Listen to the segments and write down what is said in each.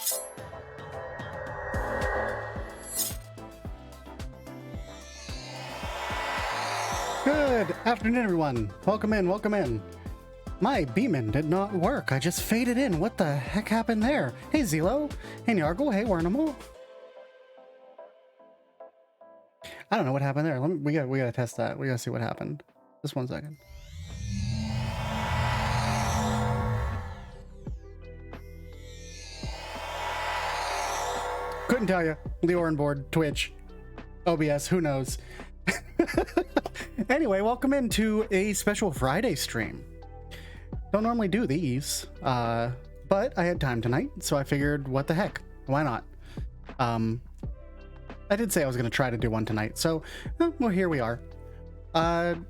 Good afternoon, everyone. Welcome in, welcome in. My beaming did not work. I just faded in. What the heck happened there? Hey, Zelo. Hey, Nyargle. Hey, Warnimal. I don't know what happened there. We gotta test that. We gotta see what happened. Just 1 second. Couldn't tell you. Leorin board, Twitch, OBS, who knows? Anyway, welcome into a special Friday stream. Don't normally do these, but I had time tonight, so I figured, what the heck? Why not? I did say I was going to try to do one tonight, so, well, here we are.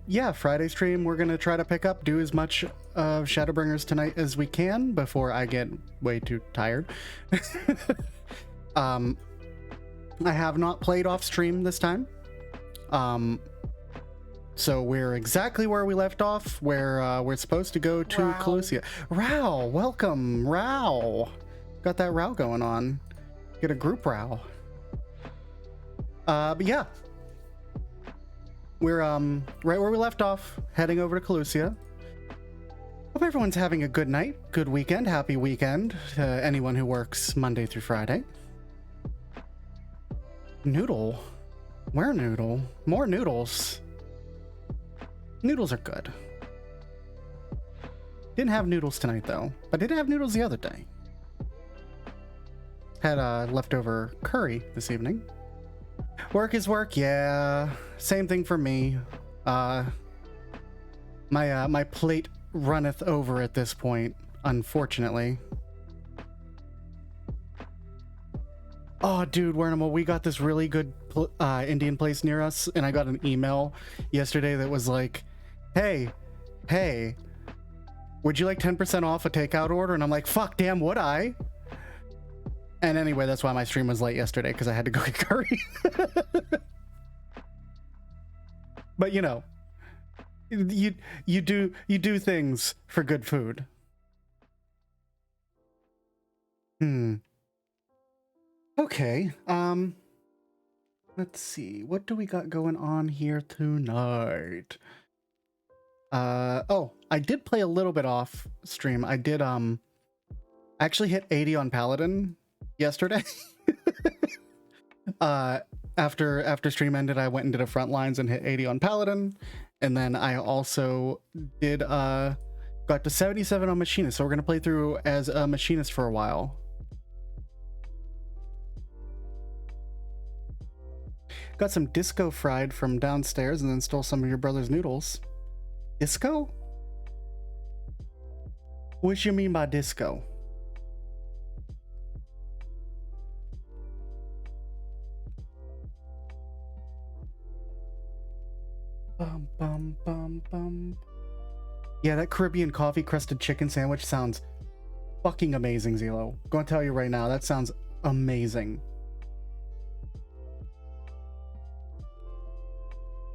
Yeah, Friday stream, we're going to try to pick up, do as much of Shadowbringers tonight as we can before I get way too tired. I have not played off stream this time. So we're exactly where we left off, where we're supposed to go to Calusia. Row, welcome, Row. Got that row going on. Get a group row. But yeah, we're right where we left off, heading over to Calusia. Hope everyone's having a good night, good weekend, happy weekend to anyone who works Monday through Friday. Noodle, where noodle? More noodles. Noodles are good. Didn't have noodles tonight though, but did have noodles the other day. Had leftover curry this evening. Work is work, yeah. Same thing for me. My plate runneth over at this point, unfortunately. Oh, dude, Wernimal, we got this really good Indian place near us, and I got an email yesterday that was like, hey, would you like 10% off a takeout order? And I'm like, fuck, damn, would I? And anyway, that's why my stream was late yesterday, because I had to go get curry. But you know, you do things for good food. Okay, let's see, what do we got going on here tonight? Oh, I did play a little bit off stream. I did, actually hit 80 on Paladin yesterday. After stream ended, I went and did a front lines and hit 80 on Paladin. And then I also did, got to 77 on Machinist. So we're going to play through as a Machinist for a while. Got some disco fried from downstairs and then stole some of your brother's noodles. Disco? What you mean by disco? Bum, bum, bum, bum. Yeah, that Caribbean coffee crusted chicken sandwich sounds fucking amazing, Zelo. Gonna tell you right now, that sounds amazing.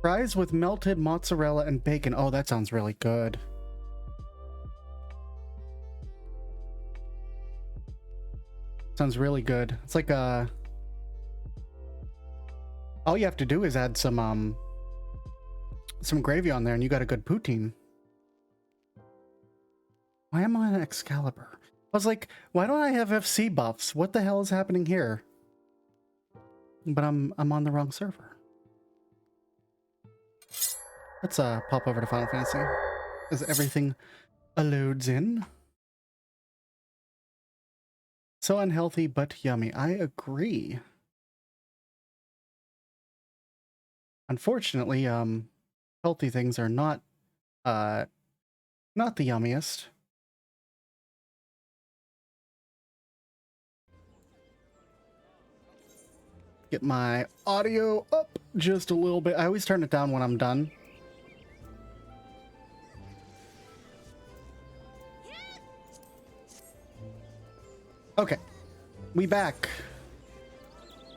Fries with melted mozzarella and bacon. Oh, that sounds really good. Sounds really good. It's like all you have to do is add some gravy on there and you got a good poutine. Why am I on Excalibur? I was like, why don't I have FC buffs? What the hell is happening here? But I'm on the wrong server. Let's pop over to Final Fantasy as everything loads in. So unhealthy but yummy. I agree. Unfortunately, healthy things are not the yummiest. Get my audio up just a little bit. I always turn it down when I'm done. Okay, we back.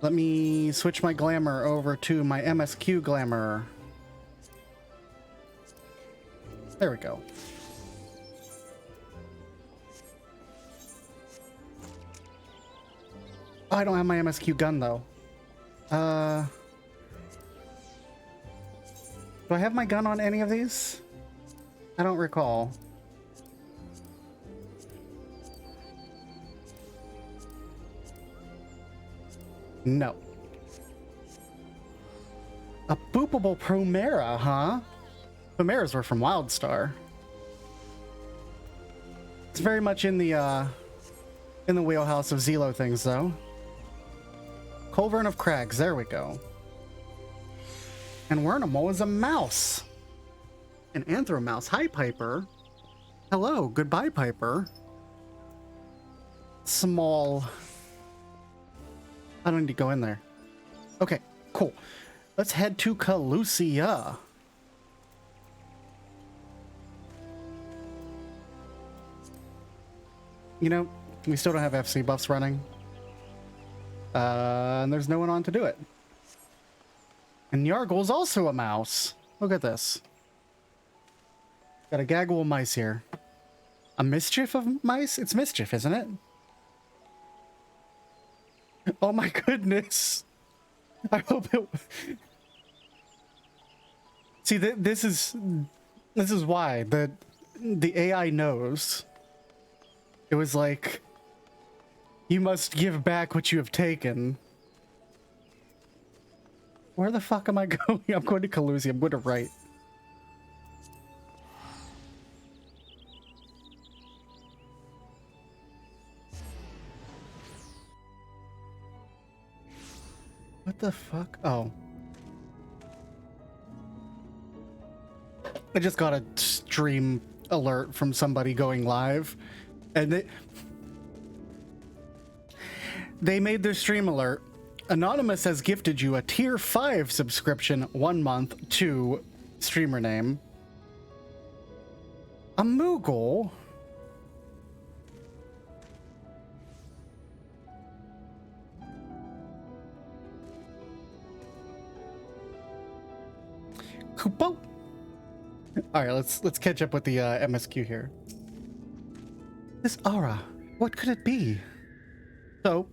Let me switch my glamour over to my MSQ glamour. There we go. Oh, I don't have my MSQ gun, though. Do I have my gun on any of these? I don't recall. No. A boopable Promera, huh? Promeras were from Wildstar. It's very much in the wheelhouse of Zelo things, though. Culverin of Crags, there we go. And Wernimal is a mouse. An Anthromouse. Hi, Piper. Hello, goodbye, Piper. Small. I don't need to go in there. Okay, cool. Let's head to Calusia. You know, we still don't have FC buffs running. And there's no one on to do it. And Yargle's also a mouse. Look at this. Got a gaggle of mice here. A mischief of mice? It's mischief, isn't it? Oh my goodness. I hope it... See, this is why. The AI knows. It was like, you must give back what you have taken. Where the fuck am I going? I'm going to Calusia. I'm going to right. What the fuck? Oh. I just got a stream alert from somebody going live. And they made their stream alert. Anonymous has gifted you a tier 5 subscription 1 month to streamer name. A Moogle? Kupo? Alright, let's catch up with the MSQ here. This aura, what could it be? So,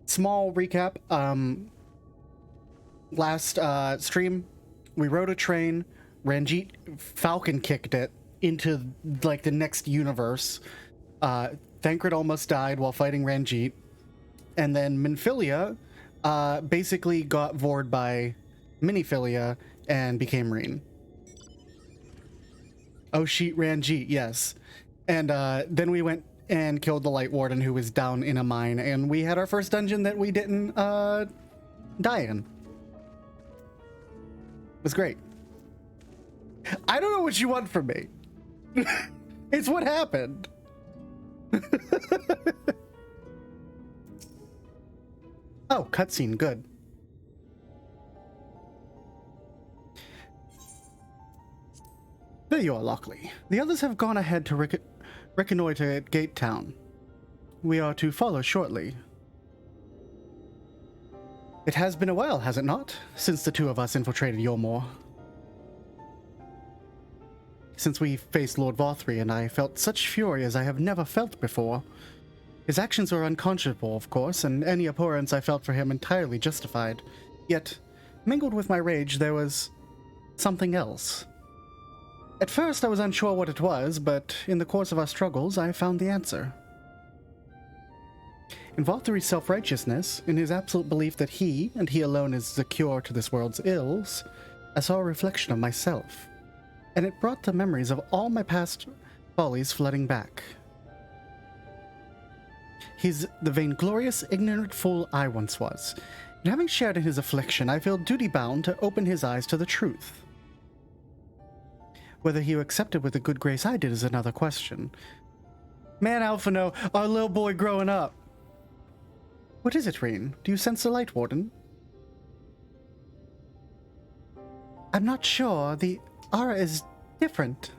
small recap. Last stream, we rode a train. Ranjit Falcon kicked it into like the next universe. Thancred almost died while fighting Ranjit, and then Minfilia basically got vored by Miniphilia and became Reen. Oh, sheet Ranjit, yes. And then we went and killed the Light Warden, who was down in a mine, and we had our first dungeon that we didn't die in. It was great. I don't know what you want from me. It's what happened. Oh, cutscene, good. There you are, Lockely. The others have gone ahead to reconnoiter at Gate Town. We are to follow shortly. It has been a while, has it not, since the two of us infiltrated Yormore? Since we faced Lord Vothri, and I felt such fury as I have never felt before. His actions were unconscionable, of course, and any abhorrence I felt for him entirely justified. Yet, mingled with my rage, there was something else. At first, I was unsure what it was, but in the course of our struggles, I found the answer. In Vothri's self-righteousness, in his absolute belief that he, and he alone, is the cure to this world's ills, I saw a reflection of myself, and it brought the memories of all my past follies flooding back. He's the vainglorious, ignorant fool I once was, and having shared in his affliction, I feel duty-bound to open his eyes to the truth. Whether he accepted with the good grace I did is another question. Man, Alphino, our little boy growing up. What is it, Reen? Do you sense the Light Warden? I'm not sure. The aura is different.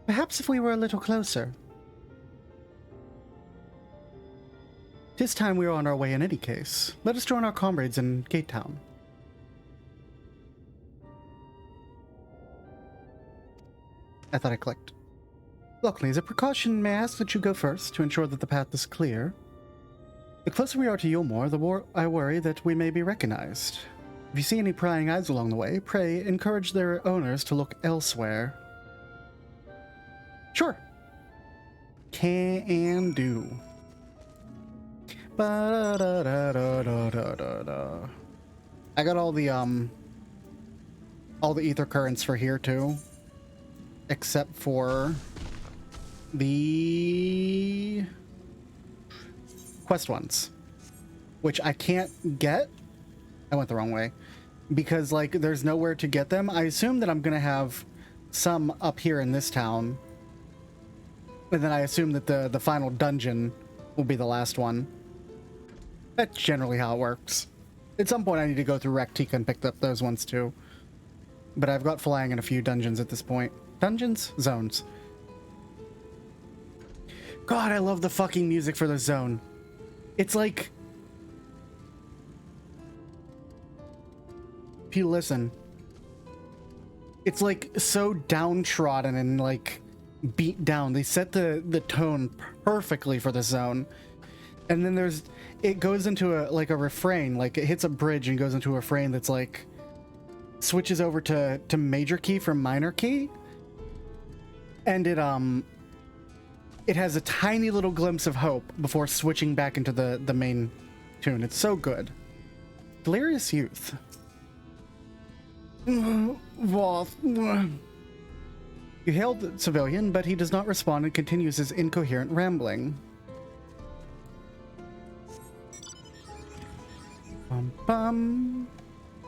Perhaps if we were a little closer. Tis time we are on our way in any case. Let us join our comrades in Gate Town. I thought I clicked. Lockely, as a precaution, may I ask that you go first to ensure that the path is clear? The closer we are to Yulmore, the more I worry that we may be recognized. If you see any prying eyes along the way, pray encourage their owners to look elsewhere. Sure. Can do. Ba-da-da-da-da-da-da-da. I got all the ether currents for here too, except for the quest ones, which I can't get. I went the wrong way because like there's nowhere to get them. I assume that I'm gonna have some up here in this town, and then I assume that the final dungeon will be the last one. That's generally how it works. At some point I need to go through Rectica and pick up those ones too. But I've got flying in a few dungeons at this point. Dungeons? Zones. God, I love the fucking music for the zone. It's like... if you listen, it's like so downtrodden and like beat down. They set the tone perfectly for the zone. And then it goes into a refrain, like it hits a bridge and goes into a refrain that's like switches over to major key from minor key, and it has a tiny little glimpse of hope before switching back into the main tune. It's so good. Delirious Youth. You hail the civilian, but he does not respond and continues his incoherent rambling. Bum bum,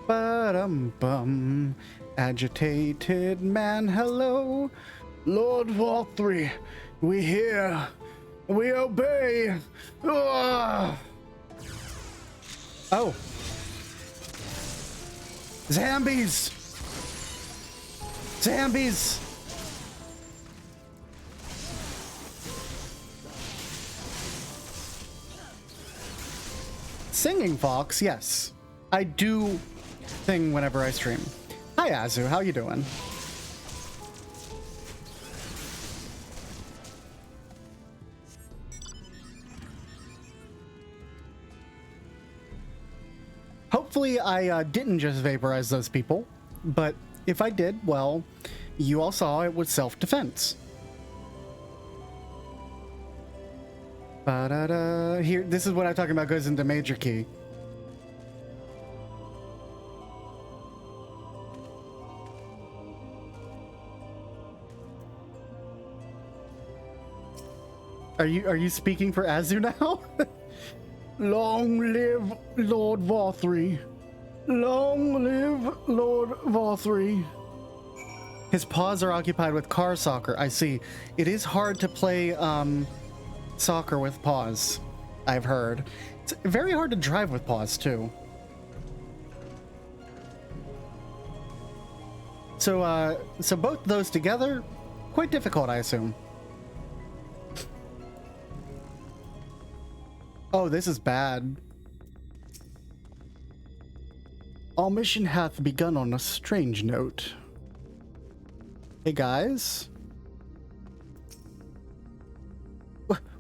ba-dum bum. Agitated man, hello. Lord Valthree, we hear, we obey. Ugh. Oh. Zombies! Zombies! Singing Fox, yes. I do sing whenever I stream. Hi Azu, how you doing? Hopefully I didn't just vaporize those people, but if I did, well, you all saw it was self-defense. Ba-da-da. Here, this is what I'm talking about goes into major key. Are you speaking for Azu now? Long live Lord Valthree. Long live Lord Valthree. His paws are occupied with car soccer. I see. It is hard to play soccer with paws, I've heard. It's very hard to drive with paws too. So both those together, quite difficult, I assume. Oh, this is bad. Our mission hath begun on a strange note. Hey guys.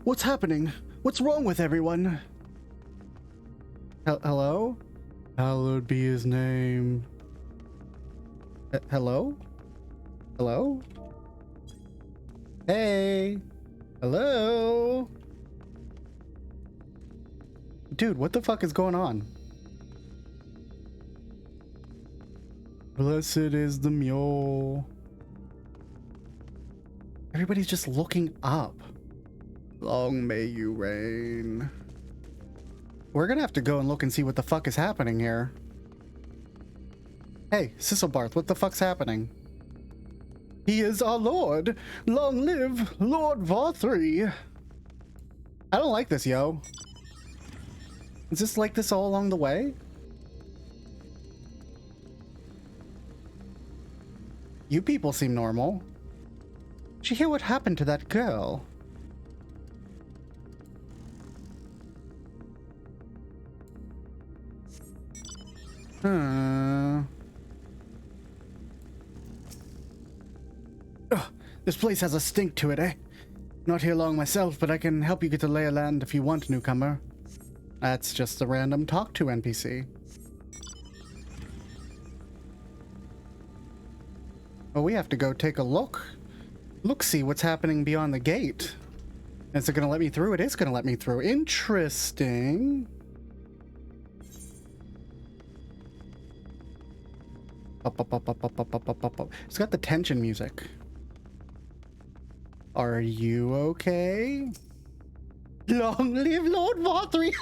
What's happening? What's wrong with everyone? Hello? Hallowed be his name. Hello? Hello? Hey? Hello? Dude, what the fuck is going on? Blessed is the mule. Everybody's just looking up. Long may you reign. We're gonna have to go and look and see what the fuck is happening here. Hey, Sisselbarth, what the fuck's happening? He is our lord. Long live Lord Valthree. I don't like this, yo. Is this like this all along the way? You people seem normal. Did you hear what happened to that girl? Ugh, this place has a stink to it, eh? Not here long myself, but I can help you get the lay of land if you want, newcomer. That's just a random talk to NPC. Oh, we have to go take a look. See what's happening beyond the gate. Is it gonna let me through? It is gonna let me through. Interesting. It's got the tension music. Are you okay? Long live Lord Vothry!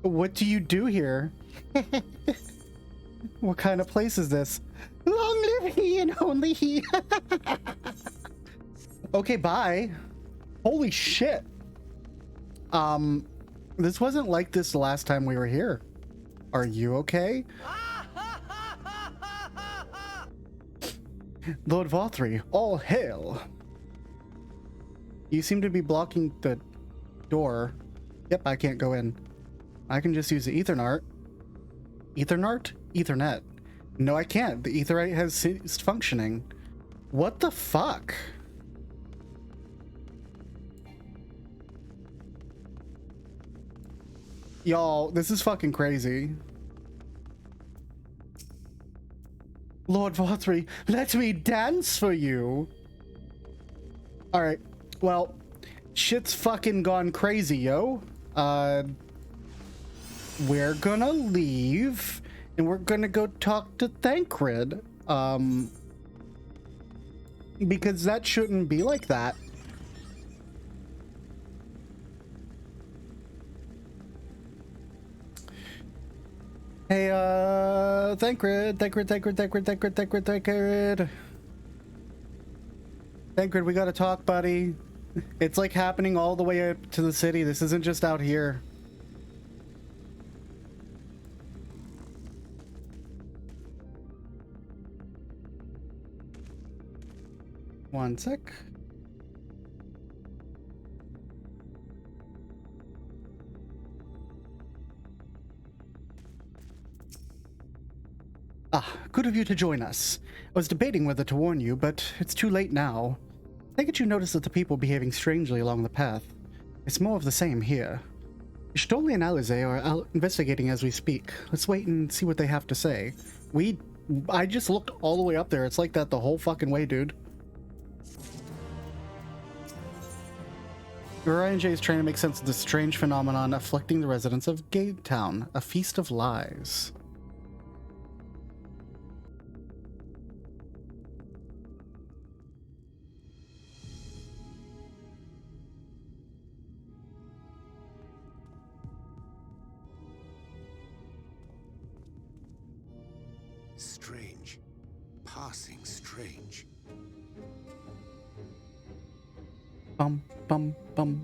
What do you do here? What kind of place is this? Long live he and only he! Okay, bye. Holy shit. This wasn't like this the last time we were here. Are you okay? Lord Vothry, all hail. You seem to be blocking the door. Yep, I can't go in. I can just use the Ethernet. Ethernet. No, I can't. The Etherite has ceased functioning. What the fuck? Y'all, this is fucking crazy. Lord Vothry, let me dance for you. Alright, well, shit's fucking gone crazy, yo. We're gonna leave, and we're gonna go talk to Thancred. Because that shouldn't be like that. Hey, Thancred, we gotta talk, buddy. It's like happening all the way up to the city. This isn't just out here. One sec. Ah, good of you to join us. I was debating whether to warn you, but it's too late now. I think you noticed that the people behaving strangely along the path. It's more of the same here. Shtoli and Alize are out investigating as we speak. Let's wait and see what they have to say. I just looked all the way up there. It's like that the whole fucking way, dude. Ryan J is trying to make sense of this strange phenomenon afflicting the residents of Gate Town, a feast of lies. Strange. Passing strange. Bum, bum, bum.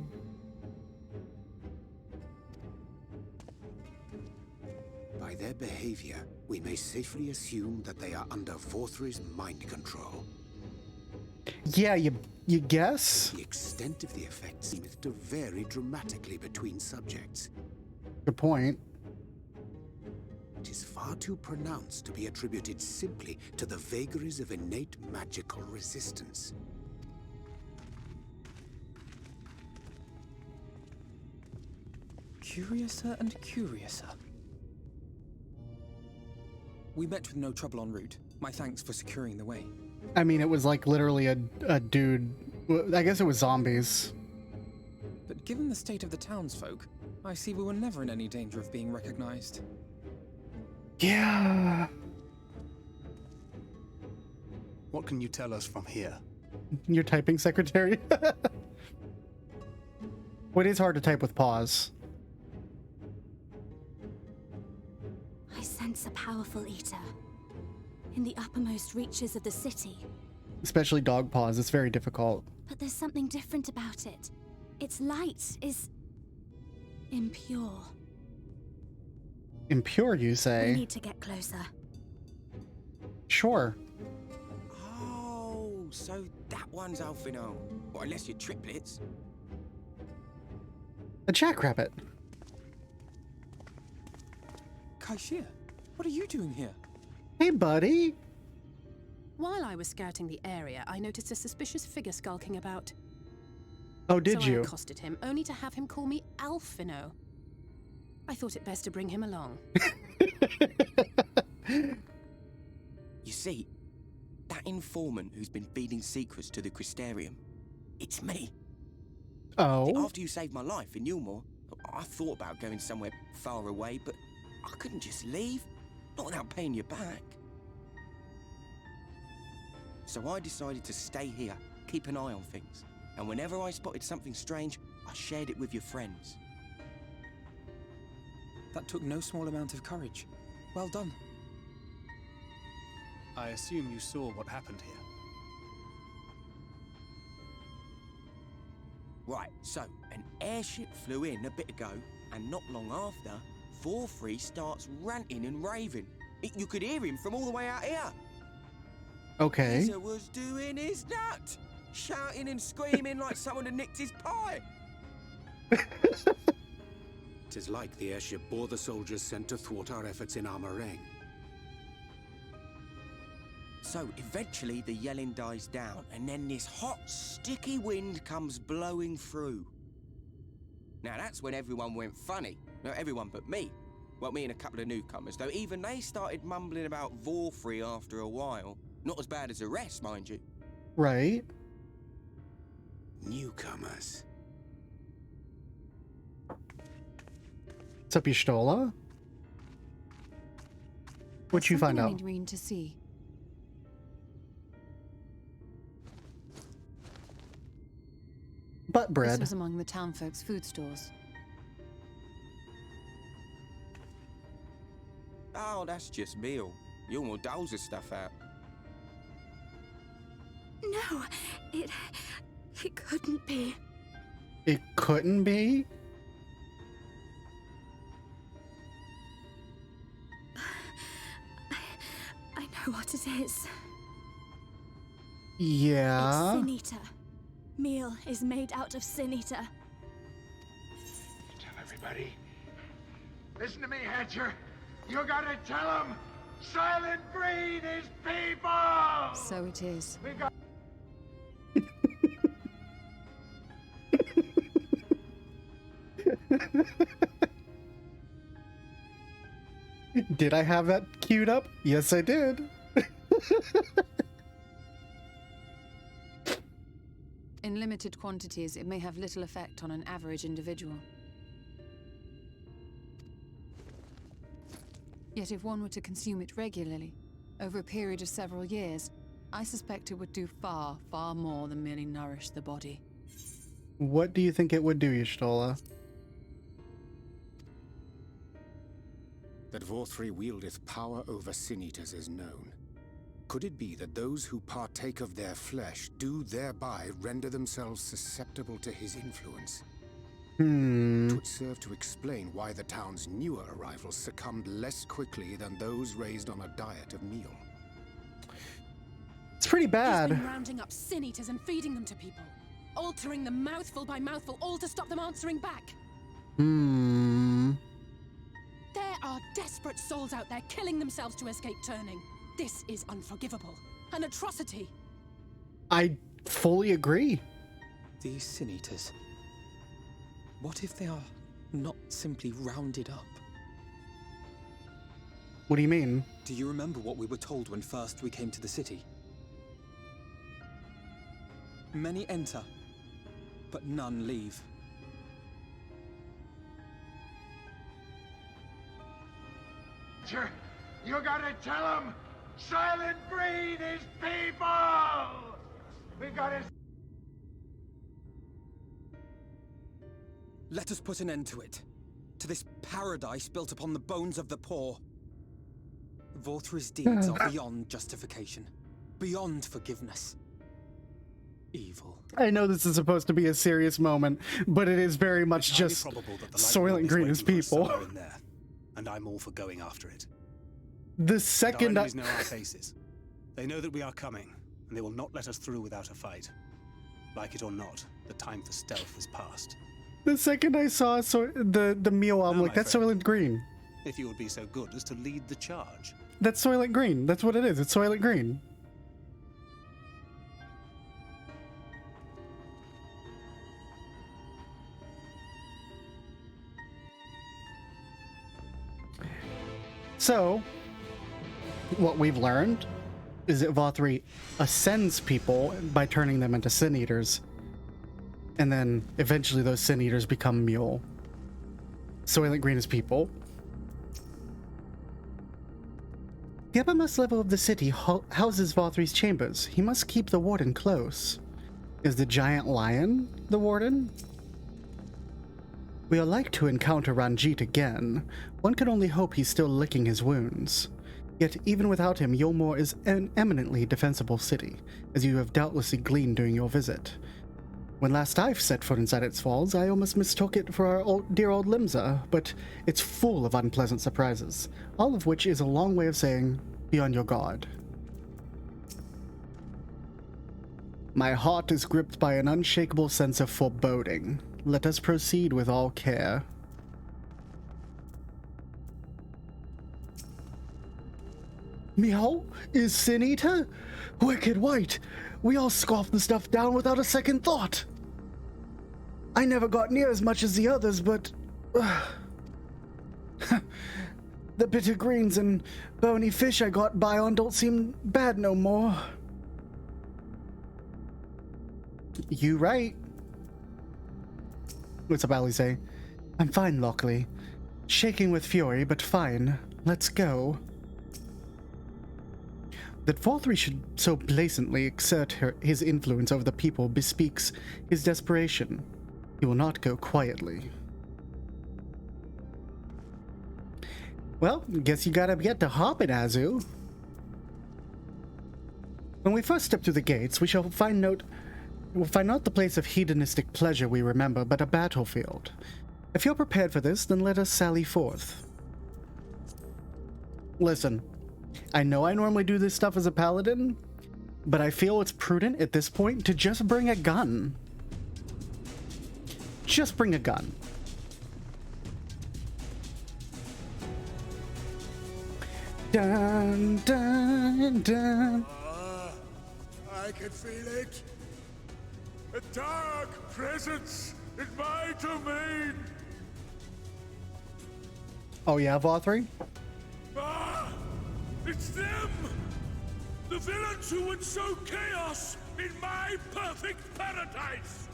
By their behavior, we may safely assume that they are under Vothry's mind control. Yeah, you guess? The extent of the effect seems to vary dramatically between subjects. Good point. It is far too pronounced to be attributed simply to the vagaries of innate magical resistance. Curiouser and curiouser. We met with no trouble en route. My thanks for securing the way. I mean, it was like literally a dude. I guess it was zombies. But given the state of the townsfolk, I see we were never in any danger of being recognized. Yeah. What can you tell us from here? Your typing secretary. Well, it is hard to type with pause. I sense a powerful eater in the uppermost reaches of the city. Especially dog paws. It's very difficult. But there's something different about it. Its light is impure. Impure, you say? We need to get closer. Sure. Oh, so that one's Alphino. Or unless you're triplets. A jackrabbit. Kaishir, what are you doing here? Hey, buddy. While I was scouting the area, I noticed a suspicious figure skulking about. Oh, did so you? I accosted him, only to have him call me Alphino. I thought it best to bring him along. You see, that informant who's been feeding secrets to the Crystarium, it's me. Oh. After you saved my life in Yulmore, I thought about going somewhere far away, but I couldn't just leave, not without paying you back. So I decided to stay here, keep an eye on things, and whenever I spotted something strange, I shared it with your friends. That took no small amount of courage. Well done. I assume you saw what happened here. Right, so an airship flew in a bit ago, and not long after, Vorfrey starts ranting and raving. You could hear him from all the way out here. Okay. Peter was doing his nut, shouting and screaming like someone had nicked his pie. 'Tis like the airship bore the soldiers sent to thwart our efforts in our meringue. So eventually the yelling dies down, and then this hot, sticky wind comes blowing through. Now that's when everyone went funny. No, everyone but me. Well, me and a couple of newcomers, though even they started mumbling about Vorfrey after a while. Not as bad as the rest, mind you. Right. Newcomers. What's up, Y'shtola? What'd you find out? Something to see. Butt This bread. was among the townfolk's food stores. Oh, that's just meal. Yulmore doles his stuff out. No, it couldn't be. It couldn't be? I know what it is. Yeah. It's Sin Eater. Meal is made out of Sin Eater. Tell everybody. Listen to me, Hatcher. You gotta tell them. Silent Green is people! So it is. We got Did I have that queued up? Yes, I did. In limited quantities, it may have little effect on an average individual. Yet if one were to consume it regularly, over a period of several years, I suspect it would do far, far more than merely nourish the body. What do you think it would do, Y'shtola? That Vorfrey wieldeth power over Sin Eaters is known. Could it be that those who partake of their flesh do thereby render themselves susceptible to his influence? It would serve to explain why the town's newer arrivals succumbed less quickly than those raised on a diet of meal. It's pretty He's bad. been rounding up sin eaters and feeding them to people, altering them mouthful by mouthful, all to stop them answering back. There are desperate souls out there killing themselves to escape turning. This is unforgivable. An atrocity. I fully agree. These Sin Eaters. What if they are not simply rounded up? What do you mean? Do you remember what we were told when first we came to the city? Many enter, but none leave. Hatcher. You gotta tell them. Silent Green is people! We gotta... Let us put an end to it. To this paradise built upon the bones of the poor. Vorfrey's deeds are beyond justification. Beyond forgiveness. Evil. I know this is supposed to be a serious moment, but it is very much It's highly just probable that the Soylent Green is waiting for us people. somewhere in there, and I'm all for going after it. The second Our enemies know our faces. They know that we are coming, and they will not let us through without a fight. Like it or not, the time for stealth is past. the second I saw the meal, I'm Now, like, my that's friend. Soylent Green. If you would be so good as to lead the charge. That's Soylent Green. That's what it is. It's Soylent Green. So, what we've learned is that VOR3 ascends people by turning them into Sin Eaters. And then eventually those Sin Eaters become Mule. Soylent Green is people. The uppermost level of the city houses VOR3's chambers. He must keep the warden close. Is the giant lion the warden? We are like to encounter Ranjit again. One can only hope he's still licking his wounds. Yet even without him, Yulmore is an eminently defensible city, as you have doubtlessly gleaned during your visit. When last I've set foot inside its walls, I almost mistook it for our dear old Limsa, but it's full of unpleasant surprises, all of which is a long way of saying, be on your guard. My heart is gripped by an unshakable sense of foreboding. Let us proceed with all care. Meow is Sin Eater? Wicked White! We all scoffed the stuff down without a second thought. I never got near as much as the others, but... the bitter greens and bony fish I got by on don't seem bad no more. You right. What's up, Alize? I'm fine, Lockely. Shaking with fury, but fine. Let's go. That VOR3 should so blatantly exert his influence over the people bespeaks his desperation. He will not go quietly. Well, guess you gotta get to hopping, Azu. When we first step through the gates, we'll find not the place of hedonistic pleasure we remember, but a battlefield. If you're prepared for this, then let us sally forth. Listen, I know I normally do this stuff as a paladin, but I feel it's prudent at this point to just bring a gun. Just bring a gun. Dun, dun, dun. I can feel it. A dark presence in my domain. Oh yeah, VOR3? Ah! It's them! The villains who would sow chaos in my perfect paradise!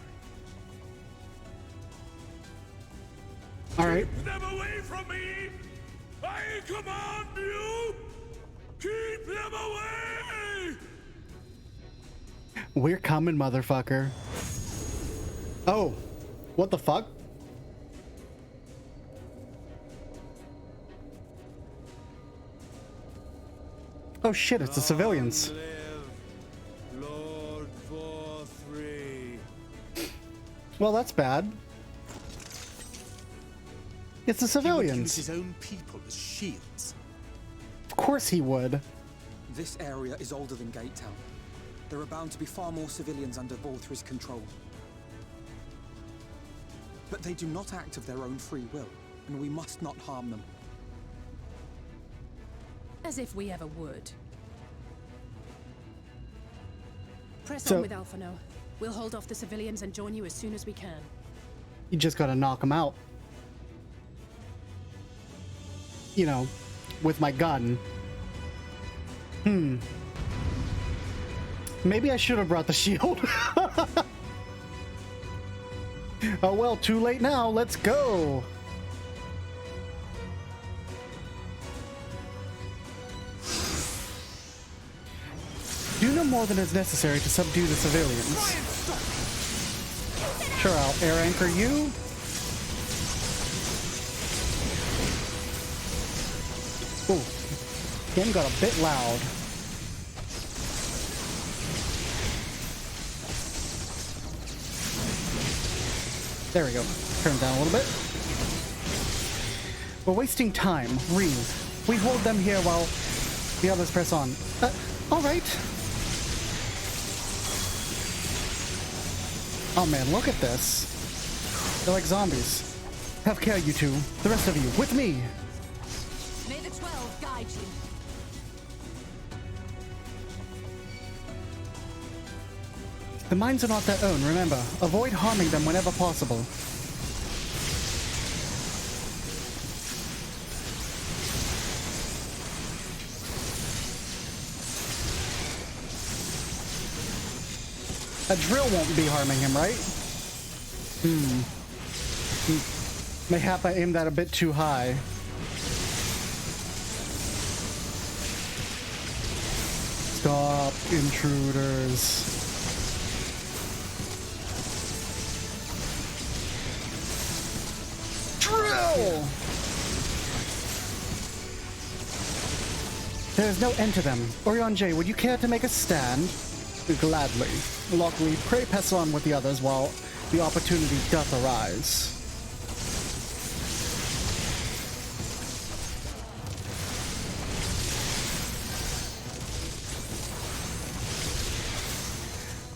Alright. Keep them away from me! I command you! Keep them away! We're coming, motherfucker. Oh, what the fuck? Oh shit, it's the civilians. Lord VOR3. Well, that's bad. It's the He would civilians. use his own people as shields. Of course he would. This area is older than Gate Town. There are bound to be far more civilians under VOR3's control. But they do not act of their own free will, and we must not harm them. As if we ever would. Press So- on with Alphano. We'll hold off the civilians and join you as soon as we can. You just gotta knock him out. You know, with my gun. Maybe I should have brought the shield. Oh well, too late now. Let's go. Do no more than is necessary to subdue the civilians. Sure, I'll air anchor you. Ooh, game got a bit loud. There we go. Turn it down a little bit. We're wasting time. Reeve, we hold them here while the others press on. All right. Oh man, look at this. They're like zombies. Have care, you two. The rest of you, with me. May the 12 guide you. The mines are not their own, remember. Avoid harming them whenever possible. A drill won't be harming him, right? Mayhap I aimed that a bit too high. Stop, intruders. Drill! There is no end to them. Orion J, would you care to make a stand? Gladly. Lockely, pray pass on with the others while the opportunity doth arise.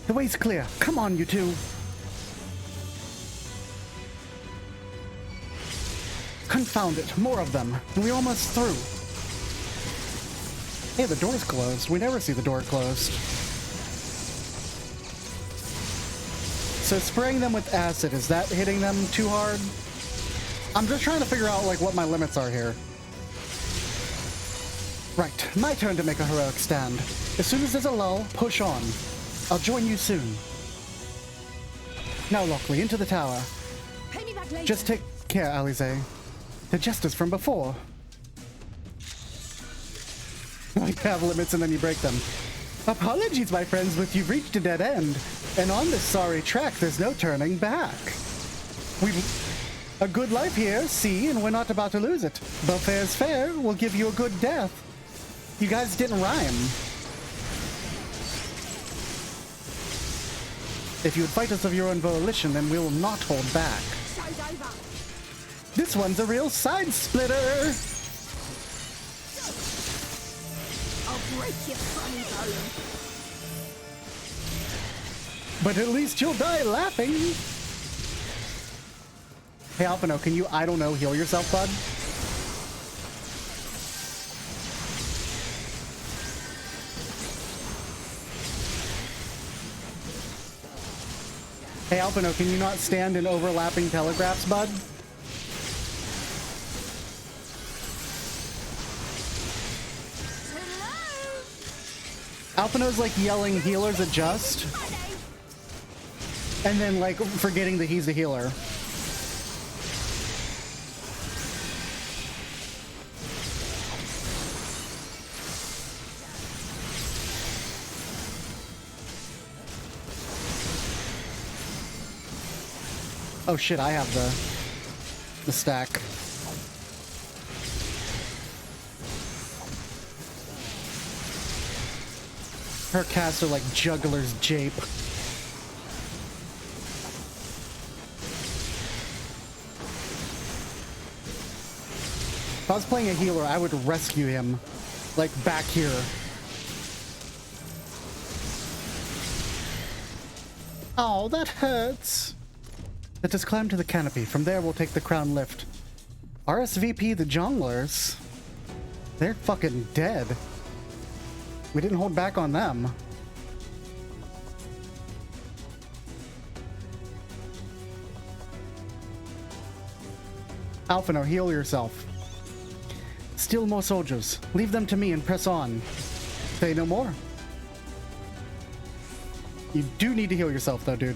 The way's clear. Come on, you two. Confound it. More of them. We're almost through. Hey, the door's closed. We never see the door closed. So spraying them with acid, is that hitting them too hard? I'm just trying to figure out, like, what my limits are here. Right, my turn to make a heroic stand. As soon as there's a lull, push on. I'll join you soon. Now, Lockely, into the tower. Pay me back later. Just take care, Alize. The jesters from before. I have limits and then you break them. Apologies, my friends, but you've reached a dead end. And on this sorry track, there's no turning back. We've a good life here, see, and we're not about to lose it. But fair's fair, we'll give you a good death. You guys didn't rhyme. If you would fight us of your own volition, then we will not hold back. Show's over. This one's a real side splitter. I'll break your funny bone. But at least you'll die laughing. Hey, Alphino, can you, I don't know, heal yourself, bud? Hey, Alphino, can you not stand in overlapping telegraphs, bud? Alphino's like yelling healers adjust. And then like forgetting that he's the healer. Oh shit, I have the stack. Her casts are like Juggler's Jape. If I was playing a healer, I would rescue him, like, back here. Oh, that hurts. Let us climb to the canopy. From there, we'll take the crown lift. RSVP the Jonglers. They're fucking dead. We didn't hold back on them. Alphino, heal yourself. Still more soldiers. Leave them to me and press on. Say no more. You do need to heal yourself, though, dude.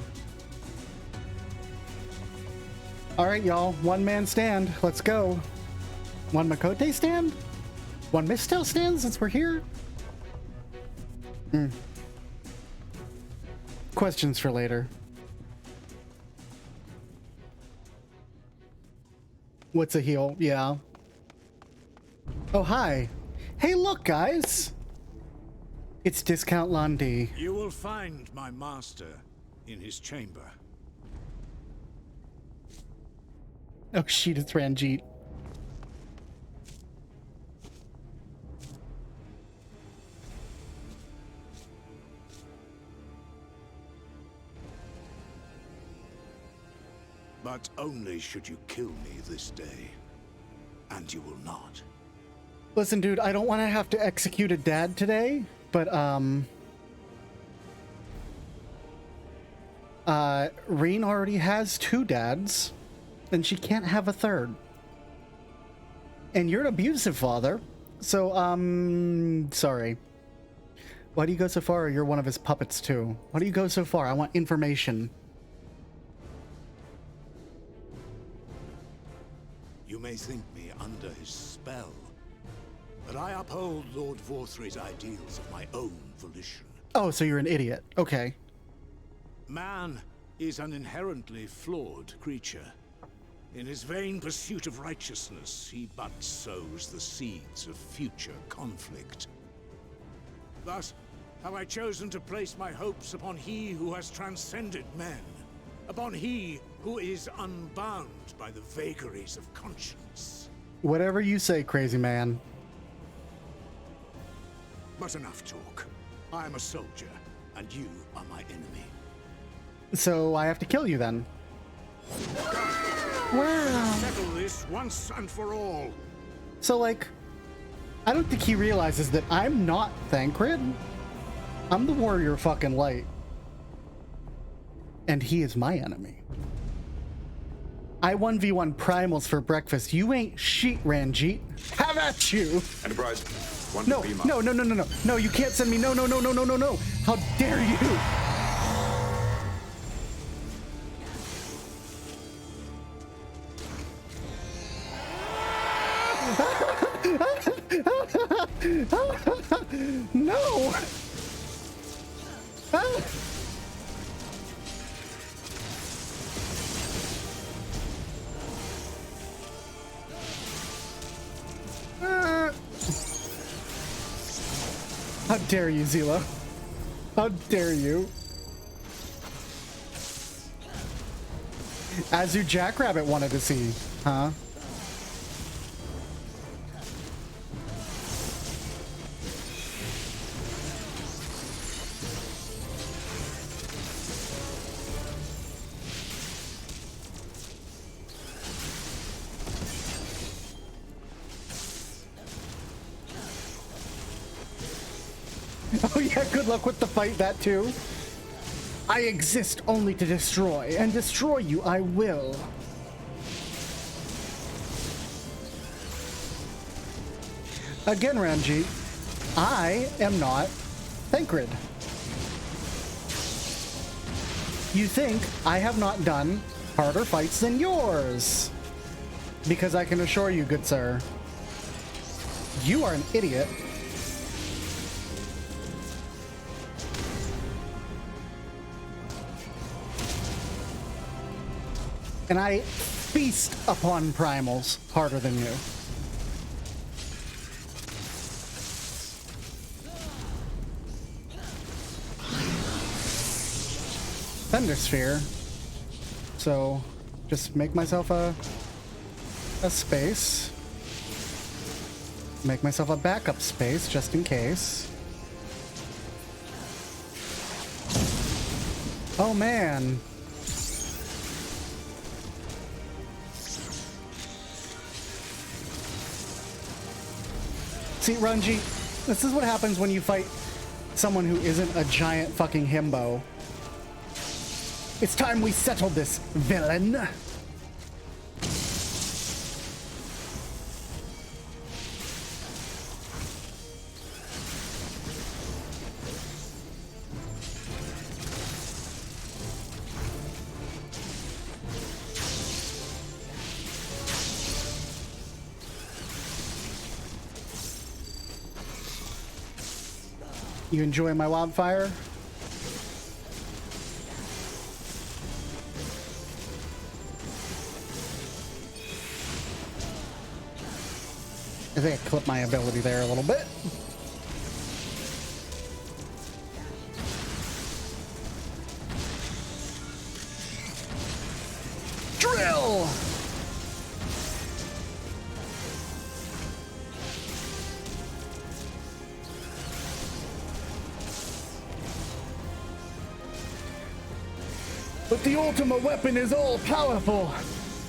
Alright, y'all. One man stand. Let's go. One Makote stand? One Mistel stand since we're here? Questions for later. What's a heal? Yeah. Oh, hi. Hey, look, guys. It's Discount Londi. You will find my master in his chamber. Oh, shit, it's Ranjit. But only should you kill me this day. And you will not. Listen, dude, I don't want to have to execute a dad today, but, Reen already has 2 dads, and she can't have a third. And you're an abusive father, so, sorry. Why do you go so far? Or you're one of his puppets too. Why do you go so far? I want information. You may think me under his spell, but I uphold Lord Vorthry's ideals of my own volition. Oh, so you're an idiot. Okay. Man is an inherently flawed creature. In his vain pursuit of righteousness, he but sows the seeds of future conflict. Thus, have I chosen to place my hopes upon he who has transcended men, upon he who is unbound by the vagaries of conscience. Whatever you say, crazy man. But enough talk. I am a soldier, and you are my enemy. So I have to kill you then. Wow. Settle this once and for all. So, like, I don't think he realizes that I'm not Thancred. I'm the warrior fucking light. And he is my enemy. I 1v1 primals for breakfast. You ain't shit, Ranjit. Have at you. Enterprise, one No, beam up. no, no, no, no, no. No, you can't send me. No, no, no, no, no, no, no. How dare you? No. How dare you, Zila? How dare you? Azu Jackrabbit wanted to see, huh? Oh yeah, good luck with the fight, that too. I exist only to destroy, and destroy you I will. Again, Ranjit, I am not Thancred. You think I have not done harder fights than yours? Because I can assure you, good sir, you are an idiot. And I feast upon primals harder than you. Thundersphere. So just make myself a space. Make myself a backup space just in case. Oh man. See, Runji, this is what happens when you fight someone who isn't a giant fucking himbo. It's time we settle this, villain. You enjoy my wildfire? I think I clipped my ability there a little bit. Drill! But the ultimate weapon is all-powerful.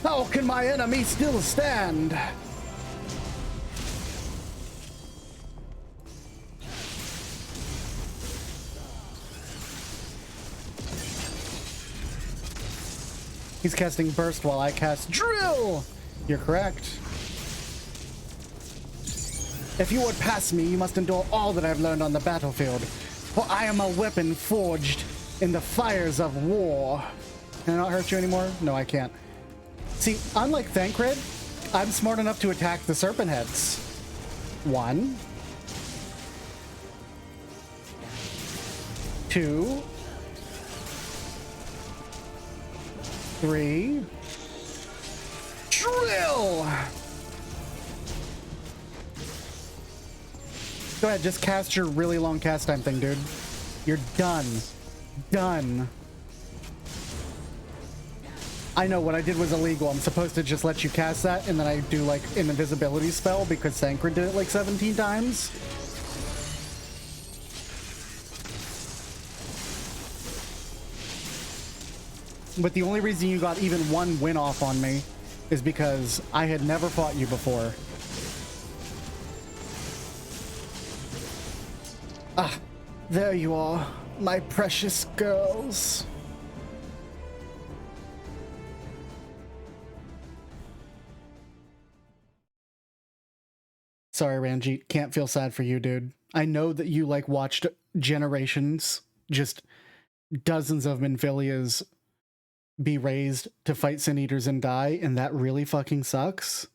How can my enemy still stand? He's casting Burst while I cast Drill! You're correct. If you would pass me, you must endure all that I've learned on the battlefield. For I am a weapon forged in the fires of war. Can I not hurt you anymore? No, I can't. See, unlike Thancred, I'm smart enough to attack the serpent heads. 1, 2, 3. Drill! Go ahead, just cast your really long cast time thing, dude. You're done. Done. I know what I did was illegal. I'm supposed to just let you cast that, and then I do like an invisibility spell because Thancred did it like 17 times. But the only reason you got even one win off on me is because I had never fought you before. Ah, there you are, my precious girls. Sorry, Ranjit. Can't feel sad for you, dude. I know that you, like, watched generations, just dozens of Minfilias be raised to fight Sin Eaters and die, and that really fucking sucks.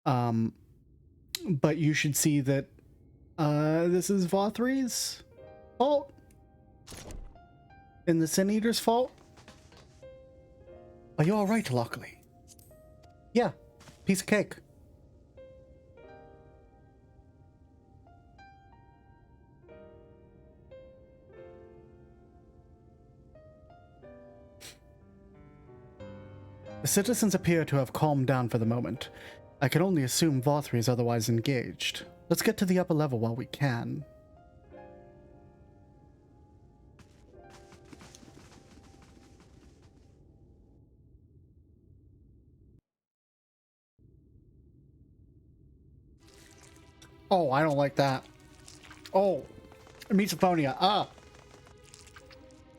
But you should see that this is Vothri's fault. And the Sin Eater's fault. Are you alright, Lockely? Yeah, piece of cake. The citizens appear to have calmed down for the moment. I can only assume Vothri is otherwise engaged. Let's get to the upper level while we can. Oh, I don't like that. Oh, misophonia. Ah.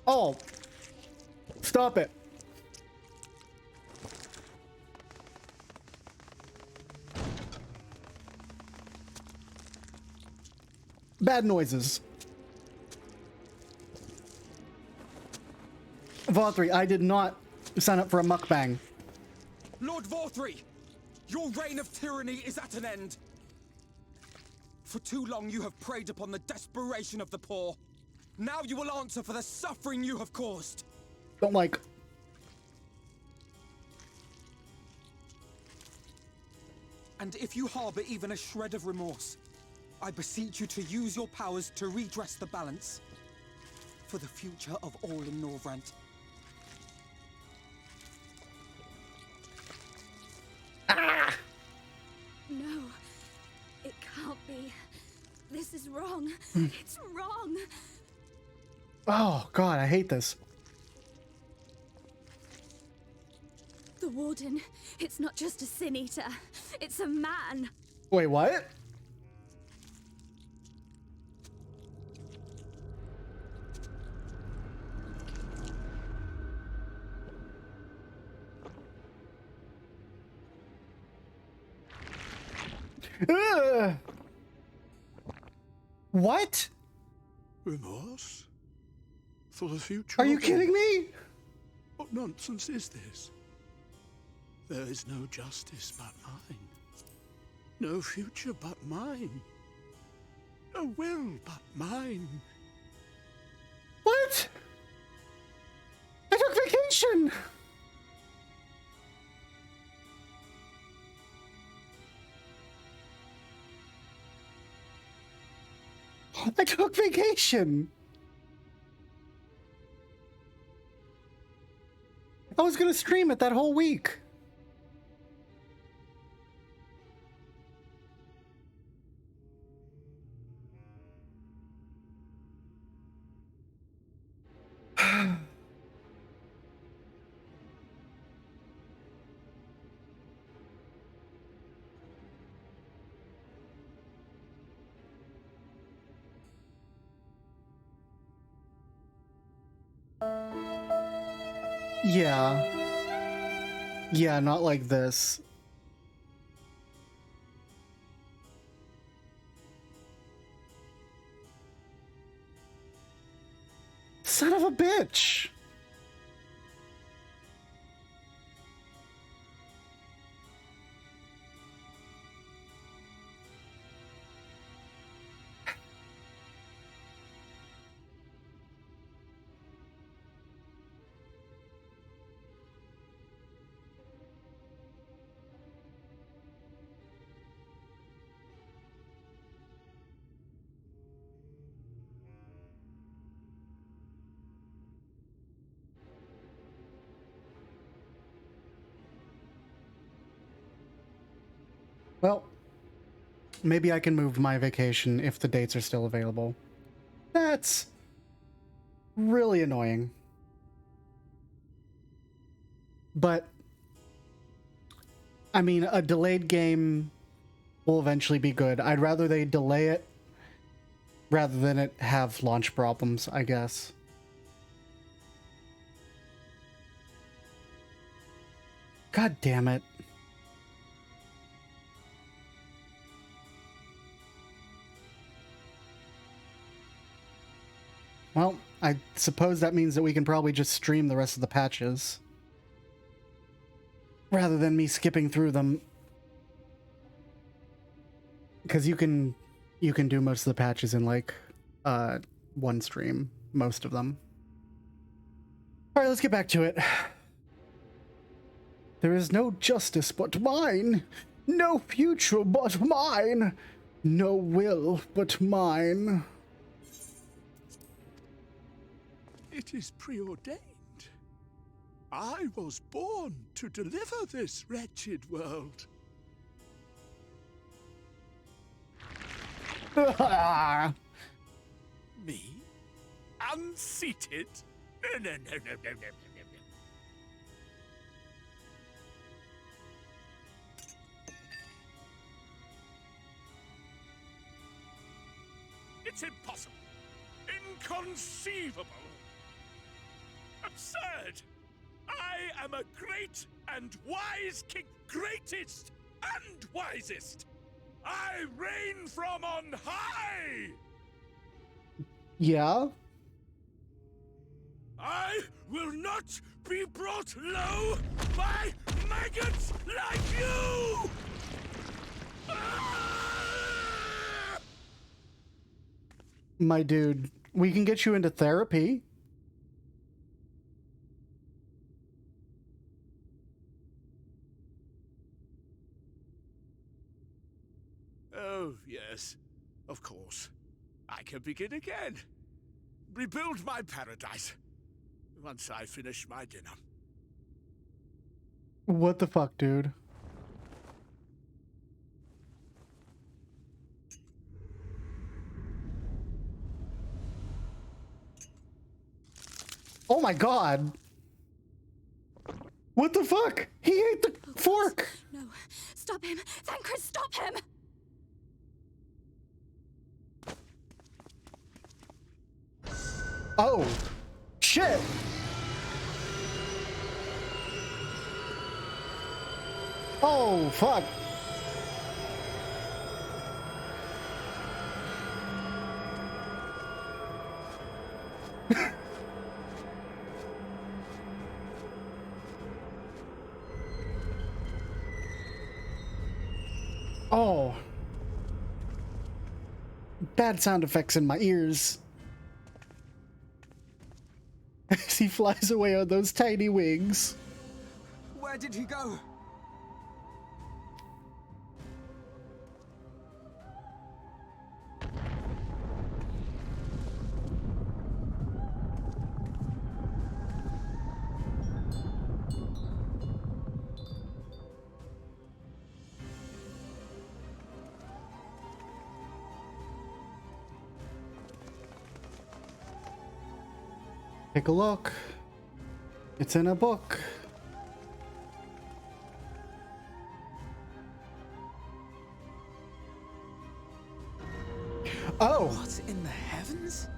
Oh, stop it. Bad noises. Vothri, I did not sign up for a mukbang. Lord Vothri, your reign of tyranny is at an end. For too long you have preyed upon the desperation of the poor. Now you will answer for the suffering you have caused. Don't like. And if you harbor even a shred of remorse, I beseech you to use your powers to redress the balance for the future of all in Norvrant. Ah! No, it can't be. This is wrong. It's wrong. Oh, God, I hate this. The Warden, it's not just a Sin Eater. It's a man. Wait, what? What? Remorse? For the future? Are you kidding me? What nonsense is this? There is no justice but mine. No future but mine. No will but mine. What? I took vacation! I took vacation! I was gonna stream it that whole week. Yeah. Yeah, not like this. Son of a bitch! Well, maybe I can move my vacation if the dates are still available. That's really annoying. But, I mean, a delayed game will eventually be good. I'd rather they delay it rather than it have launch problems, I guess. God damn it. Well, I suppose that means that we can probably just stream the rest of the patches rather than me skipping through them, because you can do most of the patches in like one stream, most of them. All right, let's get back to it. There is no justice but mine, no future but mine, no will but mine. It is preordained. I was born to deliver this wretched world. Me? Unseated? No. It's impossible. Inconceivable. Absurd! I am a great and wise king. Greatest and wisest! I reign from on high! Yeah? I will not be brought low by maggots like you! My dude, we can get you into therapy. Oh, yes, of course. I can begin again. Rebuild my paradise. Once I finish my dinner. What the fuck, dude? Oh my god! What the fuck? He ate the fork! No, stop him! Thancred, stop him! Oh, shit! Oh, fuck! Oh. Bad sound effects in my ears. As he flies away on those tiny wings. Where did he go? Take a look. It's in a book. Oh! What in the heavens?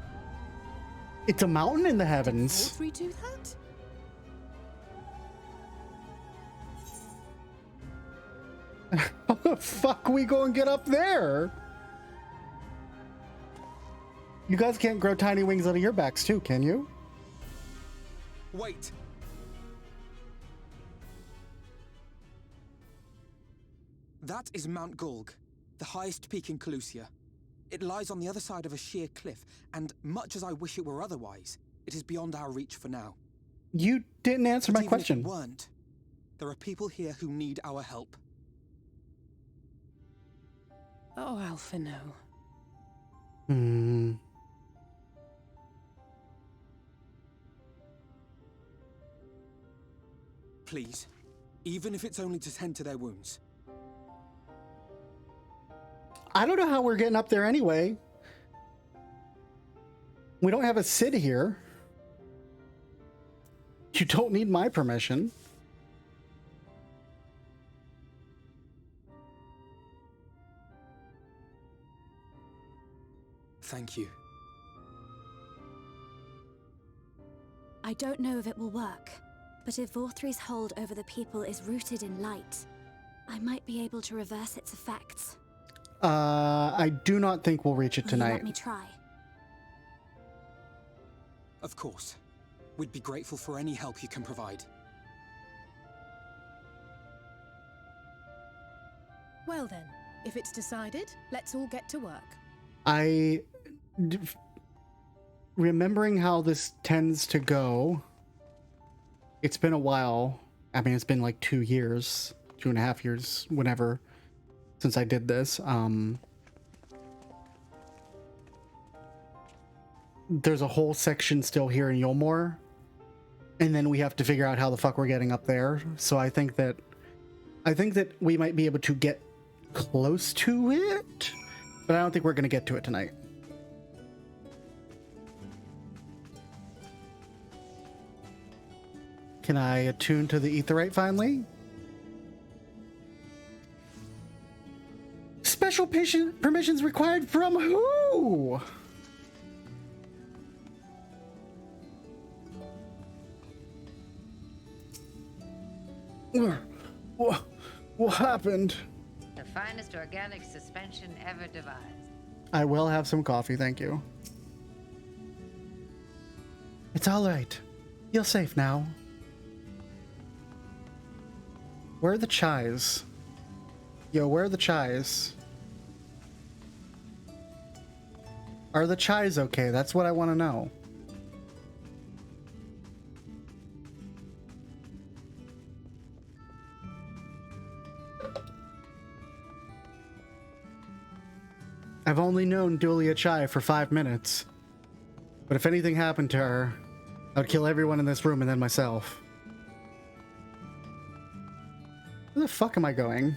It's a mountain in the heavens. Did Vorthree do that? How the fuck we go and get up there? You guys can't grow tiny wings out of your backs too, can you? Wait! That is Mount Gulg, the highest peak in Calusia. It lies on the other side of a sheer cliff, and much as I wish it were otherwise, it is beyond our reach for now. You didn't answer my Even question. if it weren't, there are people here who need our help. Oh, Alphino. Please, even if it's only to tend to their wounds. I don't know how we're getting up there anyway. We don't have a Cid here. You don't need my permission. Thank you. I don't know if it will work, but if Vorthri's hold over the people is rooted in light, I might be able to reverse its effects. I do not think we'll reach it Will you tonight. let me try? Of course. We'd be grateful for any help you can provide. Well then, if it's decided, let's all get to work. Remembering how this tends to go, it's been a while. I mean, it's been like 2 years, 2.5 years, whenever, since I did this. There's a whole section still here in Yulmore, and then we have to figure out how the fuck we're getting up there. So I think that we might be able to get close to it, but I don't think we're going to get to it tonight. Can I attune to the Aetheryte finally? Special permissions required from who? What happened? The finest organic suspension ever devised. I will have some coffee, thank you. It's all right. You're safe now. Where are the chais? Yo, where are the chais? Are the chais okay? That's what I want to know. I've only known Dulia Chai for 5 minutes. But if anything happened to her, I'd kill everyone in this room and then myself. Where the fuck am I going?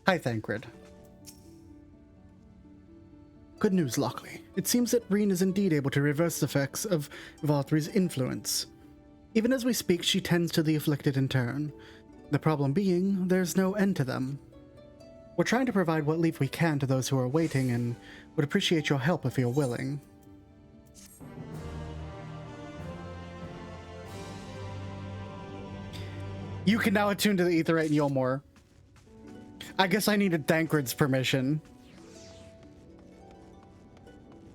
Hi, Thancred. Good news, Lockely. It seems that Reen is indeed able to reverse the effects of Vorthri's influence. Even as we speak, she tends to the afflicted in turn. The problem being, there's no end to them. We're trying to provide what relief we can to those who are waiting and would appreciate your help if you're willing. You can now attune to the Aetheryte in Yulmore. I guess I needed Thancred's permission.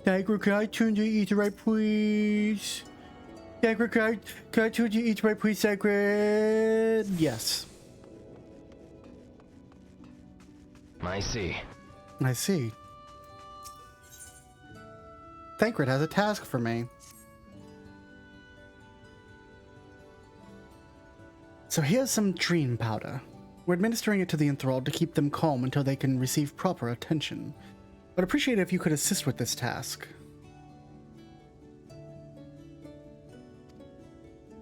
Thancred, can I tune to the Aetheryte, please? Thancred, can I tune to the Aetheryte, please, Thancred? Yes. I see. I see. Thancred has a task for me. So here's some dream powder. We're administering it to the enthralled to keep them calm until they can receive proper attention. I'd appreciate it if you could assist with this task.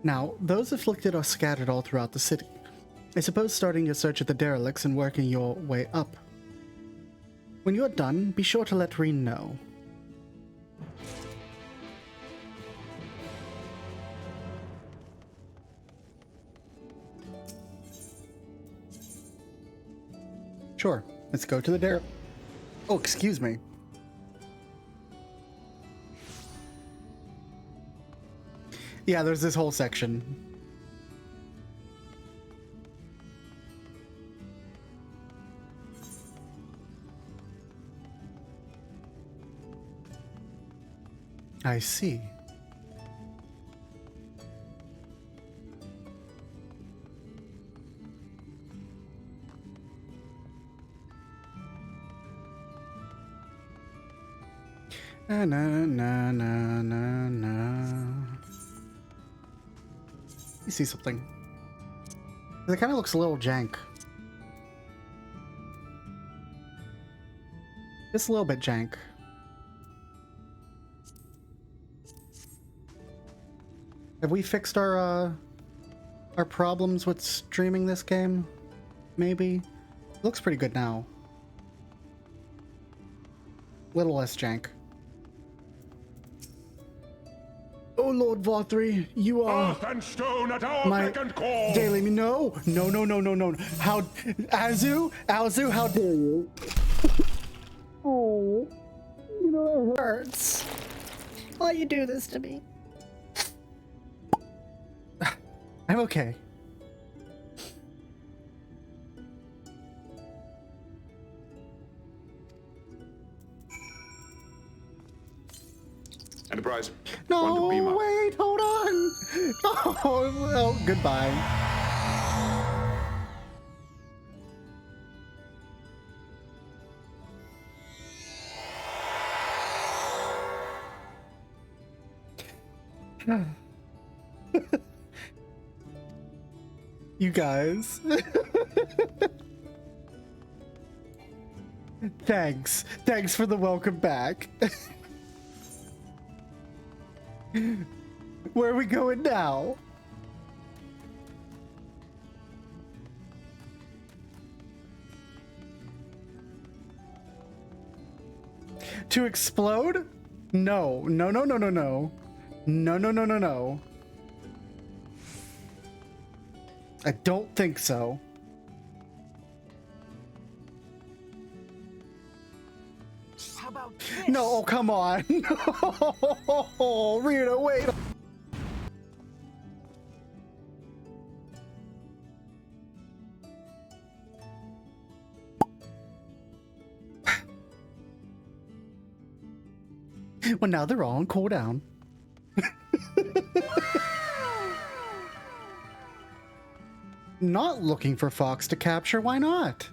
Now, those afflicted are scattered all throughout the city. I suppose starting your search at the derelicts and working your way up. When you're done, be sure to let Reen know. Sure, let's go to the derelict. Oh, excuse me. Yeah, there's this whole section. I see. Na na na na na na. You see something? It kind of looks a little jank. Just a little bit jank. Have we fixed our problems with streaming this game? Maybe. Looks pretty good now. Little less jank. Oh Lord VFXIV, you are Earth and stone at our my beck and call. daily. No, no, no, no, no, no. How, Azu, how dare you? Oh, you know it hurts. Why you do this to me? I'm okay. Enterprise. No, wait, hold on. Oh, well, goodbye. You guys. Thanks. Thanks for the welcome back. Where are we going now? To explode? No. No, no, no, no, no. No, no, no, no, no. I don't think so. How about this? No, oh, come on. No, Rita, wait. Well, now they're all on cooldown. Not looking for Fox to capture, why not?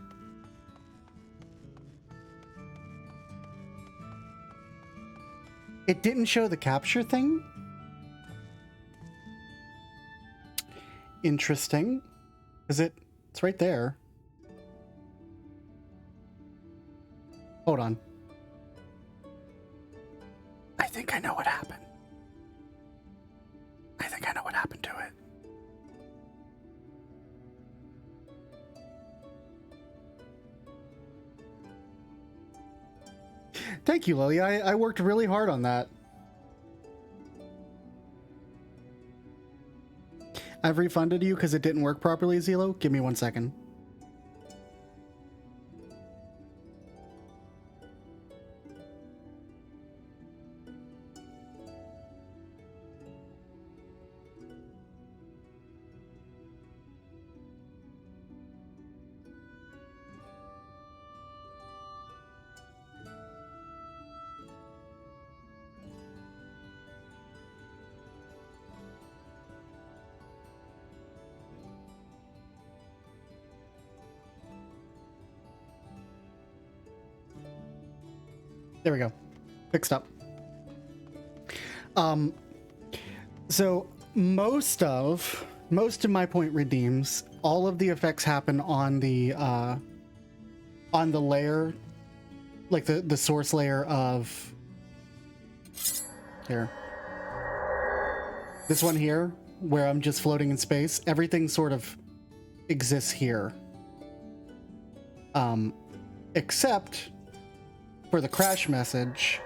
It didn't show the capture thing? Interesting. Is it? It's right there. Hold on. I think I know what happened. I think I know what happened to it. Thank you, Lily. I worked really hard on that. I've refunded you because it didn't work properly, Zelo. Give me 1 second. There we go. Fixed up. So most of my point redeems. All of the effects happen on the layer, like the source layer of here. This one here, where I'm just floating in space. Everything sort of exists here. Except for the crash message,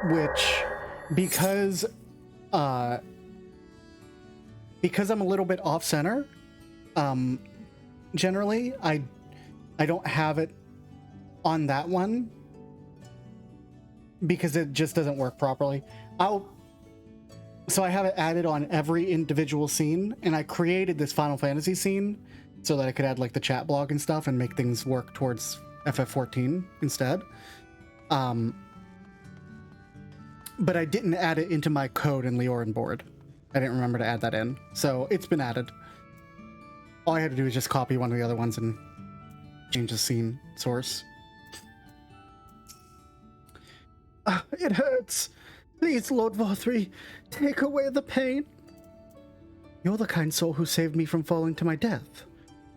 which because I'm a little bit off center, generally I don't have it on that one because it just doesn't work properly. So I have it added on every individual scene, and I created this Final Fantasy scene so that I could add like the chat blog and stuff and make things work towards FF14 instead. but I didn't add it into my code in Leorin board. I didn't remember to add that in, so it's been added. All I had to do is just copy one of the other ones and change the scene source. It hurts. Please, Lord Vorthri, take away the pain. You're the kind soul who saved me from falling to my death.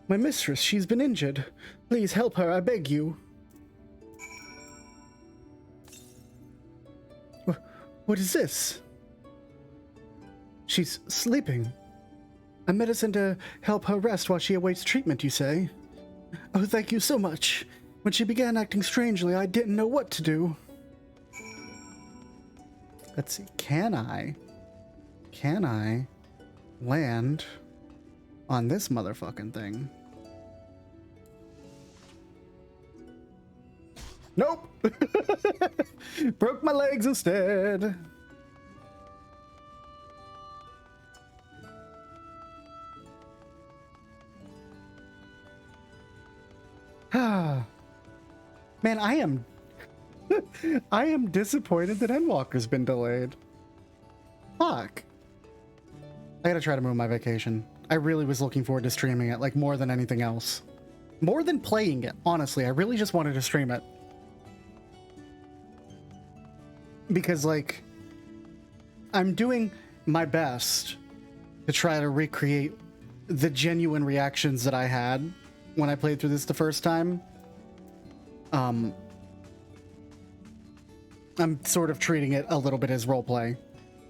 My mistress, she's been injured. Please help her, I beg you. What is this? She's sleeping. A medicine to help her rest while she awaits treatment, you say? Oh, thank you so much. When she began acting strangely, I didn't know what to do. Let's see, can I land on this motherfucking thing? Nope! Broke my legs instead. Man, I am disappointed that Endwalker's been delayed. Fuck. I gotta try to move my vacation. I really was looking forward to streaming it, like, more than anything else. More than playing it, honestly. I really just wanted to stream it. Because, like, I'm doing my best to try to recreate the genuine reactions that I had when I played through this the first time. I'm sort of treating it a little bit as roleplay.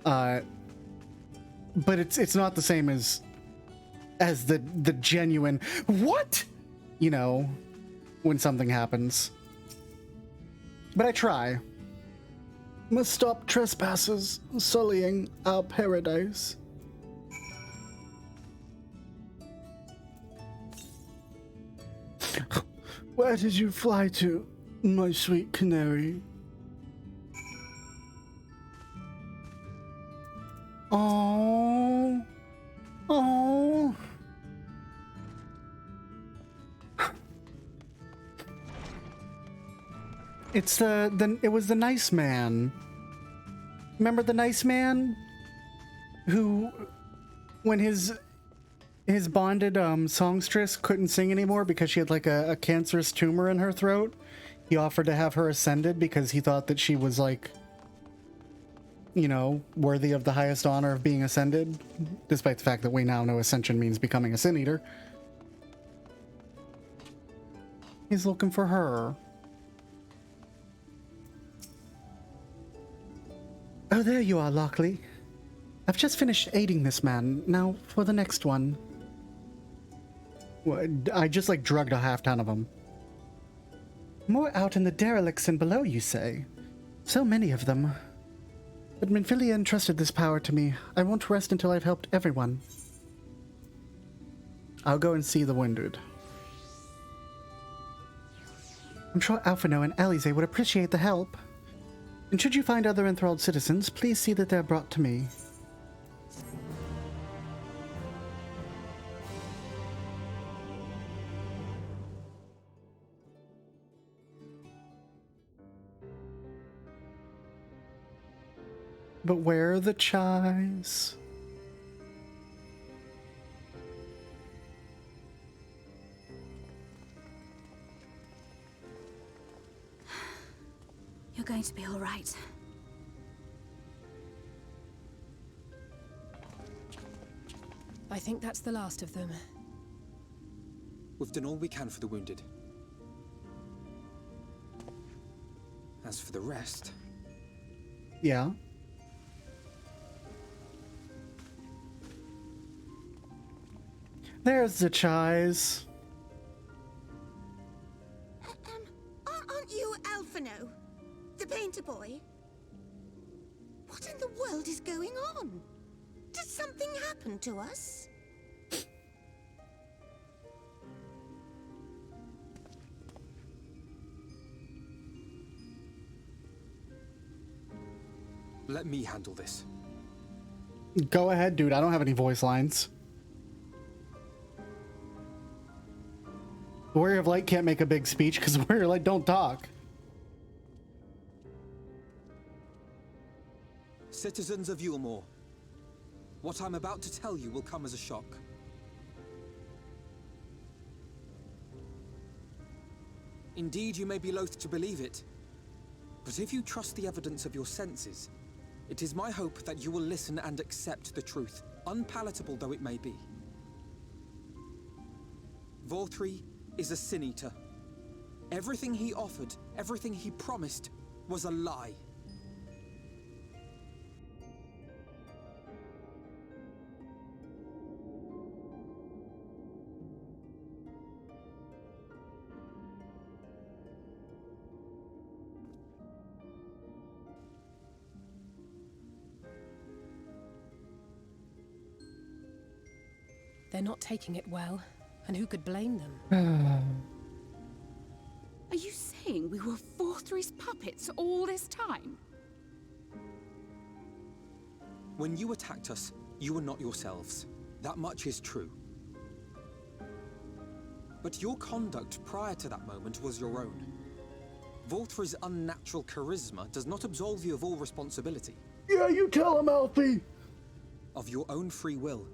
But it's not the same as the genuine what? You know, when something happens. But I try. Must stop trespassers sullying our paradise. Where did you fly to, my sweet canary? Oh, oh. It's it was the nice man. Remember the nice man who, when his bonded songstress couldn't sing anymore because she had like a cancerous tumor in her throat, he offered to have her ascended because he thought that she was, like, you know, worthy of the highest honor of being ascended, despite the fact that we now know ascension means becoming a sin eater. He's looking for her. Oh, there you are, Lockely. I've just finished aiding this man. Now for the next one. Well, I just, like, drugged a half ton of them. More out in the derelicts and below, you say? So many of them. But Minfilia entrusted this power to me. I won't rest until I've helped everyone. I'll go and see the wounded. I'm sure Alphino and Alize would appreciate the help. And should you find other enthralled citizens, please see that they're brought to me. But where are the chives? You're going to be all right. I think that's the last of them. We've done all we can for the wounded. As for the rest... Yeah. There's the chives. Aren't you Alphino? The painter boy? What in the world is going on? Did something happen to us? Let me handle this. Go ahead, dude. I don't have any voice lines. Warrior of Light can't make a big speech because Warrior of Light don't talk. Citizens of Yulmore, what I'm about to tell you will come as a shock. Indeed, you may be loath to believe it, but if you trust the evidence of your senses, it is my hope that you will listen and accept the truth, unpalatable though it may be. Vorthri is a Sin Eater. Everything he offered, everything he promised, was a lie. They're not taking it well, and who could blame them? Are you saying we were Vorthri's puppets all this time? When you attacked us, you were not yourselves. That much is true. But your conduct prior to that moment was your own. Vorthri's unnatural charisma does not absolve you of all responsibility. Yeah, you tell him, Alfie! Of your own free will,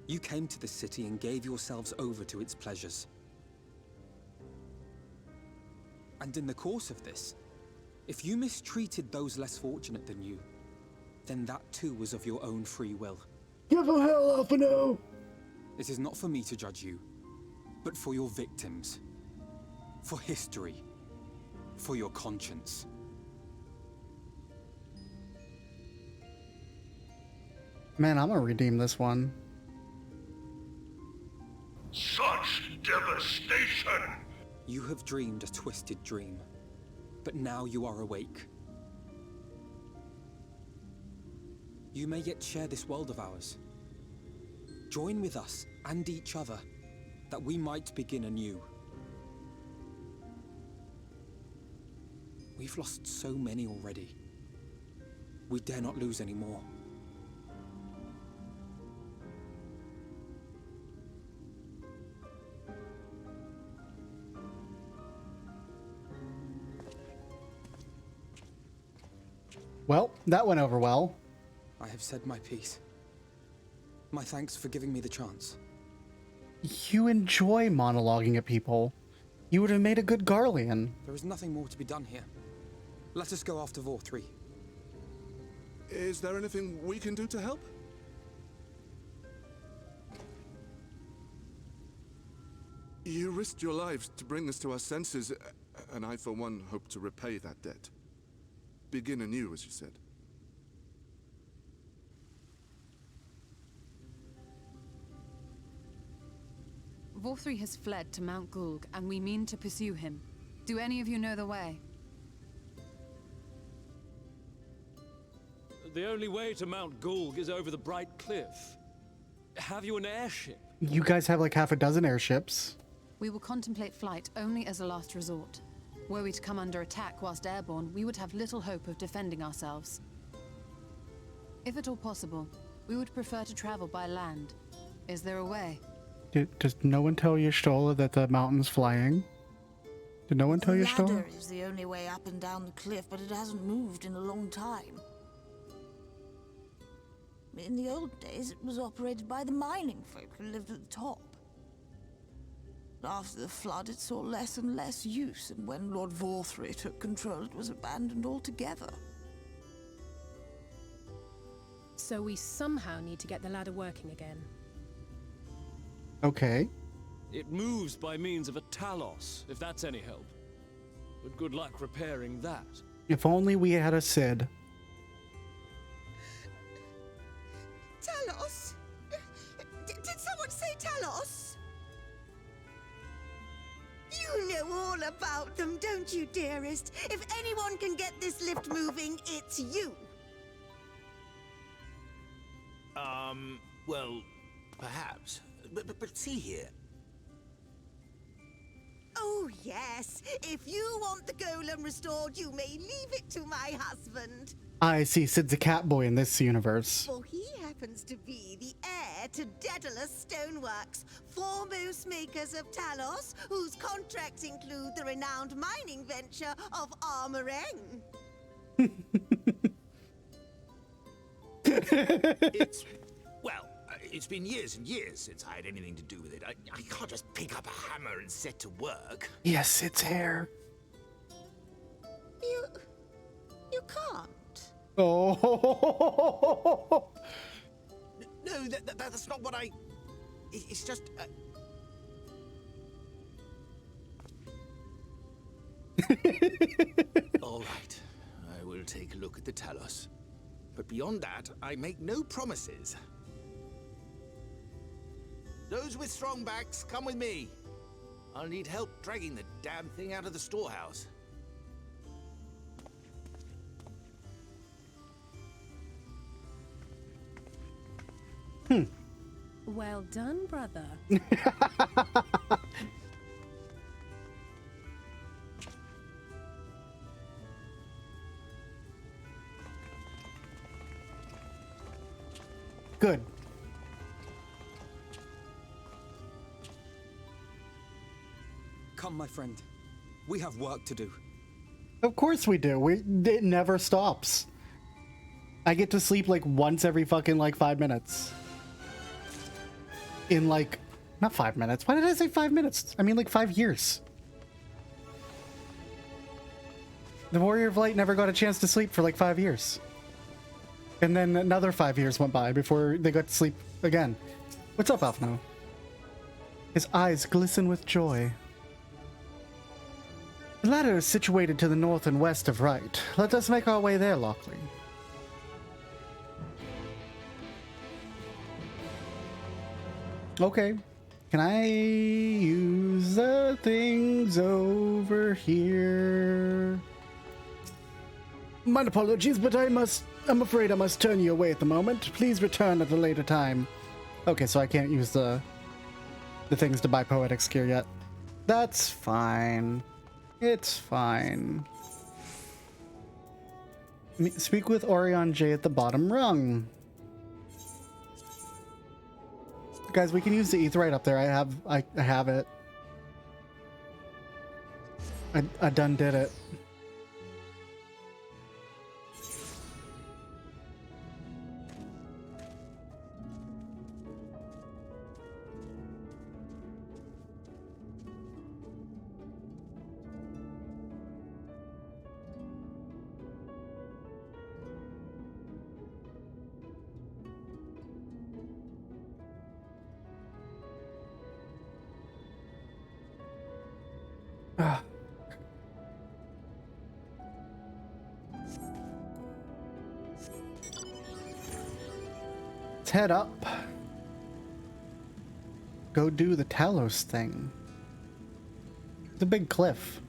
you came to this city and gave yourselves over to its pleasures. And in the course of this, if you mistreated those less fortunate than you, then that too was of your own free will. Give him hell, Alfino! It is not for me to judge you, but for your victims. For history. For your conscience. Man, I'm gonna redeem this one. Such devastation! You have dreamed a twisted dream, but now you are awake. You may yet share this world of ours. Join with us and each other, that we might begin anew. We've lost so many already. We dare not lose any more. Well, that went over well. I have said my piece. My thanks for giving me the chance. You enjoy monologuing at people. You would have made a good Garlean. There is nothing more to be done here. Let us go after Vorthri. Is there anything we can do to help? You risked your lives to bring us to our senses, and I, for one, hope to repay that debt. Begin anew, as you said. Vorthri has fled to Mount Gulg, and we mean to pursue him. Do any of you know the way? The only way to Mount Gulg is over the Bright Cliff. Have you an airship? You guys have like half a dozen airships. We will contemplate flight only as a last resort. Were we to come under attack whilst airborne, we would have little hope of defending ourselves. If at all possible, we would prefer to travel by land. Is there a way? Does no one tell Y'shtola that the mountain's flying? Did no one tell Y'shtola? The ladder is the only way up and down the cliff, but it hasn't moved in a long time. In the old days, it was operated by the mining folk who lived at the top. After the flood, it saw less and less use, and when Lord Vorthri took control, it was abandoned altogether. So we somehow need to get the ladder working again. Okay. It moves by means of a talos, if that's any help. But good luck repairing that. If only we had a Cid. Talos? Did someone say Talos? You know all about them, don't you, dearest? If anyone can get this lift moving, it's you. Well, perhaps. But see here. Oh, yes. If you want the golem restored, you may leave it to my husband. I see Cid's a cat boy in this universe. For he happens to be the heir to Daedalus Stoneworks, foremost makers of Talos, whose contracts include the renowned mining venture of Armoreng. It's been years and years since I had anything to do with it. I can't just pick up a hammer and set to work. Yes, it's hair. You can't. Oh. No, that's not what I... It's just... All right, I will take a look at the Talos. But beyond that, I make no promises. Those with strong backs, come with me. I'll need help dragging the damn thing out of the storehouse. Well done, brother. Good. Come, my friend. We have work to do. Of course we do. It never stops. I get to sleep like once every fucking like 5 minutes. In like, not 5 minutes. Why did I say 5 minutes? I mean like 5 years. The Warrior of Light never got a chance to sleep for like 5 years. And then another 5 years went by before they got to sleep again. What's up, Alphino? His eyes glisten with joy. The ladder is situated to the north and west of Right. Let us make our way there, Lockely. Okay. Can I use the things over here? My apologies, but I'm afraid I must turn you away at the moment. Please return at a later time. Okay, so I can't use the things to buy Poetics gear yet. That's fine. It's fine. Speak with Orion J at the bottom rung. Guys, we can use the Aetheryte up there. I have it. I done did it. Let's head up. Go do the Talos thing. It's a big cliff.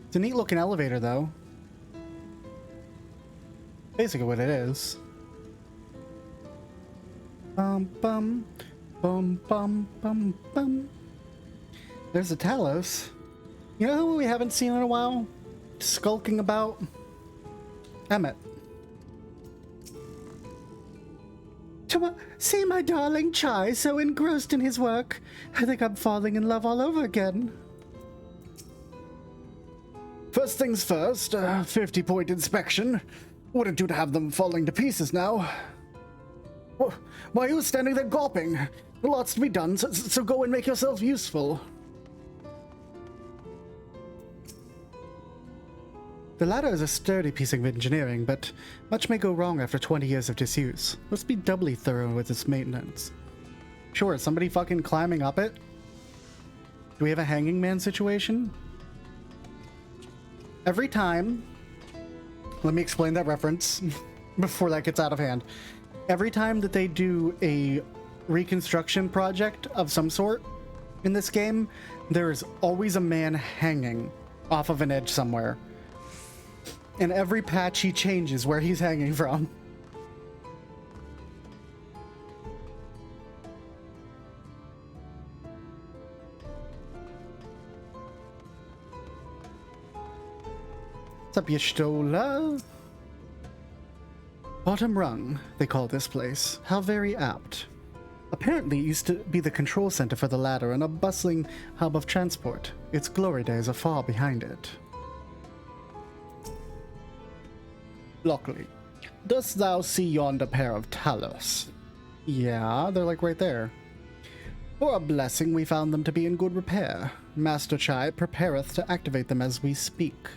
It's a neat looking elevator though. Basically what it is. Bum bum bum bum bum bum. There's the Talos. You know who we haven't seen in a while? Skulking about? Emmett. See my darling Chai so engrossed in his work. I think I'm falling in love all over again. First things first, 50-point inspection. Wouldn't do to have them falling to pieces now. Why are you standing there gawping? Lots to be done, so go and make yourself useful. The ladder is a sturdy piece of engineering, but much may go wrong after 20 years of disuse. Let's be doubly thorough with its maintenance. Sure, is somebody fucking climbing up it? Do we have a hanging man situation? Every time... Let me explain that reference before that gets out of hand. Every time that they do a reconstruction project of some sort in this game, there is always a man hanging off of an edge somewhere. And every patch he changes where he's hanging from. What's up, Yashtola? Bottom rung, they call this place. How very apt. Apparently, it used to be the control center for the ladder and a bustling hub of transport. Its glory days are far behind it. Lockely, dost thou see yonder pair of Talos? Yeah, they're like right there. For a blessing, we found them to be in good repair. Master Chai prepareth to activate them as we speak.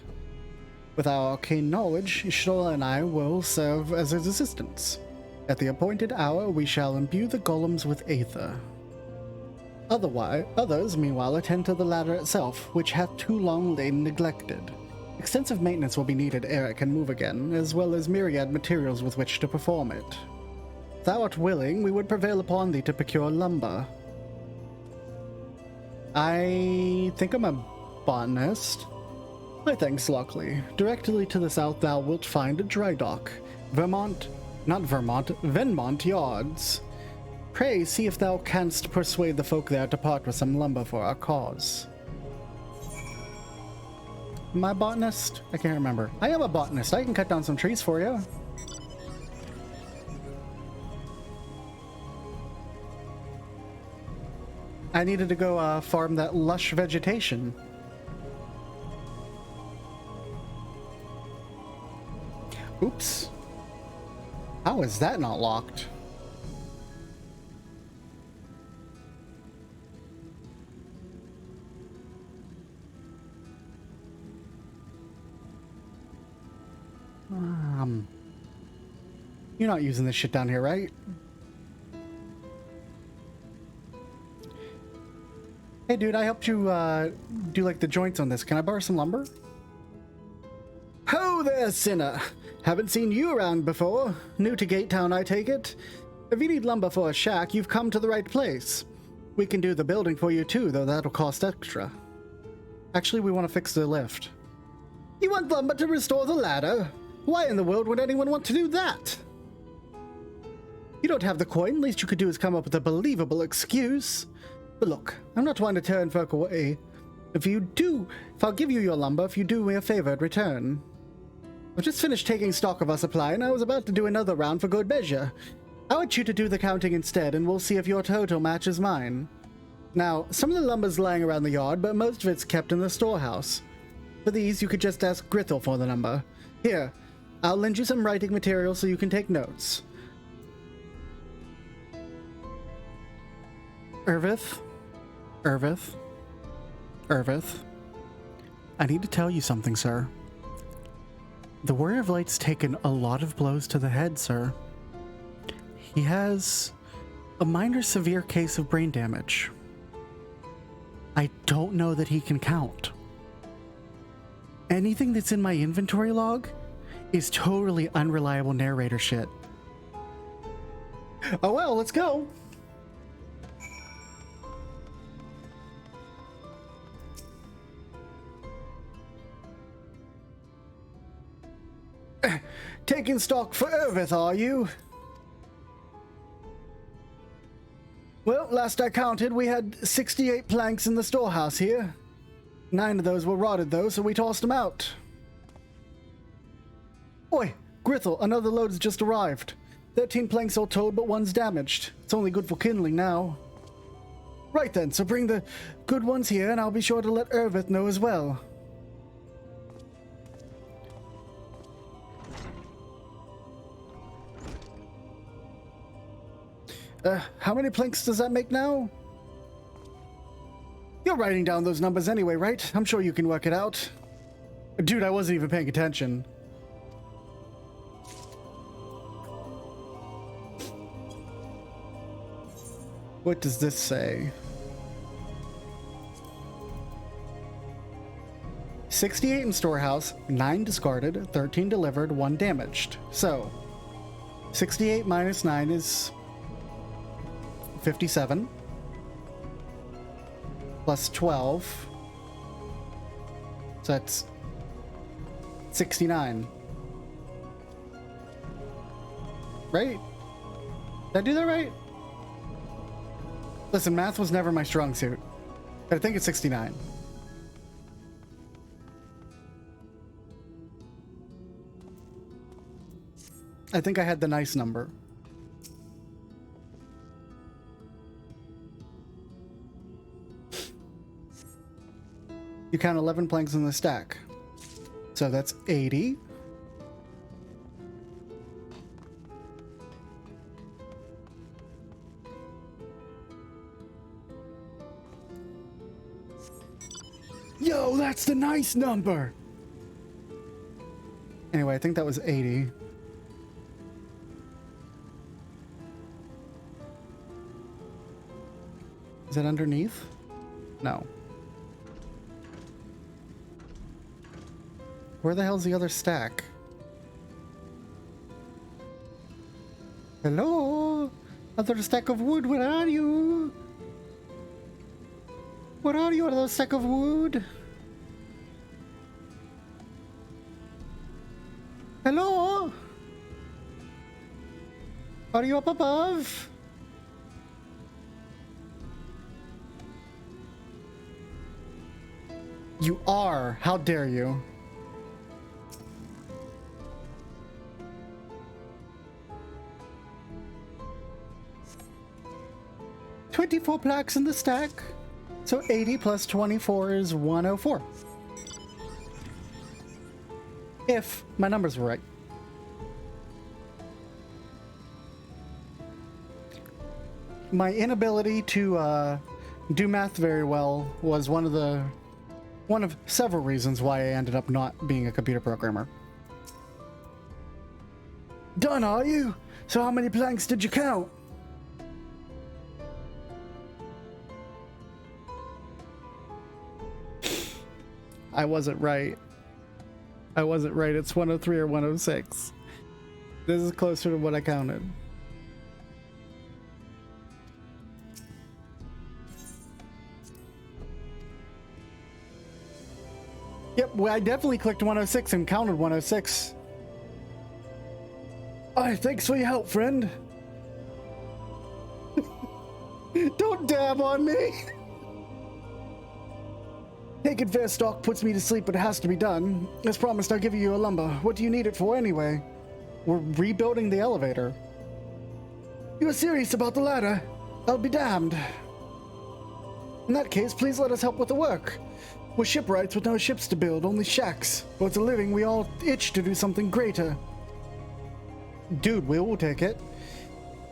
With our arcane knowledge, Ishtola and I will serve as his assistants. At the appointed hour, we shall imbue the golems with aether. Others, meanwhile, attend to the ladder itself, which hath too long lain neglected. Extensive maintenance will be needed ere it can move again, as well as myriad materials with which to perform it. If thou art willing, we would prevail upon thee to procure lumber. I think I'm a botanist. My thanks, Lockely. Directly to the south thou wilt find a dry dock. Venmont Yards. Pray see if thou canst persuade the folk there to part with some lumber for our cause. Am I a botanist? I can't remember. I am a botanist. I can cut down some trees for you. I needed to go farm that lush vegetation. Oops. How is that not locked? You're not using this shit down here, right? Hey, dude, I helped you do like the joints on this. Can I borrow some lumber? Ho there, sinner! Haven't seen you around before. New to Gate Town, I take it. If you need lumber for a shack, you've come to the right place. We can do the building for you too, though that'll cost extra. Actually, we want to fix the lift. You want lumber to restore the ladder? Why in the world would anyone want to do that? You don't have the coin, least you could do is come up with a believable excuse. But look, I'm not trying to turn folk away. If I'll give you your lumber if you do me a favor in return. I've just finished taking stock of our supply, and I was about to do another round for good measure. I want you to do the counting instead, and we'll see if your total matches mine. Now, some of the lumber's lying around the yard, but most of it's kept in the storehouse. For these, you could just ask Grithel for the number. Here, I'll lend you some writing material so you can take notes. Irvith. I need to tell you something, sir. The Warrior of Light's taken a lot of blows to the head, sir. He has a minor severe case of brain damage. I don't know that he can count. Anything that's in my inventory log is totally unreliable narrator shit. Oh well, let's go. Taking stock for Irvith, are you? Well, last I counted, we had 68 planks in the storehouse here. 9 of those were rotted, though, so we tossed them out. Oi, Grithel, another load's just arrived. 13 planks all told, but one's damaged. It's only good for kindling now. Right then, so bring the good ones here, and I'll be sure to let Irvith know as well. How many planks does that make now? You're writing down those numbers anyway, right? I'm sure you can work it out. Dude, I wasn't even paying attention. What does this say? 68 in storehouse, 9 discarded, 13 delivered, 1 damaged. So, 68 minus 9 is 57. Plus 12. So that's 69. Right? Did I do that right? Listen, math was never my strong suit. But I think it's 69. I think I had the nice number. You count 11 planks in the stack. So that's 80. Yo, that's the nice number. Anyway, I think that was 80. Is it underneath? No. Where the hell's the other stack? Hello? Other stack of wood, where are you? Where are you, other stack of wood? Hello? Are you up above? You are. How dare you? $24 plaques in the stack. So 80 plus 24 is 104. If my numbers were right. My inability to do math very well was one of several reasons why I ended up not being a computer programmer. Done, are you? So how many planks did you count? I wasn't right. I wasn't right. It's 103 or 106. This is closer to what I counted. Yep, well, I definitely clicked 106 and counted 106. Aye, thanks for your help, friend. Don't dab on me. Taking fair stock puts me to sleep, but it has to be done. As promised, I'll give you your lumber. What do you need it for anyway? We're rebuilding the elevator. You are serious about the ladder? I'll be damned. In that case, please let us help with the work. We're shipwrights with no ships to build, only shacks. But it's a living, we all itch to do something greater. Dude, we will take it.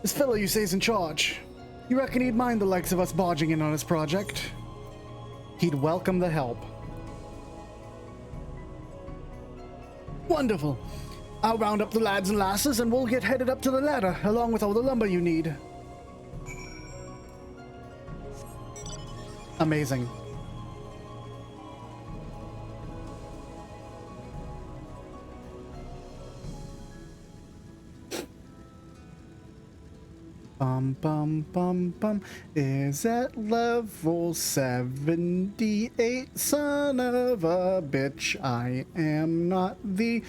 This fellow you say's in charge. You reckon he'd mind the likes of us barging in on his project? He'd welcome the help. Wonderful. I'll round up the lads and lasses and we'll get headed up to the ladder, along with all the lumber you need. Amazing. Bum bum bum bum is at level 78, son of a bitch. I am not the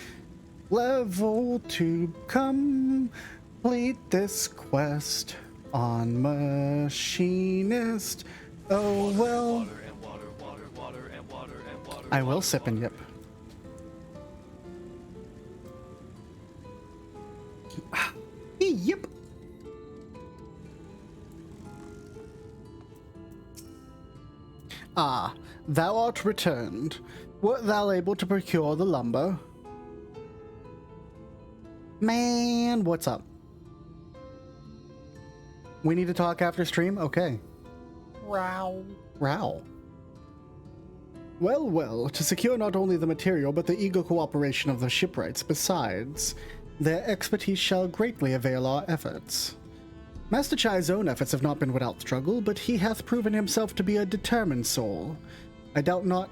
level to complete this quest on machinist. Oh well. I will sip and yip. Yep. Ah, thou art returned. Wert thou able to procure the lumber? Man, what's up? We need to talk after stream? Okay. Row. Row. Well, well, to secure not only the material, but the eager cooperation of the shipwrights besides, their expertise shall greatly avail our efforts. Master Chai's own efforts have not been without struggle, but he hath proven himself to be a determined soul. I doubt not,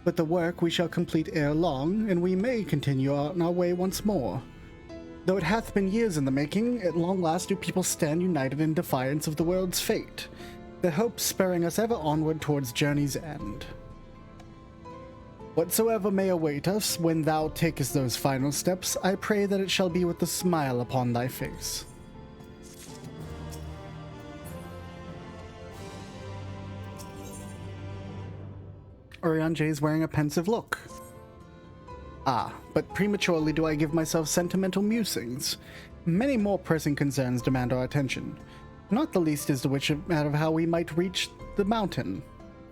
but the work we shall complete ere long, and we may continue on our way once more. Though it hath been years in the making, at long last do people stand united in defiance of the world's fate, their hopes spurring us ever onward towards journey's end. Whatsoever may await us when thou takest those final steps, I pray that it shall be with a smile upon thy face. Orion J is wearing a pensive look. Ah, but prematurely do I give myself sentimental musings. Many more pressing concerns demand our attention. Not the least is the which matter of how we might reach the mountain,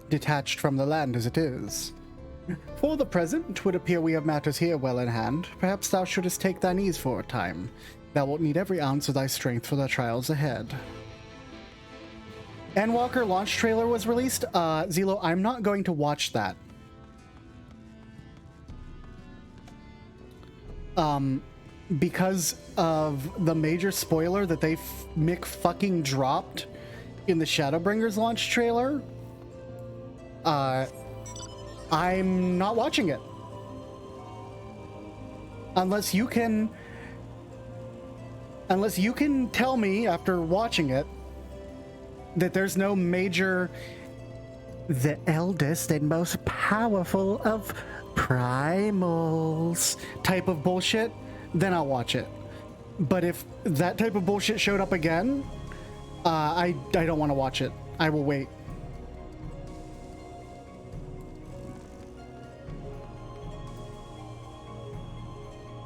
detached from the land as it is. For the present, 'twould appear we have matters here well in hand. Perhaps thou shouldest take thine ease for a time. Thou wilt need every ounce of thy strength for the trials ahead. Endwalker launch trailer was released. Zelo, I'm not going to watch that. Because of the major spoiler that they fucking dropped in the Shadowbringers launch trailer. I'm not watching it. Unless you can tell me after watching it that there's no major the eldest and most powerful of primals type of bullshit, then I'll watch it. But if that type of bullshit showed up again, I don't want to watch it. I will wait.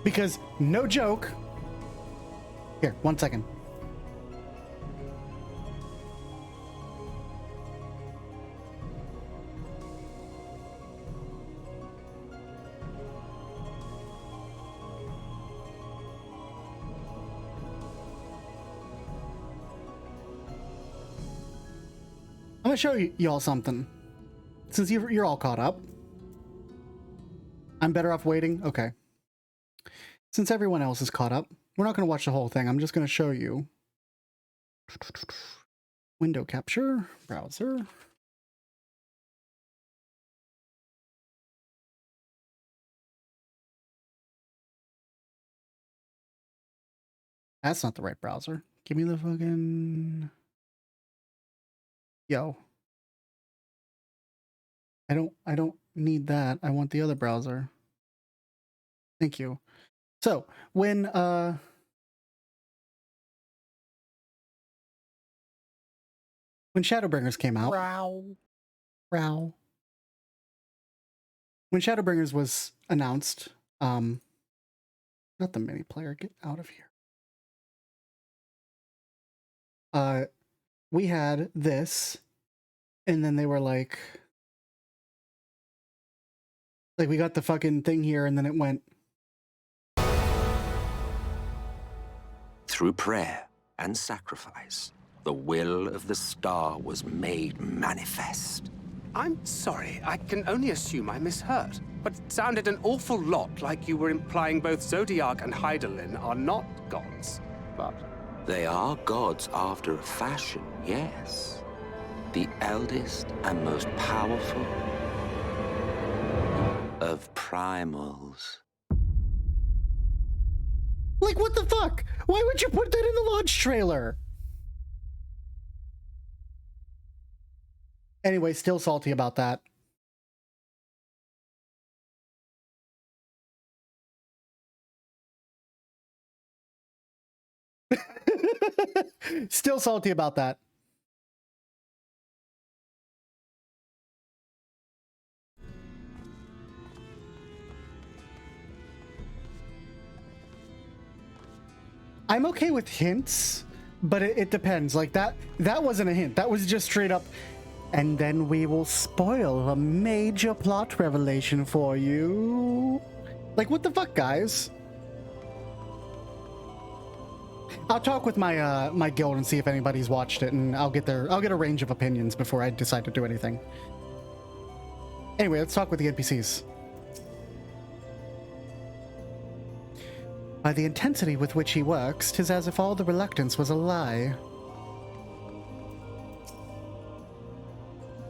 Because, no joke... Here, 1 second. I'm gonna show y'all something. Since you're all caught up. I'm better off waiting? Okay. Since everyone else is caught up, we're not going to watch the whole thing. I'm just going to show you. Window capture, browser. That's not the right browser. Give me the fucking... Yo. I don't need that. I want the other browser. Thank you. So, when Shadowbringers came out... Row. When Shadowbringers was announced, not the mini player, get out of here. We had this, and then they were like, we got the fucking thing here, and then it went. Through prayer and sacrifice, the will of the star was made manifest. I'm sorry, I can only assume I misheard, but it sounded an awful lot like you were implying both Zodiac and Hydaelyn are not gods, but... They are gods after a fashion, yes. The eldest and most powerful of primals. Like, what the fuck? Why would you put that in the launch trailer? Anyway, still salty about that. Still salty about that. I'm okay with hints, but it depends. Like, that wasn't a hint. That was just straight up, and then we will spoil a major plot revelation for you. Like, what the fuck, guys? I'll talk with my my guild and see if anybody's watched it, and I'll get a range of opinions before I decide to do anything. Anyway, let's talk with the NPCs. By the intensity with which he works, 'tis as if all the reluctance was a lie.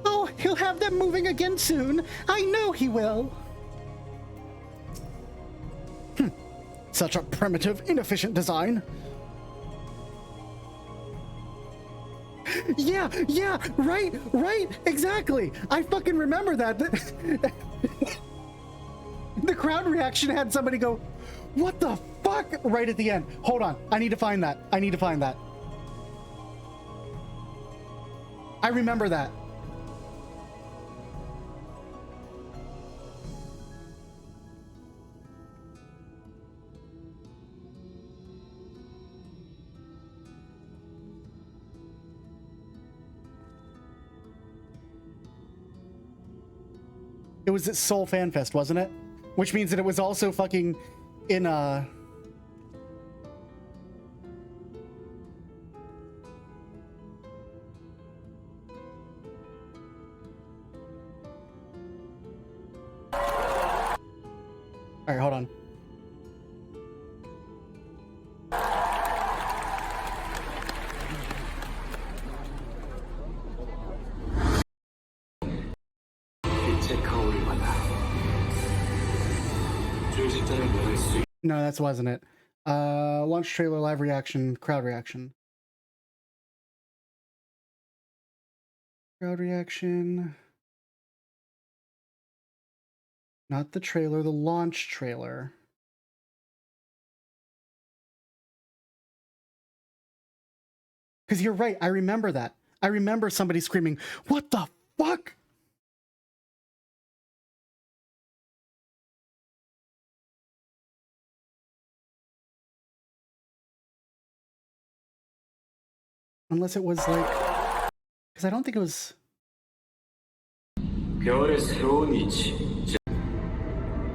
Oh, he'll have them moving again soon. I know he will. Such a primitive, inefficient design. Yeah, right, exactly. I fucking remember that. The crowd reaction had somebody go, "What the fuck?" right at the end. Hold on, I need to find that. I remember that. It was at Seoul Fan Fest, wasn't it? Which means that it was also fucking in Alright, hold on. No, that wasn't it. Launch trailer, live reaction, crowd reaction. Crowd reaction. Not the trailer, the launch trailer. Because you're right, I remember that. I remember somebody screaming, "What the fuck?" Unless it was like... Because I don't think it was... 겨울의 새로운 이치.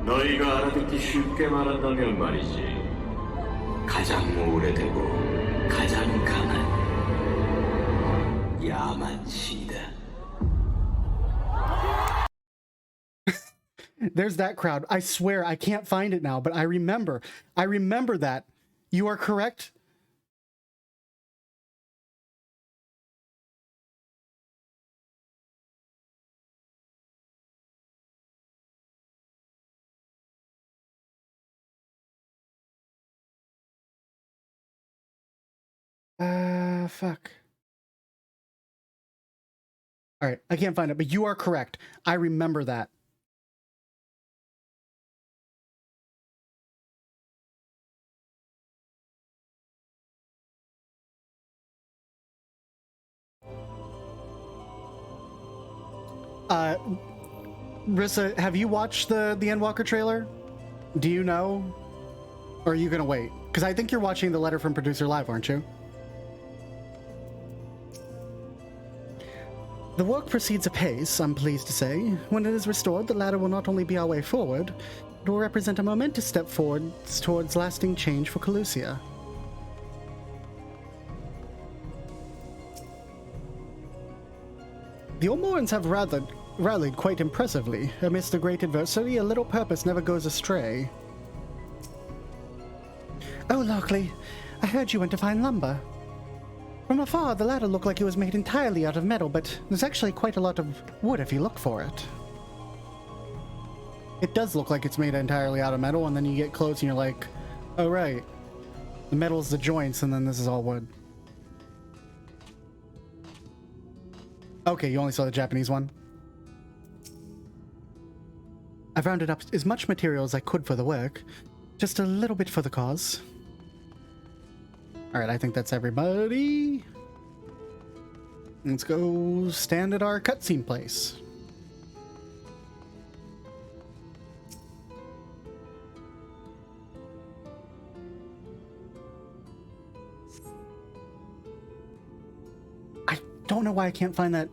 너희가 알아듣기 쉽게 말한다면 말이지. 가장 오래되고 가장 강한 야만 신이다. There's that crowd. I swear I can't find it now, but I remember that. You are correct. Fuck. Alright, I can't find it, but you are correct. I remember that. Rissa, have you watched the Endwalker trailer? Do you know? Or are you gonna wait? Because I think you're watching the Letter from Producer Live, aren't you? The work proceeds apace, I'm pleased to say. When it is restored, the ladder will not only be our way forward, it will represent a momentous step forward towards lasting change for Calusia. The Olmorans have rallied quite impressively. Amidst a great adversity, a little purpose never goes astray. Oh, Lockely, I heard you went to find lumber. From afar, the ladder looked like it was made entirely out of metal, but there's actually quite a lot of wood if you look for it. It does look like it's made entirely out of metal, and then you get close and you're like, oh right, the metal's the joints, and then this is all wood. Okay, you only saw the Japanese one. I've rounded up as much material as I could for the work, just a little bit for the cause. Alright, I think that's everybody. Let's go stand at our cutscene place. I don't know why I can't find that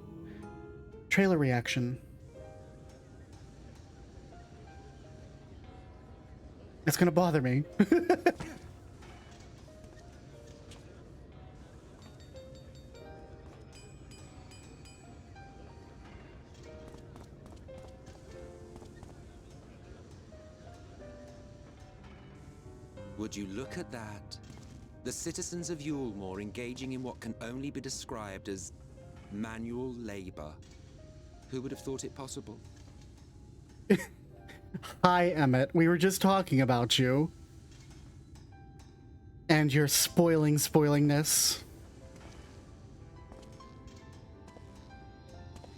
trailer reaction. It's gonna bother me. Would you look at that? The citizens of Yulmore engaging in what can only be described as manual labor. Who would have thought it possible? Hi, Emmett. We were just talking about you. And your spoilingness.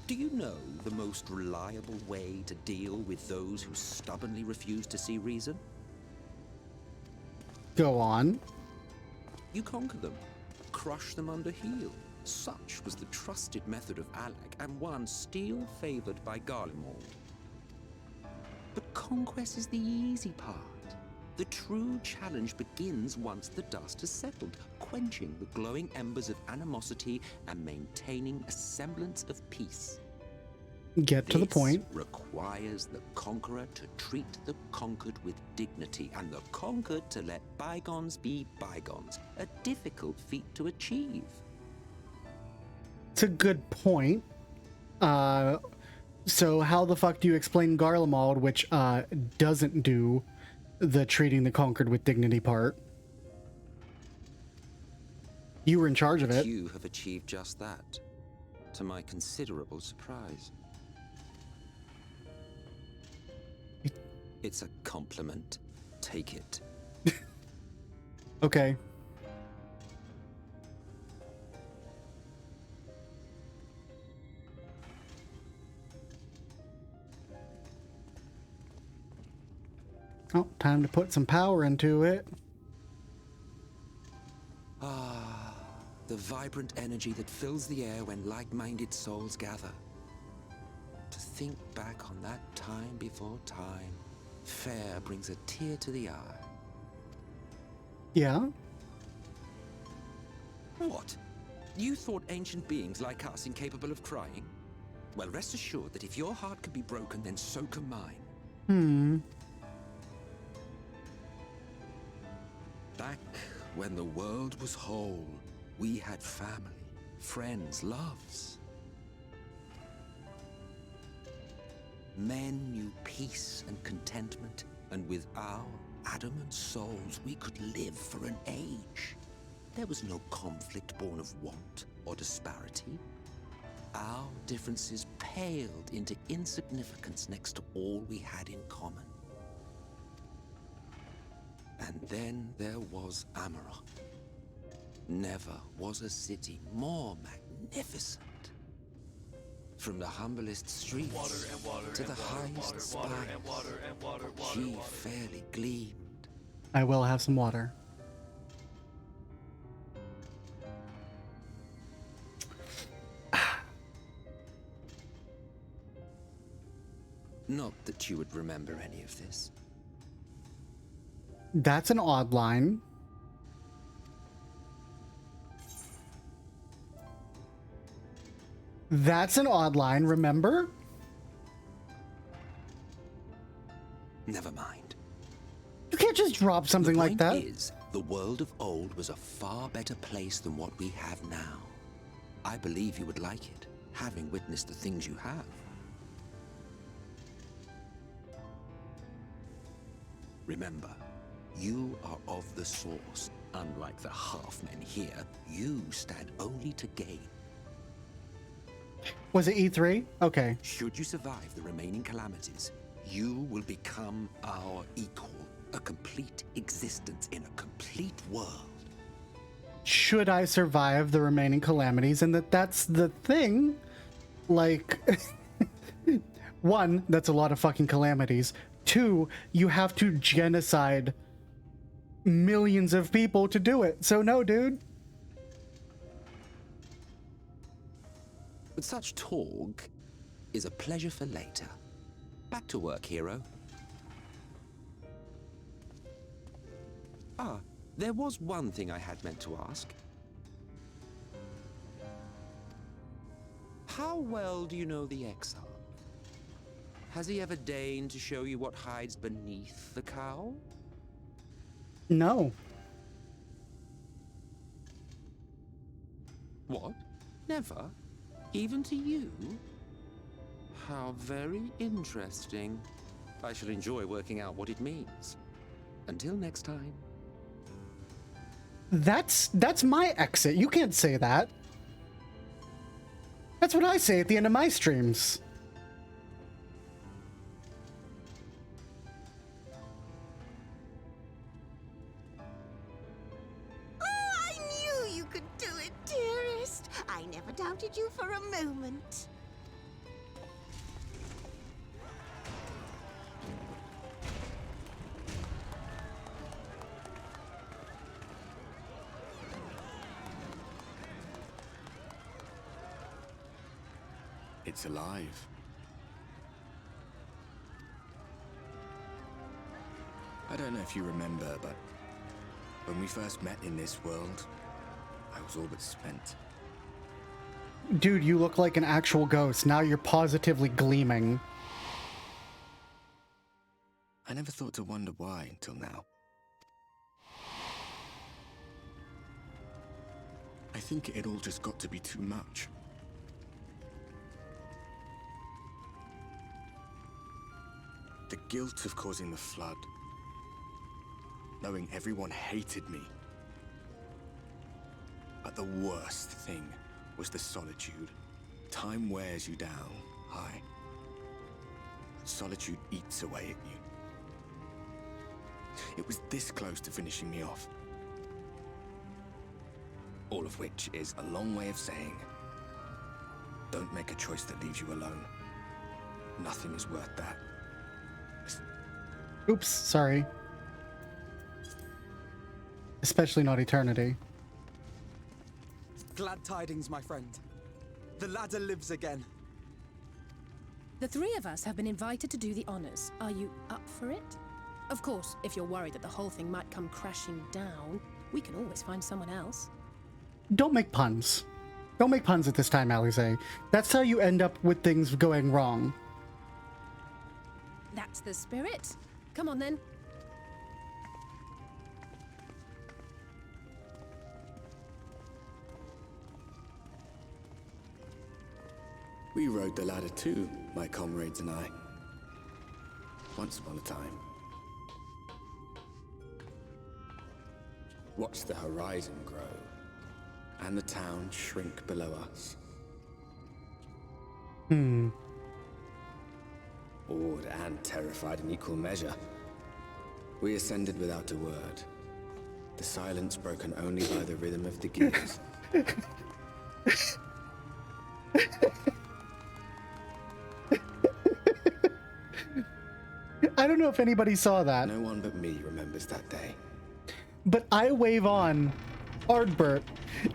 Do you know the most reliable way to deal with those who stubbornly refuse to see reason? Go on. You conquer them, crush them under heel. Such was the trusted method of Alec, and one still favored by Garlemald. But conquest is the easy part. The true challenge begins once the dust has settled, quenching the glowing embers of animosity and maintaining a semblance of peace. Get to the point. Requires the conqueror to treat the conquered with dignity, and the conquered to let bygones be bygones. A difficult feat to achieve. It's a good point. So how the fuck do you explain Garlemald, which doesn't do the treating the conquered with dignity part? You were in charge of it. You have achieved just that, to my considerable surprise. It's a compliment. Take it. Okay. Oh, time to put some power into it. Ah, the vibrant energy that fills the air when like-minded souls gather. To think back on that time before time, fair brings a tear to the eye. Yeah? What? You thought ancient beings like us incapable of crying? Well, rest assured that if your heart can be broken, then so can mine. Back when the world was whole, we had family, friends, loves. Men knew peace and contentment, and with our adamant souls, we could live for an age. There was no conflict born of want or disparity. Our differences paled into insignificance next to all we had in common. And then there was Amarok. Never was a city more magnificent. From the humblest streets to the highest spires, she fairly gleamed. I will have some water. Not that you would remember any of this. That's an odd line. That's an odd line, remember? Never mind. You can't just drop something like that. The point is, the world of old was a far better place than what we have now. I believe you would like it, having witnessed the things you have. Remember, you are of the source. Unlike the half-men here, you stand only to gain. Was it E3? Okay. Should you survive the remaining calamities, you will become our equal. A complete existence in a complete world. Should I survive the remaining calamities? And that's the thing. Like, one, that's a lot of fucking calamities. Two, you have to genocide millions of people to do it. So no, dude. But such talk is a pleasure for later. Back to work, hero. Ah, there was one thing I had meant to ask. How well do you know the Exile? Has he ever deigned to show you what hides beneath the cowl? No. What? Never? Even to you? How very interesting. I shall enjoy working out what it means. Until next time. That's my exit. You can't say that. That's what I say at the end of my streams. Oh, I knew you could do it, dearest. I never doubted you for a moment. It's alive. I don't know if you remember, but when we first met in this world, I was all but spent. Dude, you look like an actual ghost. Now you're positively gleaming. I never thought to wonder why until now. I think it all just got to be too much. The guilt of causing the flood. Knowing everyone hated me. But the worst thing was the solitude. Time wears you down, aye. But solitude eats away at you. It was this close to finishing me off. All of which is a long way of saying, don't make a choice that leaves you alone. Nothing is worth that. Oops, sorry. Especially not eternity. Glad tidings, my friend. The ladder lives again. The three of us have been invited to do the honors. Are you up for it? Of course, if you're worried that the whole thing might come crashing down, we can always find someone else. Don't make puns. Don't make puns at this time, Alize. That's how you end up with things going wrong. That's the spirit. Come on then. We rode the ladder too, my comrades and I. Once upon a time. Watched the horizon grow, and the town shrink below us. Awed and terrified in equal measure. We ascended without a word. The silence broken only by the rhythm of the gears. I don't know if anybody saw that. No one but me remembers that day. But I wave on Ardbert,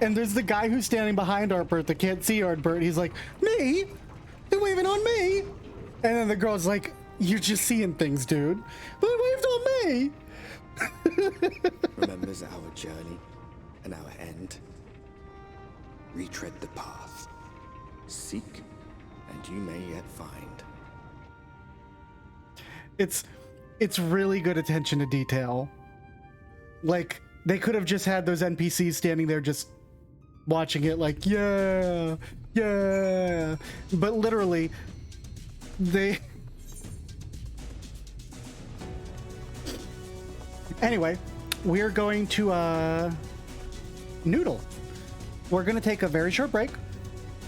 and there's the guy who's standing behind Ardbert that can't see Ardbert. He's like, me? You're waving on me? And then the girl's like, you're just seeing things, dude. But he waved on me. Remembers our journey and our end. Retread the path. Seek, and you may yet find. It's really good attention to detail. Like, they could have just had those NPCs standing there just watching it like, yeah, yeah. But literally, they... Anyway, we're going to, noodle. We're going to take a very short break.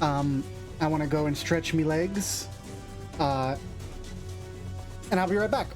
I want to go and stretch me legs. And I'll be right back.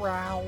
Row.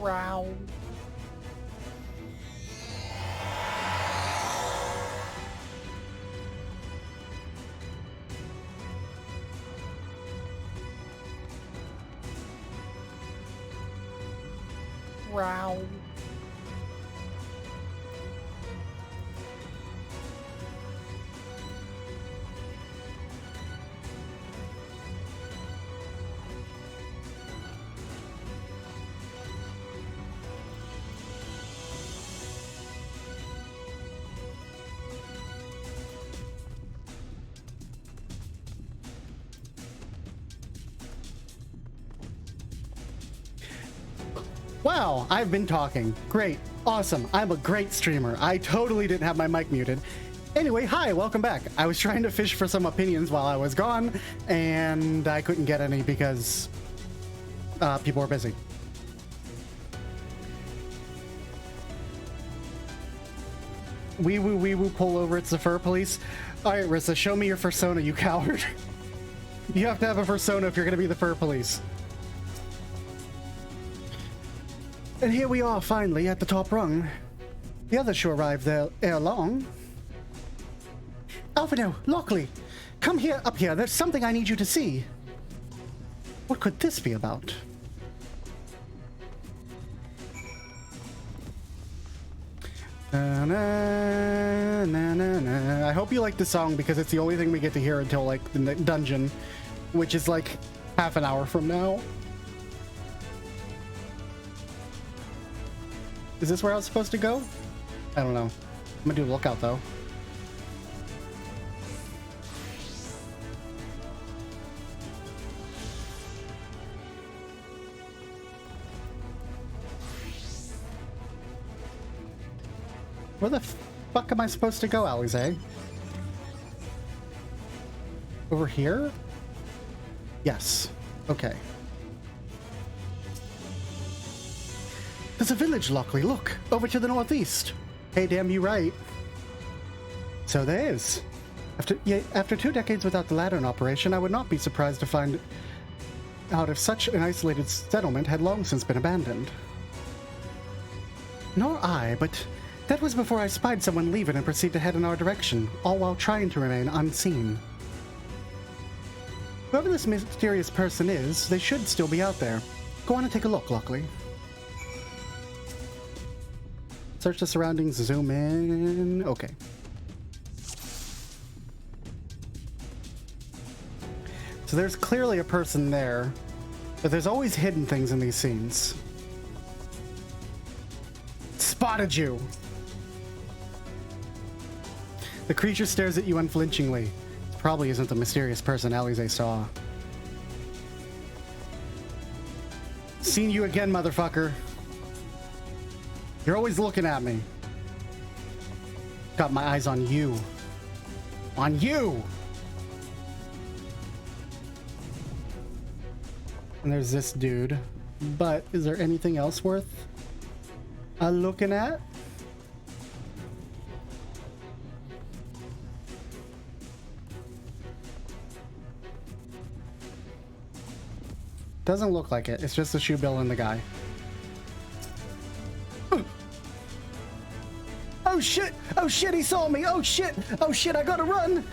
Wow. Wow. Wow, I've been talking. Great. Awesome. I'm a great streamer. I totally didn't have my mic muted. Anyway, hi, welcome back. I was trying to fish for some opinions while I was gone, and I couldn't get any because people were busy. Wee woo, pull over, it's the fur police. Alright, Rissa, show me your fursona, you coward. You have to have a fursona if you're gonna be the fur police. And here we are, finally, at the top rung. The others should arrive there ere long. Alphino, Lockely, come here, up here. There's something I need you to see. What could this be about? Na, na, na, na, na. I hope you like the song because it's the only thing we get to hear until, like, the dungeon, which is, like, half an hour from now. Is this where I was supposed to go? I don't know. I'm gonna do a lookout though. Where the fuck am I supposed to go, Alize? Over here? Yes. Okay. There's a village, Lockely. Look, over to the northeast. Hey, damn you right. So there is. After 2 decades without the ladder in operation, I would not be surprised to find out if such an isolated settlement had long since been abandoned. Nor I, but that was before I spied someone leave it and proceed to head in our direction, all while trying to remain unseen. Whoever this mysterious person is, they should still be out there. Go on and take a look, Lockely. Search the surroundings, zoom in. Okay. So there's clearly a person there, but there's always hidden things in these scenes. Spotted you! The creature stares at you unflinchingly. This probably isn't the mysterious person Alize saw. Seen you again, motherfucker. You're always looking at me. Got my eyes on you. On you! And there's this dude. But is there anything else worth looking at? Doesn't look like it. It's just the shoe bill and the guy. Oh shit! Oh shit, he saw me! Oh shit! Oh shit, I gotta run!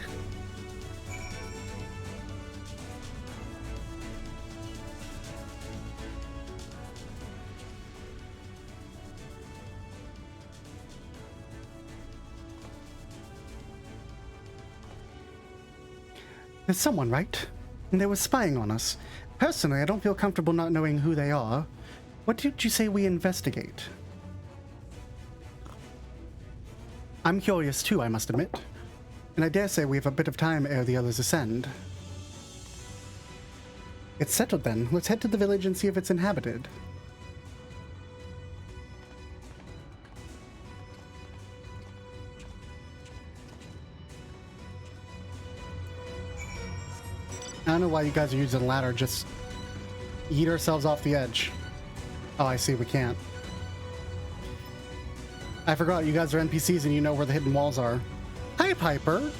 There's someone, right? And they were spying on us. Personally, I don't feel comfortable not knowing who they are. What did you say we investigate? I'm curious too, I must admit. And I dare say we have a bit of time ere the others ascend. It's settled then. Let's head to the village and see if it's inhabited. I don't know why you guys are using a ladder. Just eat ourselves off the edge. Oh, I see. We can't. I forgot you guys are NPCs and you know where the hidden walls are. Hi, Piper.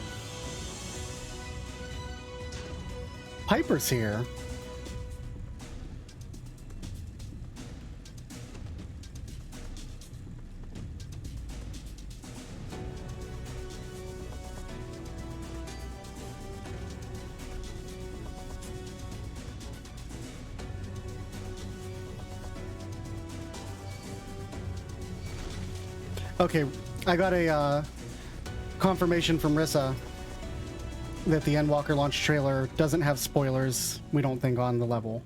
Piper's here. Okay, I got a confirmation from Rissa that the Endwalker launch trailer doesn't have spoilers, we don't think, on the level.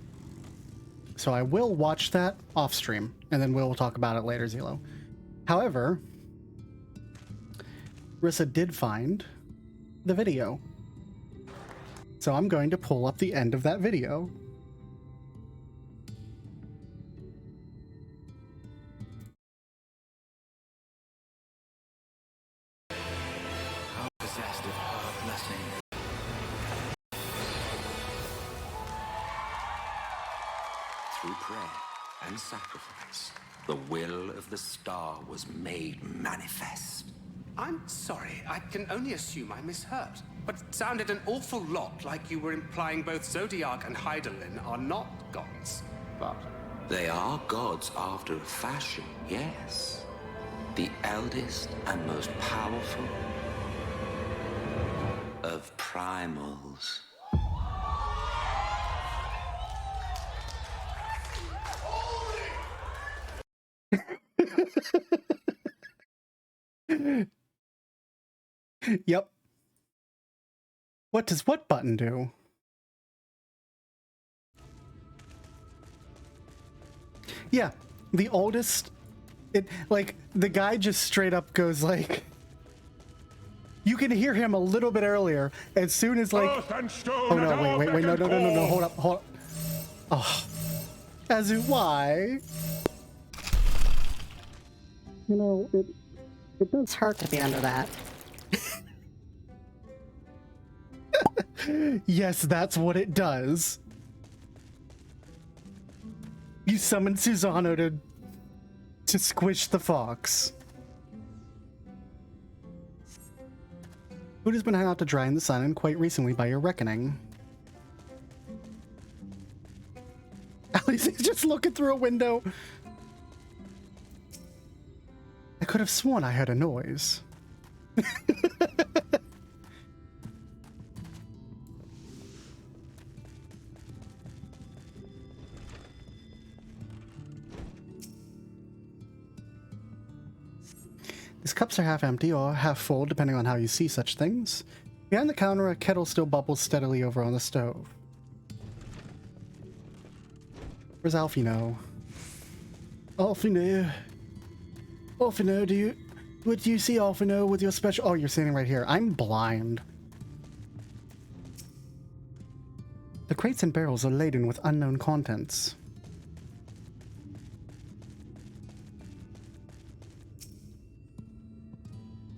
So I will watch that off stream, and then we'll talk about it later, Zelo. However, Rissa did find the video. So I'm going to pull up the end of that video. How possessed of her blessing. Through prayer and sacrifice, the will of the star was made manifest. I'm sorry, I can only assume I misheard. But it sounded an awful lot like you were implying both Zodiac and Hydaelyn are not gods. But They are gods after a fashion, yes. The eldest and most powerful of primals. Yep. What does what button do? Yeah, the oldest... It, like, the guy just straight up goes like... You can hear him a little bit earlier, as soon as like... Oh no, wait, no, hold up. Oh. Azu, why? You know, it does hurt to be under that. Yes, that's what it does. You summoned Susano to squish the fox. Food has been hung out to dry in the sun, and quite recently by your reckoning. At least he's just looking through a window. I could have sworn I heard a noise. These cups are half empty or half full, depending on how you see such things. Behind the counter, a kettle still bubbles steadily over on the stove. Where's Alfino? Alfino? Alfino, what do you see, Alfino, with your special... Oh, you're standing right here. I'm blind. The crates and barrels are laden with unknown contents.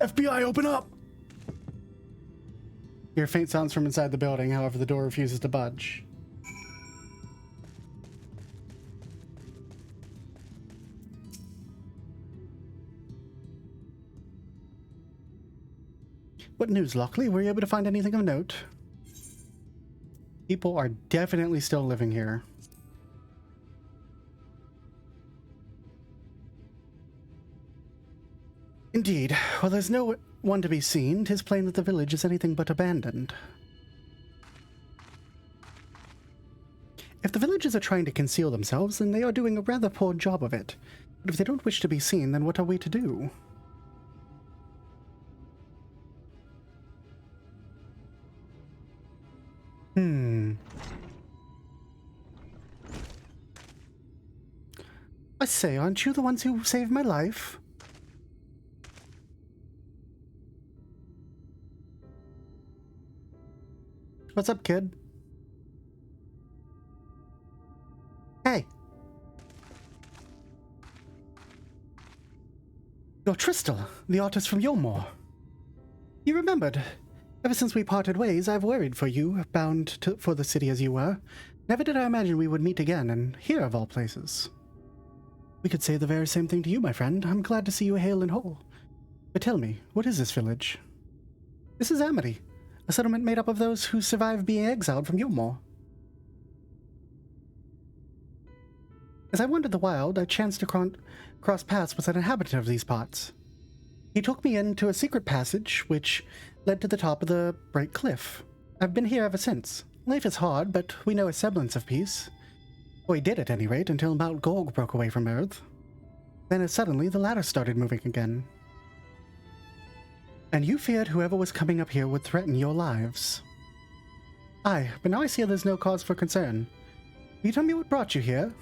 FBI, open up! Hear faint sounds from inside the building, however the door refuses to budge. What news, Lockely? Were you able to find anything of note? People are definitely still living here. Indeed. Well, there's no one to be seen. 'Tis plain that the village is anything but abandoned. If the villagers are trying to conceal themselves, then they are doing a rather poor job of it. But if they don't wish to be seen, then what are we to do? I say, aren't you the ones who saved my life? What's up, kid? Hey! You're Tristel, the artist from Yolmore. You remembered. Ever since we parted ways, I've worried for you, for the city as you were. Never did I imagine we would meet again, and here of all places. We could say the very same thing to you, my friend. I'm glad to see you hale and whole. But tell me, what is this village? This is Amity, a settlement made up of those who survived being exiled from Yolmore. As I wandered the wild, I chanced to cross paths with an inhabitant of these parts. He took me into a secret passage, which led to the top of the bright cliff. I've been here ever since. Life is hard, but we know a semblance of peace. We did at any rate, until Mount Gorg broke away from Earth. Then as suddenly, the ladder started moving again. And you feared whoever was coming up here would threaten your lives. Aye, but now I see there's no cause for concern. Will you tell me what brought you here?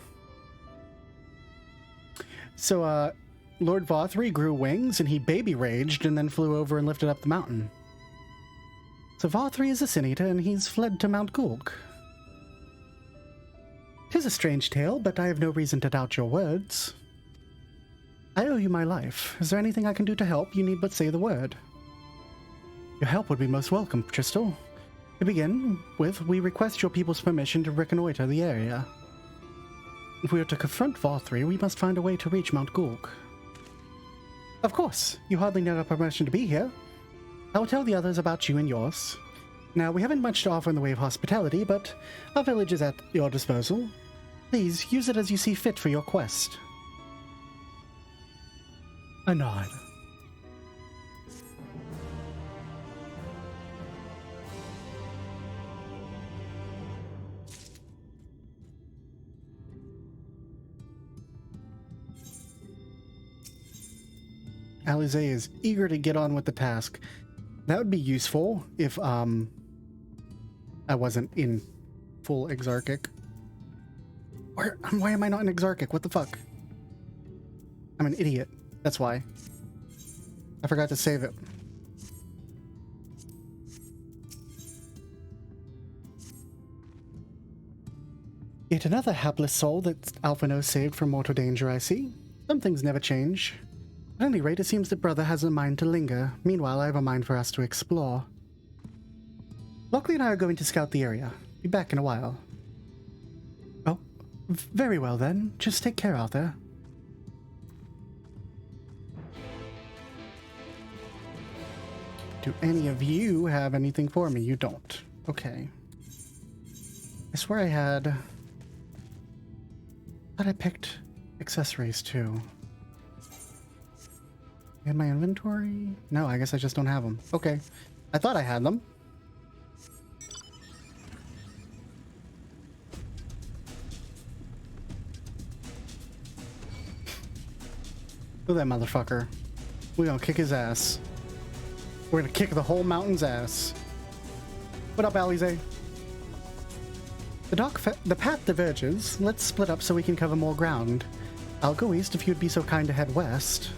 So, Lord Vothri grew wings and he baby raged and then flew over and lifted up the mountain. So Vothri is a Sin Eater and he's fled to Mount Gulg. 'Tis a strange tale, but I have no reason to doubt your words. I owe you my life. Is there anything I can do to help? You need but say the word. Your help would be most welcome, Tristal. To begin with, we request your people's permission to reconnoiter the area. If we are to confront Vothri, we must find a way to reach Mount Gulg. Of course, you hardly need our permission to be here. I will tell the others about you and yours. Now, we haven't much to offer in the way of hospitality, but our village is at your disposal. Please, use it as you see fit for your quest. A nod. Alize is eager to get on with the task. That would be useful if, I wasn't in full Exarchic. Why am I not in Exarchic? What the fuck? I'm an idiot. That's why. I forgot to save it. Yet another hapless soul that Alphino saved from mortal danger, I see. Some things never change. At any rate, it seems that brother has a mind to linger. Meanwhile, I have a mind for us to explore. Lockely and I are going to scout the area. Be back in a while. Oh, very well then. Just take care out there. Do any of you have anything for me? You don't. Okay. I swear I had... I thought I picked accessories too. In my inventory? No, I guess I just don't have them. Okay. I thought I had them. Look at that motherfucker. We're gonna kick his ass. We're gonna kick the whole mountain's ass. What up, Alize? The path diverges. Let's split up so we can cover more ground. I'll go east if you'd be so kind to head west.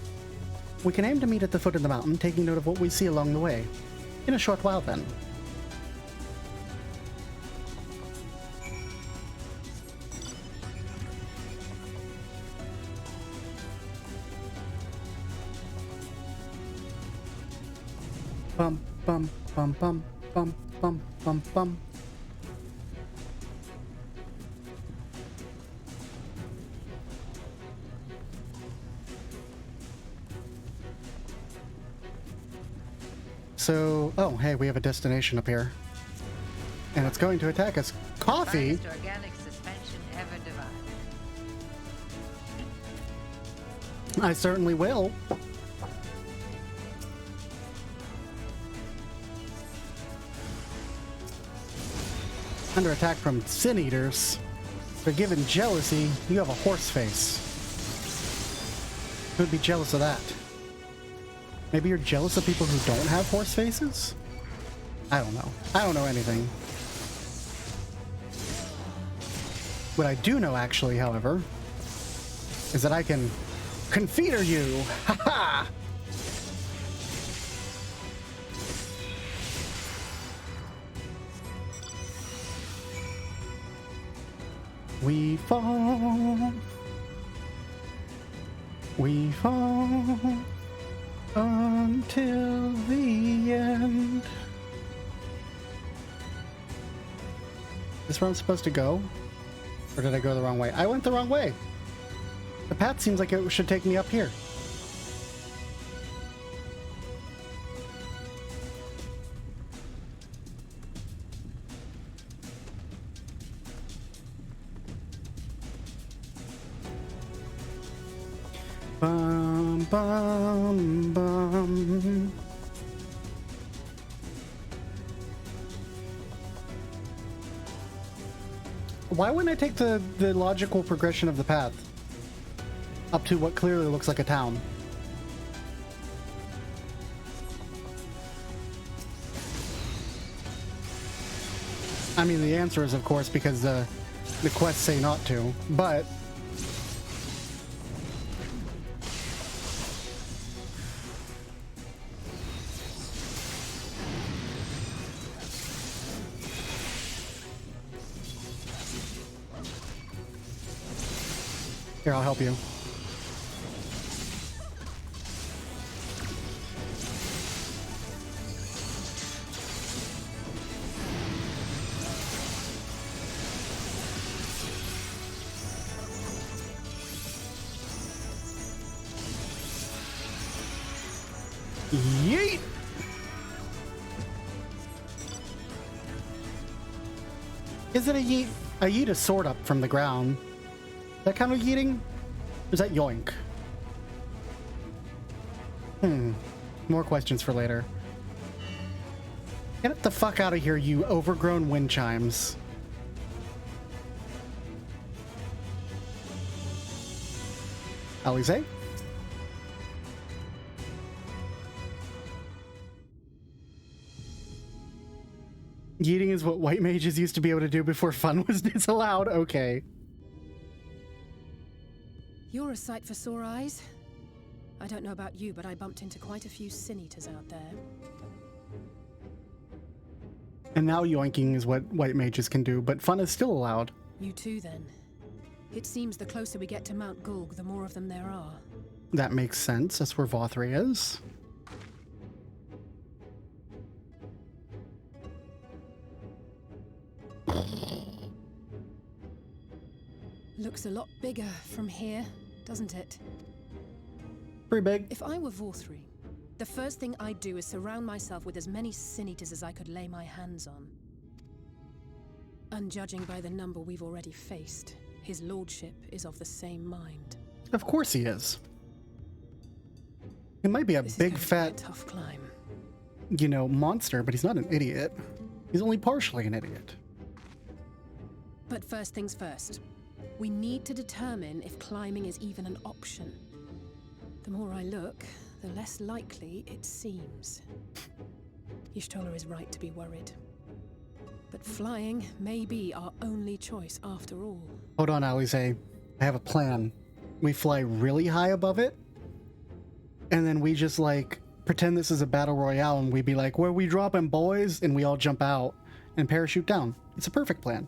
We can aim to meet at the foot of the mountain, taking note of what we see along the way. In a short while, then. Bum, bum, bum, bum, bum, bum, bum, bum. So, oh, hey, we have a destination up here. And it's going to attack us. Coffee? Finest organic suspension ever devised. I certainly will. Under attack from Sin Eaters. For given jealousy, you have a horse face. Who'd be jealous of that? Maybe you're jealous of people who don't have horse faces? I don't know. I don't know anything. What I do know, actually, however, is that I can confeter you! Ha ha! We fall. We fall. Until the end. This where I'm supposed to go? Or did I go the wrong way? I went the wrong way! The path seems like it should take me up here. Bum, bum, bum. Why wouldn't I take the logical progression of the path up to what clearly looks like a town? I mean, the answer is, of course, because the quests say not to, but... Here, I'll help you. Yeet! Is it a yeet? A yeet is sword up from the ground. That kind of yeeting? Or is that yoink? More questions for later. Get the fuck out of here, you overgrown wind chimes. Alize? Yeeting is what white mages used to be able to do before fun was disallowed? Okay. You're a sight for sore eyes. I don't know about you, but I bumped into quite a few sin eaters out there. And now yoinking is what white mages can do, but fun is still allowed. You too, then. It seems the closer we get to Mount Gulg, the more of them there are. That makes sense. That's where Vothri is. Looks a lot bigger from here, doesn't it? Pretty big. If I were Vothri, the first thing I'd do is surround myself with as many sin eaters as I could lay my hands on. And judging by the number we've already faced, his lordship is of the same mind. Of course he is. He might be a big fat, tough climb. You know, monster, but he's not an idiot. He's only partially an idiot. But first things first. We need to determine if climbing is even an option. The more I look, the less likely it seems. Y'shtola is right to be worried. But flying may be our only choice after all. Hold on, Alize. I have a plan. We fly really high above it, and then we just, like, pretend this is a battle royale, and we be like, where we dropping, boys? And we all jump out and parachute down. It's a perfect plan.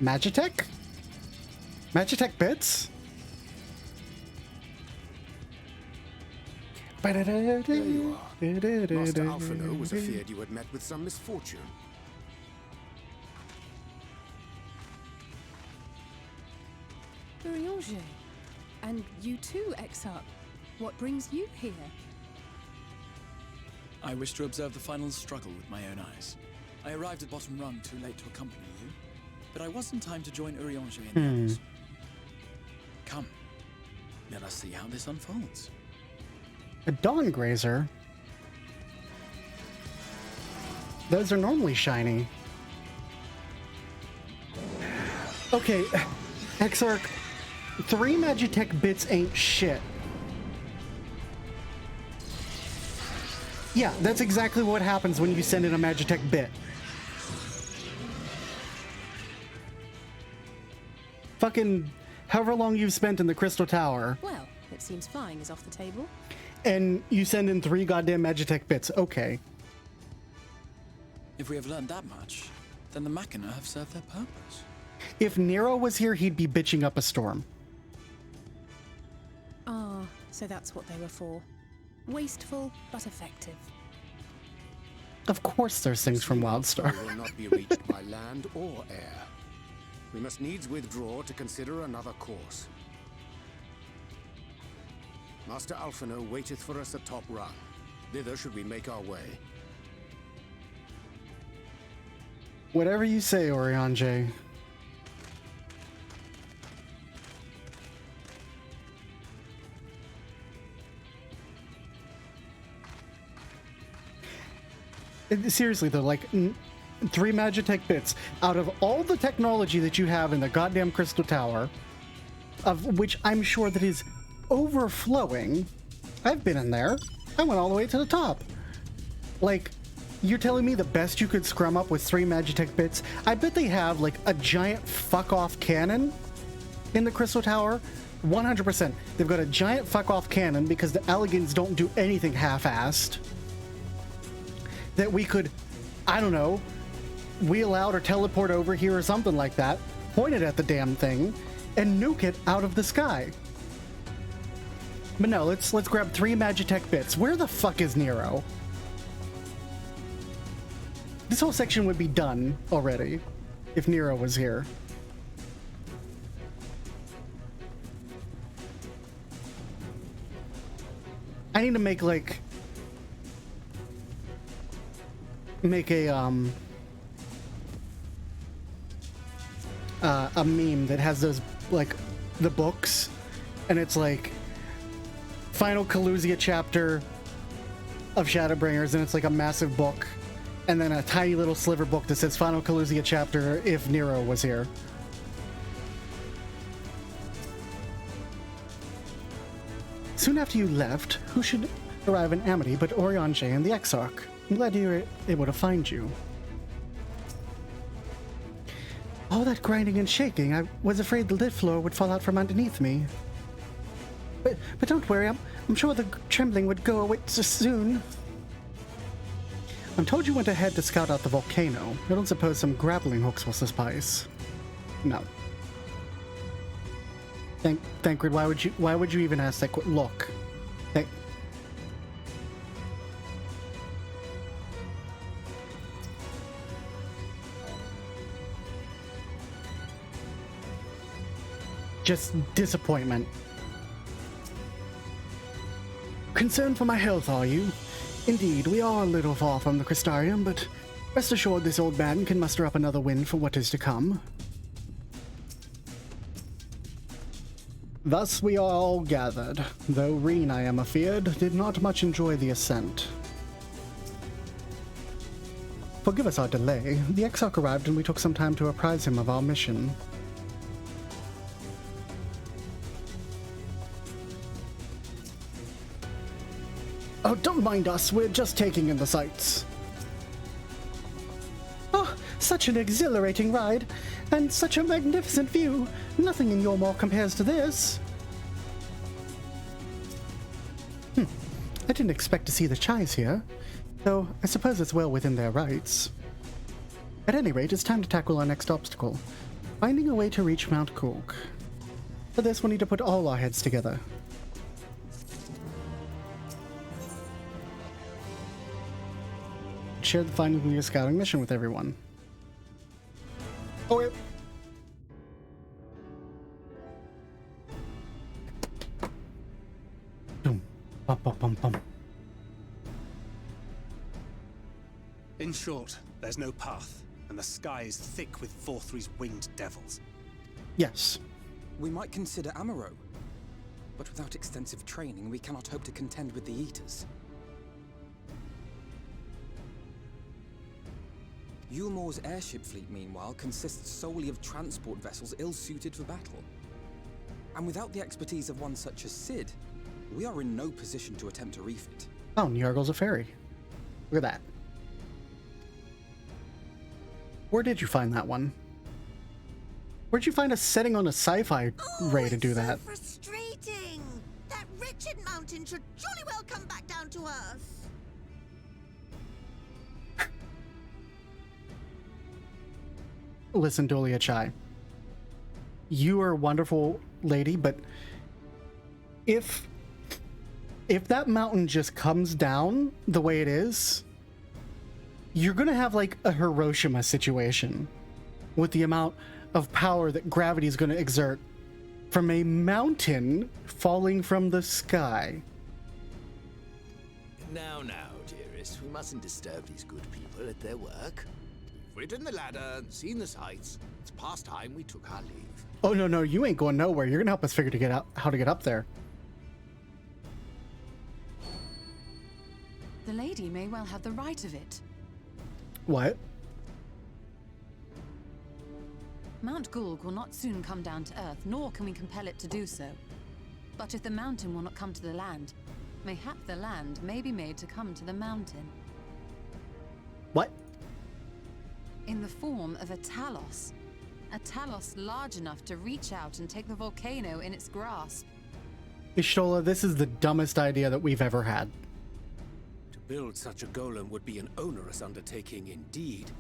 Magitech? Magitech bits? There you are. Master Alphino was afeard you had met with some misfortune. Urianger. And you too, Exarch. What brings you here? I wish to observe the final struggle with my own eyes. I arrived at Bottom Rung too late to accompany you, but I was in time to join Urianger in the others. Come, let us see how this unfolds. A Dawn Grazer? Those are normally shiny. Okay, Exarch, 3 Magitech bits ain't shit. Yeah, that's exactly what happens when you send in a Magitech bit. Fucking however long you've spent in the Crystal Tower. Well, it seems flying is off the table. And you send in 3 goddamn Magitech bits. Okay. If we have learned that much, then the Machina have served their purpose. If Nero was here, he'd be bitching up a storm. Ah, so that's what they were for. Wasteful, but effective. Of course there's things from Wildstar. We will not be reached by land or air. We must needs withdraw to consider another course. Master Alphino waiteth for us at Top Rung. Thither should we make our way. Whatever you say, Urianger. Seriously though, like 3 Magitech bits out of all the technology that you have in the goddamn Crystal Tower, of which I'm sure that is overflowing, I've been in there. I went all the way to the top. Like, you're telling me the best you could scrum up was 3 Magitech bits? I bet they have, like, a giant fuck-off cannon in the Crystal Tower. 100%. They've got a giant fuck-off cannon because the Elegans don't do anything half-assed. That we could, I don't know, wheel out or teleport over here or something like that, point it at the damn thing, and nuke it out of the sky. But no, let's grab 3 Magitech bits. Where the fuck is Nero? This whole section would be done already if Nero was here. I need to make like a meme that has those, like, the books, and it's like final Collusia chapter of Shadowbringers, and it's like a massive book, and then a tiny little sliver book that says final Collusia chapter if Nero was here. Soon after you left, who should arrive in Amity but Oriange and the Exarch? I'm glad you were able to find you. All that grinding and shaking, I was afraid the lift floor would fall out from underneath me. But don't worry, I'm sure the trembling would go away soon. I'm told you went ahead to scout out the volcano. I don't suppose some grappling hooks will suffice. No. Thancred, why would you even ask that? Look. Just disappointment. Concerned for my health, are you? Indeed, we are a little far from the Crystarium, but rest assured this old man can muster up another wind for what is to come. Thus we are all gathered, though Reen, I am afeard, did not much enjoy the ascent. Forgive us our delay. The Exarch arrived and we took some time to apprise him of our mission. Oh, don't mind us, we're just taking in the sights. Oh, such an exhilarating ride, and such a magnificent view. Nothing in Yormore compares to this. I didn't expect to see the Chais here, though I suppose it's well within their rights. At any rate, it's time to tackle our next obstacle, finding a way to reach Mount Cork. For this, we'll need to put all our heads together. Share the findings of your scouting mission with everyone. Oh, Boom. Bum, bum, bum, bum. In short, there's no path, and the sky is thick with Vorthry's winged devils. Yes. We might consider Amaro, but without extensive training, we cannot hope to contend with the Eaters. Yulmore's airship fleet, meanwhile, consists solely of transport vessels ill-suited for battle. And without the expertise of one such as Cid, we are in no position to attempt to refit. Oh, Nyargle's a ferry. Look at that. Where did you find that one? Where'd you find a setting on a sci-fi ray to do that? So frustrating! That wretched mountain should jolly well come back down to earth. Listen, Dolia Chai. You are a wonderful lady, but if that mountain just comes down the way it is, you're gonna have like a Hiroshima situation with the amount of power that gravity is gonna exert from a mountain falling from the sky. Now, dearest, we mustn't disturb these good people at their work. We've ridden the ladder and seen the sights. It's past time we took our leave. Oh, no, you ain't going nowhere. You're gonna help us figure how to get up there. The lady may well have the right of it. What? Mount Gulg will not soon come down to Earth, nor can we compel it to do so. But if the mountain will not come to the land, Mayhap the land may be made to come to the mountain. What? In the form of a Talos. A Talos large enough to reach out and take the volcano in its grasp. Ishtola, this is the dumbest idea that we've ever had. To build such a golem would be an onerous undertaking indeed.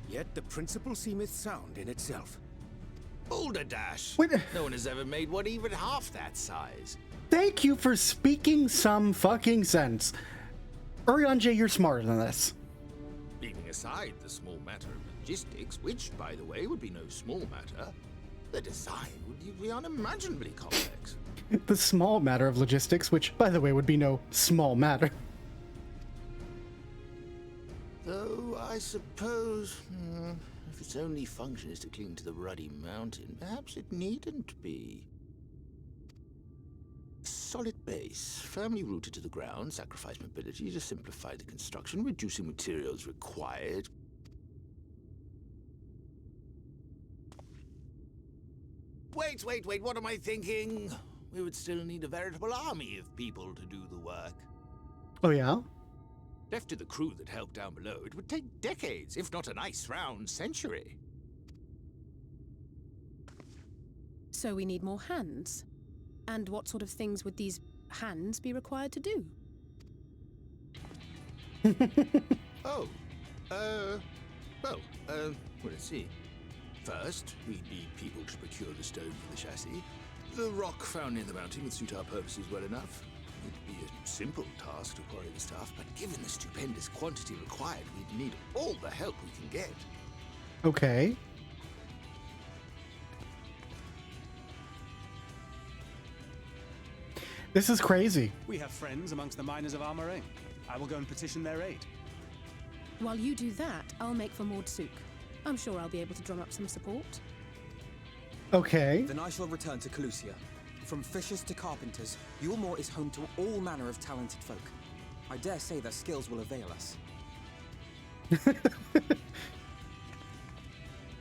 Yet the principle seemeth sound in itself. Balderdash! Wait. No one has ever made one even half that size. Thank you for speaking some fucking sense. Urianger, you're smarter than this. Leaving aside the small matter of logistics, which, by the way, would be no small matter, the design would be unimaginably complex. The small matter of logistics, which, by the way, would be no small matter. Though, I suppose, if its only function is to cling to the ruddy mountain, perhaps it needn't be. Solid base, firmly rooted to the ground, sacrifice mobility to simplify the construction, reducing materials required. Wait, what am I thinking? We would still need a veritable army of people to do the work. Oh, yeah? Left to the crew that helped down below, it would take decades, if not a nice round century. So we need more hands. And what sort of things would these hands be required to do? Let's see. First, we'd need people to procure the stone for the chassis. The rock found near the mountain would suit our purposes well enough. It'd be a simple task to quarry the stuff, but given the stupendous quantity required, we'd need all the help we can get. Okay. This is crazy. We have friends amongst the miners of Armorain. I will go and petition their aid. While you do that, I'll make for Mordsuk. I'm sure I'll be able to drum up some support. Okay. Then I shall return to Calusia. From fishers to carpenters, Yulmore is home to all manner of talented folk. I dare say their skills will avail us.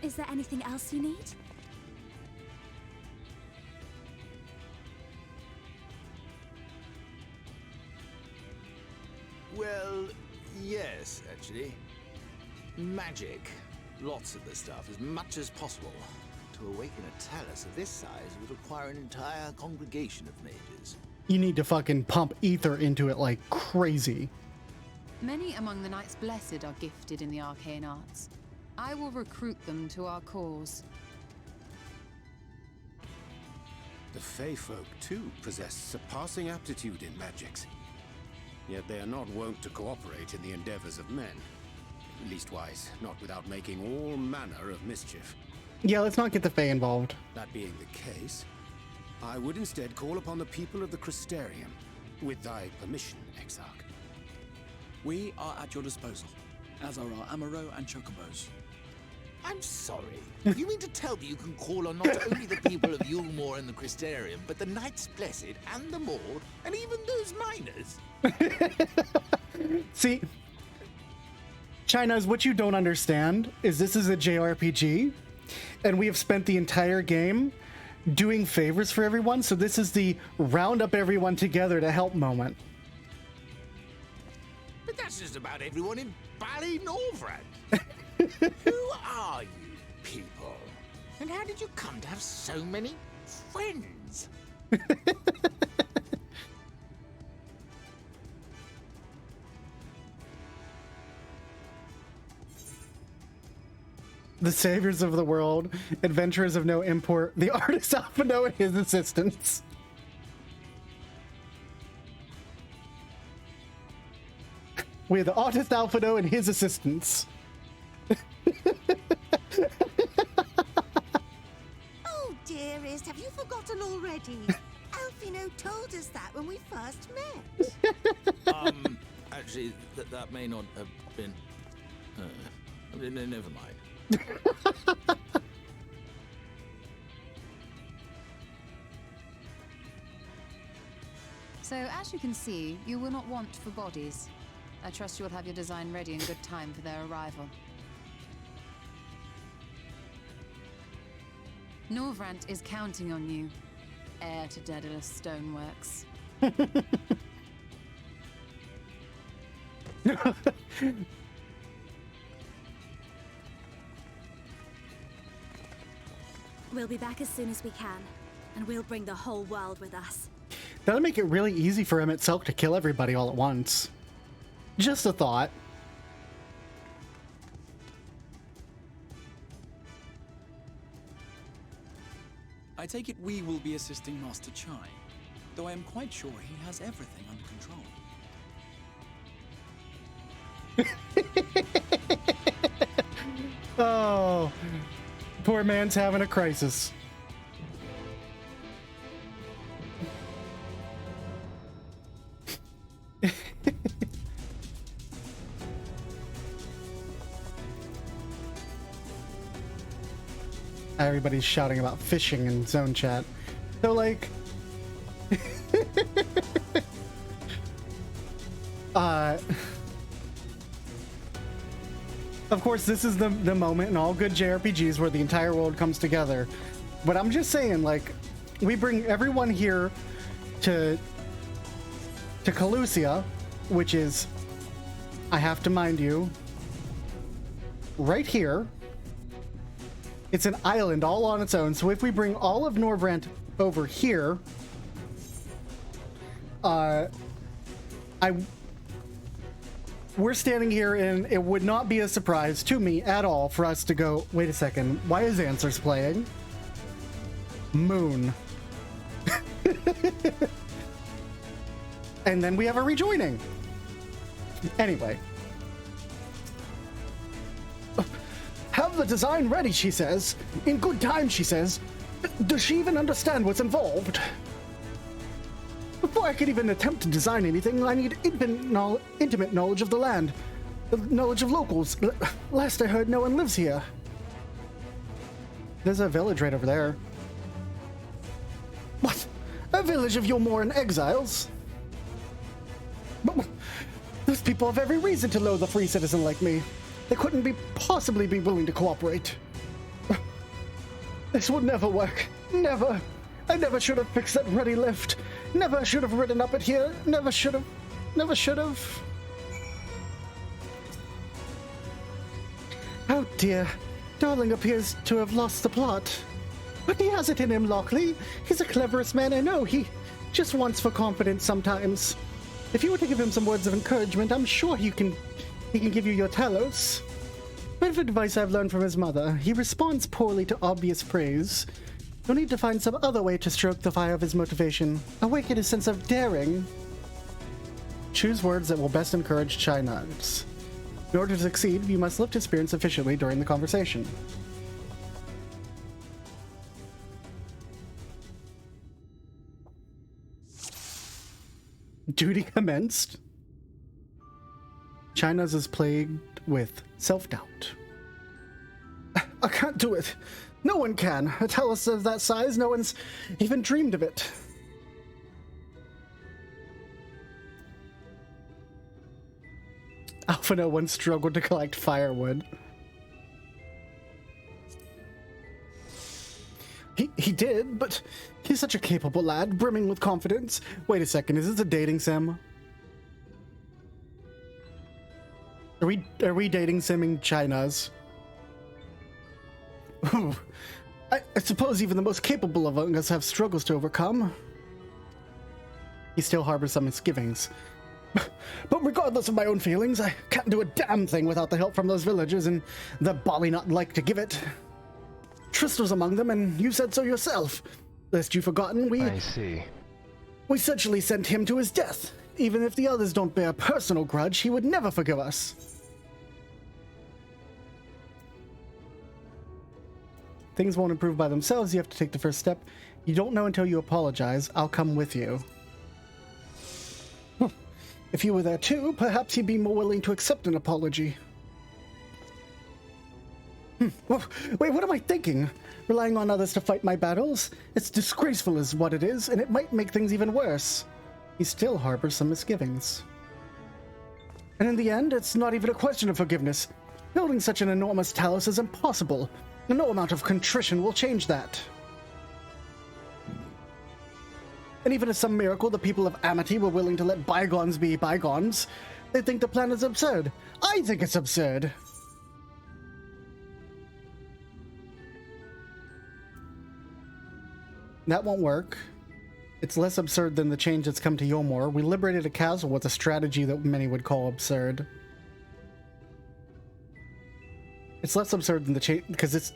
Is there anything else you need? Well, yes, actually. Magic. Lots of the stuff, as much as possible. To awaken a Talus of this size would require an entire congregation of mages. You need to fucking pump ether into it like crazy. Many among the Knights Blessed are gifted in the arcane arts. I will recruit them to our cause. The Fey folk, too, possess surpassing aptitude in magics. Yet they are not wont to cooperate in the endeavors of men. Leastwise, not without making all manner of mischief. Yeah, let's not get the Fae involved. That being the case, I would instead call upon the people of the Crystarium, with thy permission, Exarch. We are at your disposal, as are our Amaro and Chocobos. I'm sorry. You mean to tell me you can call on not only the people of Yulmore and the Crystarium, but the Knights Blessed and the Maud, and even those miners? See, China's what you don't understand is this is a JRPG, and we have spent the entire game doing favors for everyone, so this is the round up everyone together to help moment. But that's just about everyone in Ballynorvrand. Who are you people? And how did you come to have so many friends? The saviors of the world, adventurers of no import, the artist Alphino and his assistants. We have the artist Alphino and his assistants. Oh, dearest, have you forgotten already? Alphino told us that when we first met. Actually, that may not have been... never mind. So, as you can see, you will not want for bodies. I trust you will have your design ready in good time for their arrival. Norvrant is counting on you, heir to Daedalus Stoneworks. We'll be back as soon as we can, and we'll bring the whole world with us. That'll make it really easy for him itself to kill everybody all at once. Just a thought. I take it we will be assisting Master Chai, though I am quite sure he has everything under control. Oh, poor man's having a crisis. Everybody's shouting about fishing in zone chat. So like of course this is the moment in all good JRPGs where the entire world comes together. But I'm just saying, like, we bring everyone here to Calusia, which is, I have to mind you, right here. It's an island all on its own, so if we bring all of Norvrant over here, we're standing here, and it would not be a surprise to me at all for us to go, wait a second, why is Answers playing? Moon. And then we have a rejoining. Anyway. Have the design ready, she says. In good time, she says. Does she even understand what's involved? Before I could even attempt to design anything, I need intimate knowledge of the land. Knowledge of locals. Last I heard, no one lives here. There's a village right over there. What? A village of Yomoran exiles? But those people have every reason to loathe a free citizen like me. They couldn't possibly be willing to cooperate. This would never work. Never. I never should have fixed that ruddy lift. Never should have ridden up it here. Never should have. Never should have. Oh dear. Darling appears to have lost the plot. But he has it in him, Lockely. He's the cleverest man I know. He just wants for confidence sometimes. If you were to give him some words of encouragement, I'm sure he can give you your Talos. Bit of advice I've learned from his mother. He responds poorly to obvious praise. You'll need to find some other way to stroke the fire of his motivation. Awaken his sense of daring. Choose words that will best encourage Chai Nugs. In order to succeed, you must lift his spirits sufficiently during the conversation. Duty commenced. China's is plagued with self-doubt. I can't do it. No one can. A Talos of that size, no one's even dreamed of it. Alphino once struggled to collect firewood. He did, but he's such a capable lad, brimming with confidence. Wait a second, is this a dating sim? Are we dating simming China's? I suppose even the most capable of us have struggles to overcome. He still harbors some misgivings. But regardless of my own feelings, I can't do a damn thing without the help from those villagers, and the Bali not like to give it. Trist was among them, and you said so yourself. Lest you've forgotten, I see. We essentially sent him to his death. Even if the others don't bear a personal grudge, he would never forgive us. Things won't improve by themselves. You have to take the first step. You don't know until you apologize. I'll come with you. If you were there too, perhaps he'd be more willing to accept an apology. Well, wait, what am I thinking? Relying on others to fight my battles? It's disgraceful is what it is, and it might make things even worse. He still harbors some misgivings. And in the end, it's not even a question of forgiveness. Building such an enormous Talos is impossible. No amount of contrition will change that. And even if some miracle the people of Amity were willing to let bygones be bygones, They think the plan is absurd. I think it's absurd. That won't work. It's less absurd than the change that's come to Yomor. We liberated a castle with a strategy that many would call absurd. It's less absurd than the change because it's...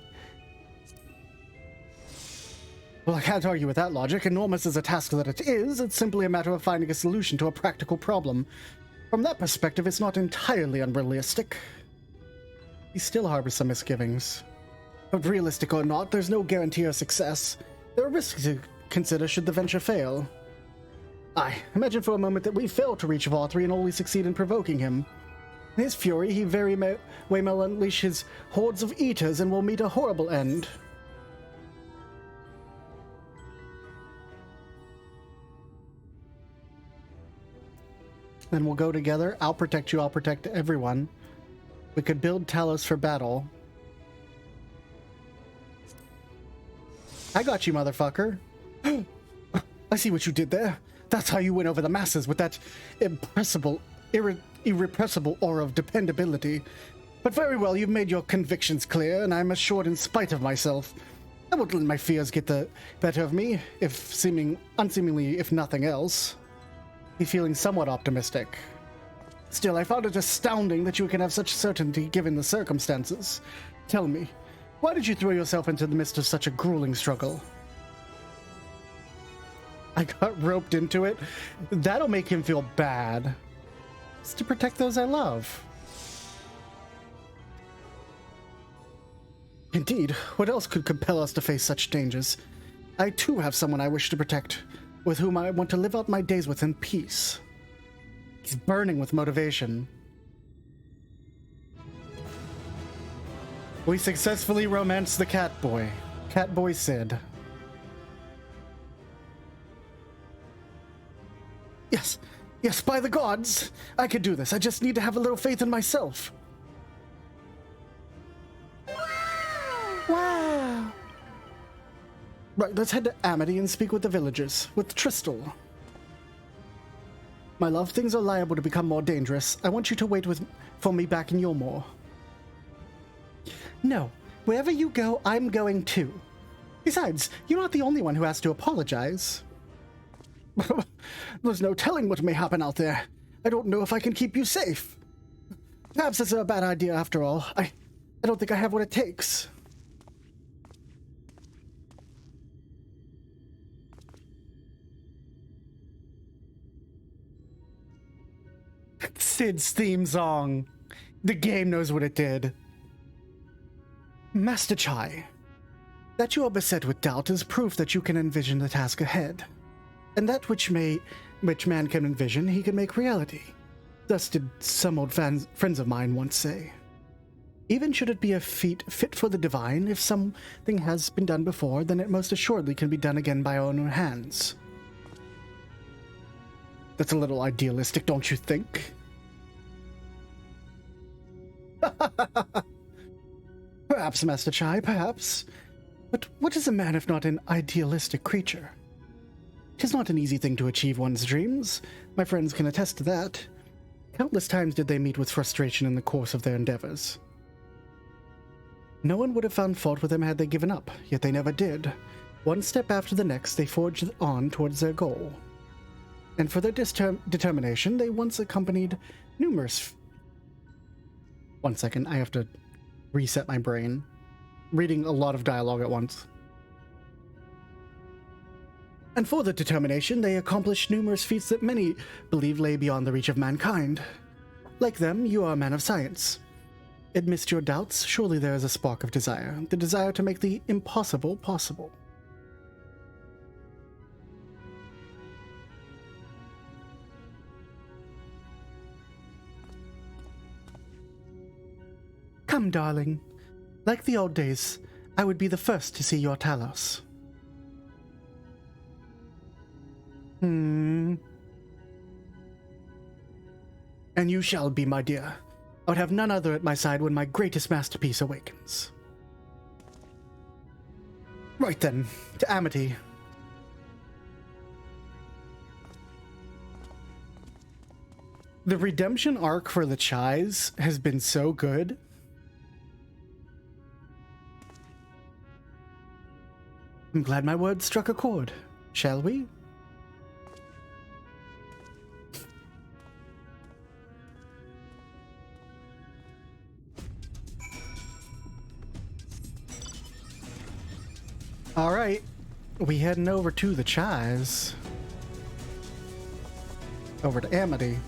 Well, I can't argue with that logic. Enormous as a task that it is, it's simply a matter of finding a solution to a practical problem. From that perspective, it's not entirely unrealistic. He still harbors some misgivings. But realistic or not, there's no guarantee of success. There are risks to consider should the venture fail. Imagine for a moment that we fail to reach Vothri and only succeed in provoking him. In his fury, he very may unleash his hordes of eaters and will meet a horrible end. Then we'll go together. I'll protect you, I'll protect everyone. We could build Talos for battle. I got you, motherfucker. I see what you did there. That's how you win over the masses, with that irrepressible aura of dependability. But very well, you've made your convictions clear, and I'm assured in spite of myself. I won't let my fears get the better of me, unseemingly, if nothing else. He's feeling somewhat optimistic. Still, I found it astounding that you can have such certainty given the circumstances. Tell me, why did you throw yourself into the midst of such a grueling struggle? I got roped into it. That'll make him feel bad. It's to protect those I love. Indeed, what else could compel us to face such dangers? I too have someone I wish to protect, with whom I want to live out my days with in peace. He's burning with motivation. We successfully romanced the Catboy. Catboy Sid. Yes, by the gods! I could do this. I just need to have a little faith in myself. Wow! Right, let's head to Amity and speak with the villagers. With Tristal. My love, things are liable to become more dangerous. I want you to wait for me back in Yomor. No, wherever you go, I'm going too. Besides, you're not the only one who has to apologize. There's no telling what may happen out there. I don't know if I can keep you safe. Perhaps this is a bad idea after all. I don't think I have what it takes. Sid's theme song. The game knows what it did. Master Chai, that you are beset with doubt is proof that you can envision the task ahead. And that which man can envision, he can make reality. Thus did some old friends of mine once say. Even should it be a feat fit for the divine, if something has been done before, then it most assuredly can be done again by our own hands. That's a little idealistic, don't you think? Perhaps, Master Chai, perhaps. But what is a man if not an idealistic creature? 'Tis not an easy thing to achieve one's dreams. My friends can attest to that. Countless times did they meet with frustration in the course of their endeavors. No one would have found fault with them had they given up, yet they never did. One step after the next, they forged on towards their goal. And for their determination, they once accompanied numerous... One second, I have to reset my brain. Reading a lot of dialogue at once. And for the determination, they accomplished numerous feats that many believe lay beyond the reach of mankind. Like them, you are a man of science. Amidst your doubts, surely there is a spark of desire. The desire to make the impossible possible. Come, darling. Like the old days, I would be the first to see your Talos. And you shall be, my dear. I would have none other at my side when my greatest masterpiece awakens. Right then, to Amity. The redemption arc for the Chais has been so good. I'm glad my words struck a chord. Shall we? All right, we heading over to the Chais. Over to Amity.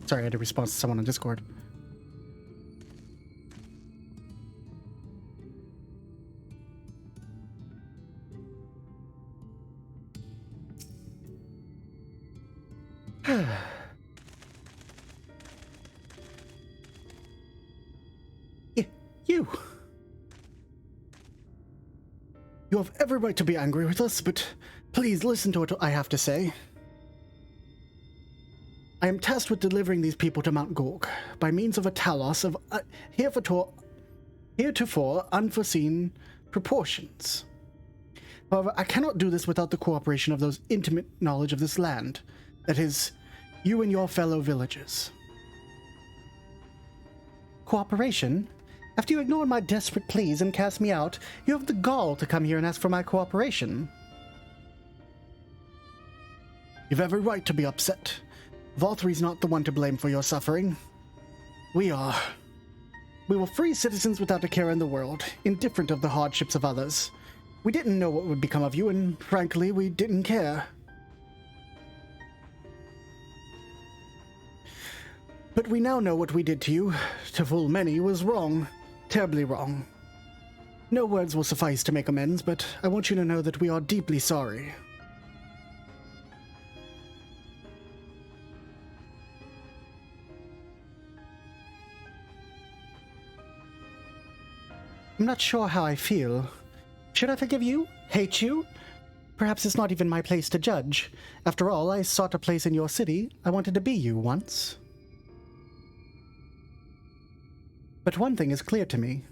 Sorry, I had to respond to someone on Discord. You. You have every right to be angry with us, but please listen to what I have to say. I am tasked with delivering these people to Mount Gork by means of a talos of heretofore unforeseen proportions. However, I cannot do this without the cooperation of those intimate knowledge of this land, that is, you and your fellow villagers. Cooperation? After you ignored my desperate pleas and cast me out, you have the gall to come here and ask for my cooperation. You've every right to be upset. Valtry's not the one to blame for your suffering. We are. We were free citizens without a care in the world, indifferent of the hardships of others. We didn't know what would become of you, and frankly, we didn't care. But we now know what we did to you, to fool many, was wrong. Terribly wrong. No words will suffice to make amends, but I want you to know that we are deeply sorry. I'm not sure how I feel. Should I forgive you? Hate you? Perhaps it's not even my place to judge. After all, I sought a place in your city. I wanted to be you once. But one thing is clear to me.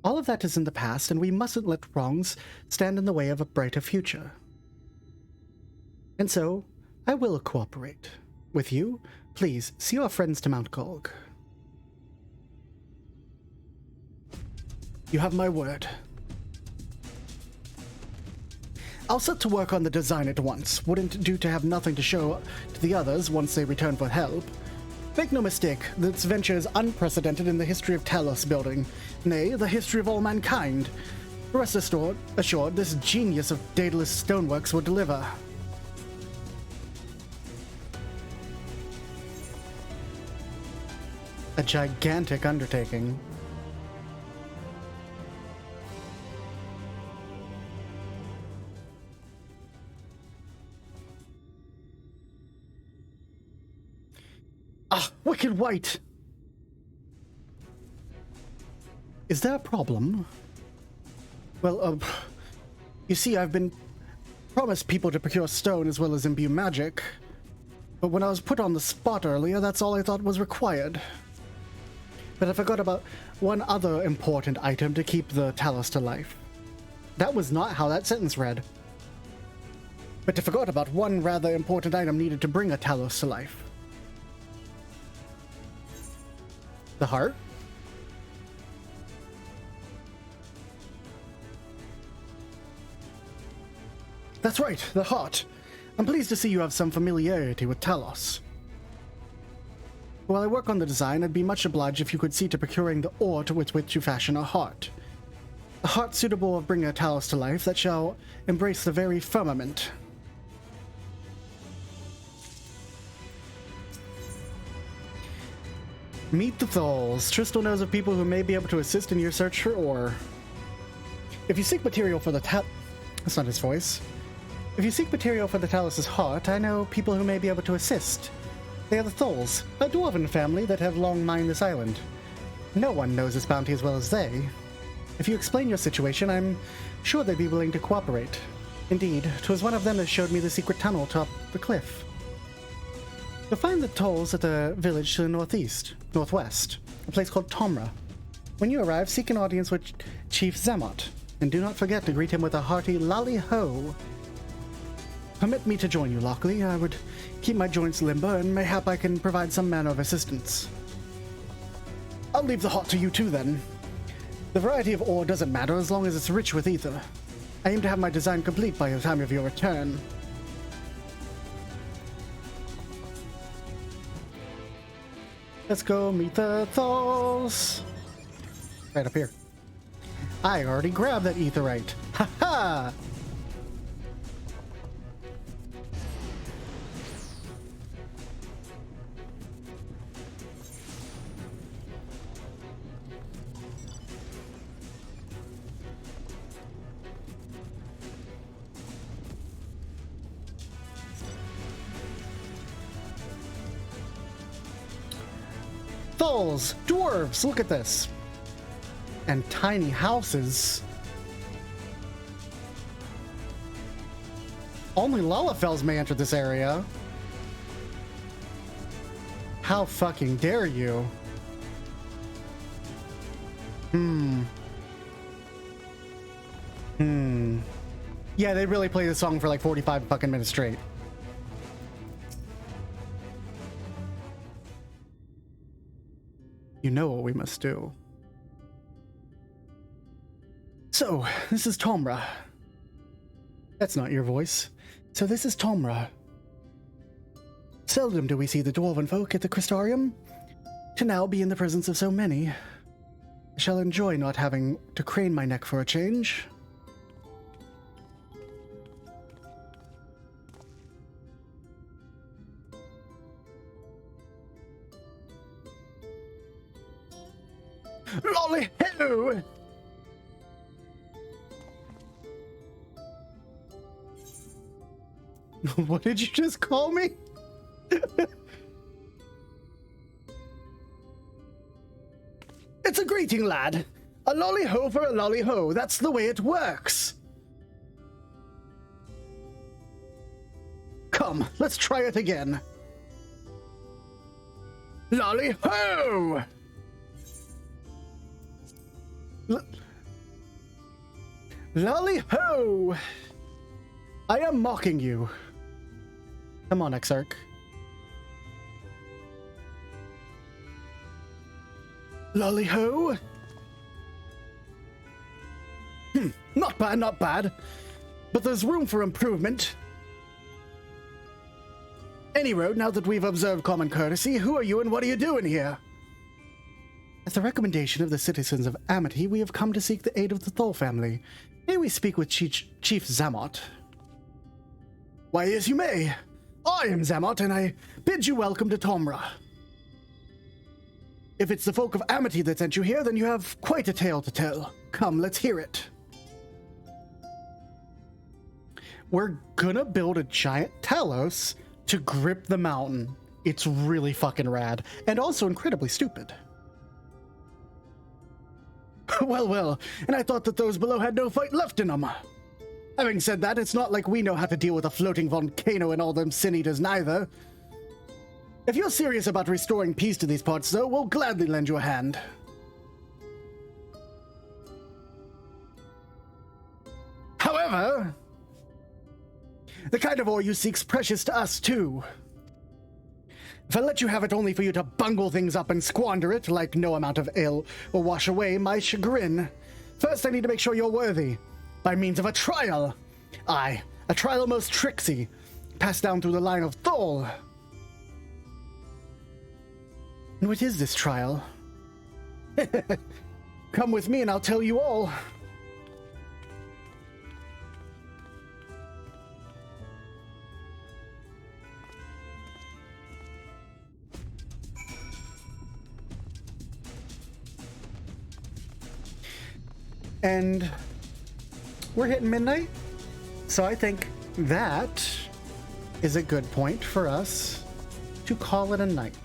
All of that is in the past, and we mustn't let wrongs stand in the way of a brighter future. And so, I will cooperate. With you, please, see your friends to Mount Gork. You have my word. I'll set to work on the design at once. Wouldn't do to have nothing to show to the others once they return for help. Make no mistake, this venture is unprecedented in the history of Talos building, nay, the history of all mankind. Rest assured, this genius of Daedalus stoneworks will deliver. A gigantic undertaking. Ah, wicked white! Is there a problem? Well, you see, I've been promised people to procure stone as well as imbue magic. But when I was put on the spot earlier, that's all I thought was required. But I forgot about one other important item to keep the Talos to life. That was not how that sentence read. But I forgot about one rather important item needed to bring a Talos to life. The heart? That's right, the heart. I'm pleased to see you have some familiarity with Talos. While I work on the design, I'd be much obliged if you could see to procuring the ore with which you fashion a heart. A heart suitable of bringing a Talos to life that shall embrace the very firmament. Meet the Thalls. Tristel knows of people who may be able to assist in your search for ore. If you seek material for the That's not his voice. If you seek material for the Talus's heart, I know people who may be able to assist. They are the Thalls, a dwarven family that have long mined this island. No one knows its bounty as well as they. If you explain your situation, I'm sure they'd be willing to cooperate. Indeed, 'twas one of them that showed me the secret tunnel atop the cliff. You'll find the Thalls at the village to the northwest, a place called Tomra. When you arrive, seek an audience with Chief Zamot, and do not forget to greet him with a hearty lally ho. Permit me to join you, Lockely. I would keep my joints limber, and mayhap I can provide some manner of assistance. I'll leave the hot to you too, then. The variety of ore doesn't matter as long as it's rich with ether. I aim to have my design complete by the time of your return. Let's go meet the Thalls. Right up here. I already grabbed that etherite. Ha ha! Thalls, dwarves, look at this. And tiny houses. Only Lalafells may enter this area. How fucking dare you? Yeah, they really play this song for like 45 fucking minutes straight. You know what we must do. So, this is Tomra. That's not your voice. So this is Tomra. Seldom do we see the dwarven folk at the Crystarium. To now be in the presence of so many, I shall enjoy not having to crane my neck for a change. Lolly ho! What did you just call me? It's a greeting, lad. A lolly ho for a lolly ho. That's the way it works. Come, let's try it again. Lolly ho! Lolly ho! I am mocking you. Come on, Exarch. Lolly ho! Not bad, not bad. But there's room for improvement. Any road, now that we've observed common courtesy, who are you and what are you doing here? At the recommendation of the citizens of Amity, we have come to seek the aid of the Thal family. May we speak with Chief Zamot? Why, yes, you may. I am Zamot, and I bid you welcome to Tomra. If it's the folk of Amity that sent you here, then you have quite a tale to tell. Come, let's hear it. We're gonna build a giant Talos to grip the mountain. It's really fucking rad, and also incredibly stupid. Well, well, and I thought that those below had no fight left in them. Having said that, it's not like we know how to deal with a floating volcano and all them sin-eaters neither. If you're serious about restoring peace to these parts, though, we'll gladly lend you a hand. However, the kind of ore you seek's precious to us, too. If I let you have it only for you to bungle things up and squander it, like no amount of ale will wash away my chagrin, first I need to make sure you're worthy, by means of a trial. Aye, a trial most tricksy, passed down through the line of Thal. And what is this trial? Come with me and I'll tell you all. And we're hitting midnight, so I think that is a good point for us to call it a night.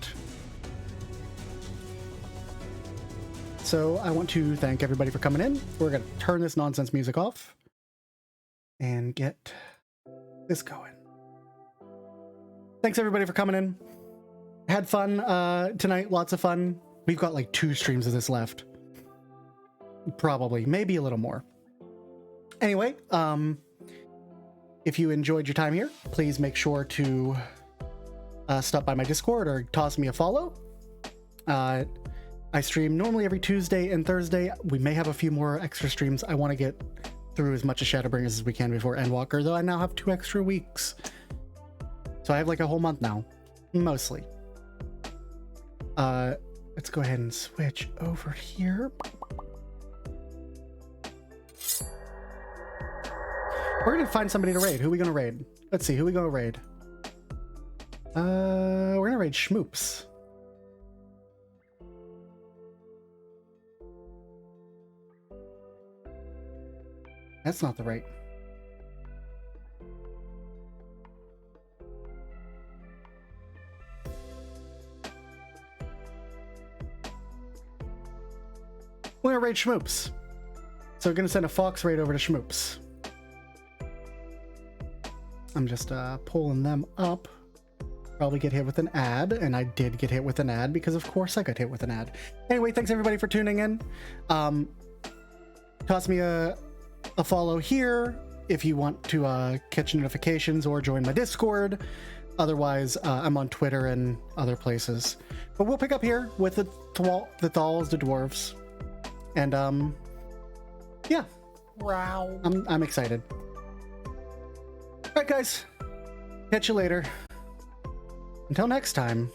So I want to thank everybody for coming in. We're going to turn this nonsense music off and get this going. Thanks everybody for coming in. Had fun tonight, lots of fun. We've got like 2 streams of this left. Probably, maybe a little more. Anyway, if you enjoyed your time here, please make sure to stop by my Discord or toss me a follow. I stream normally every Tuesday and Thursday. We may have a few more extra streams. I want to get through as much of Shadowbringers as we can before Endwalker, though I now have 2 extra weeks. So I have like a whole month now, mostly. Let's go ahead and switch over here. We're gonna find somebody to raid. Who are we gonna raid? Let's see, who are we gonna raid? We're gonna raid Schmoops. That's not the right. We're gonna raid Schmoops. So we're gonna send a Fox raid over to Schmoops. I'm just pulling them up. Probably get hit with an ad, and I did get hit with an ad because of course I got hit with an ad. Anyway, thanks everybody for tuning in. Toss me a follow here if you want to catch notifications or join my Discord. Otherwise, I'm on Twitter and other places. But we'll pick up here with the Thalls, the dwarves. And yeah. Wow. I'm excited. All right, guys. Catch you later. Until next time.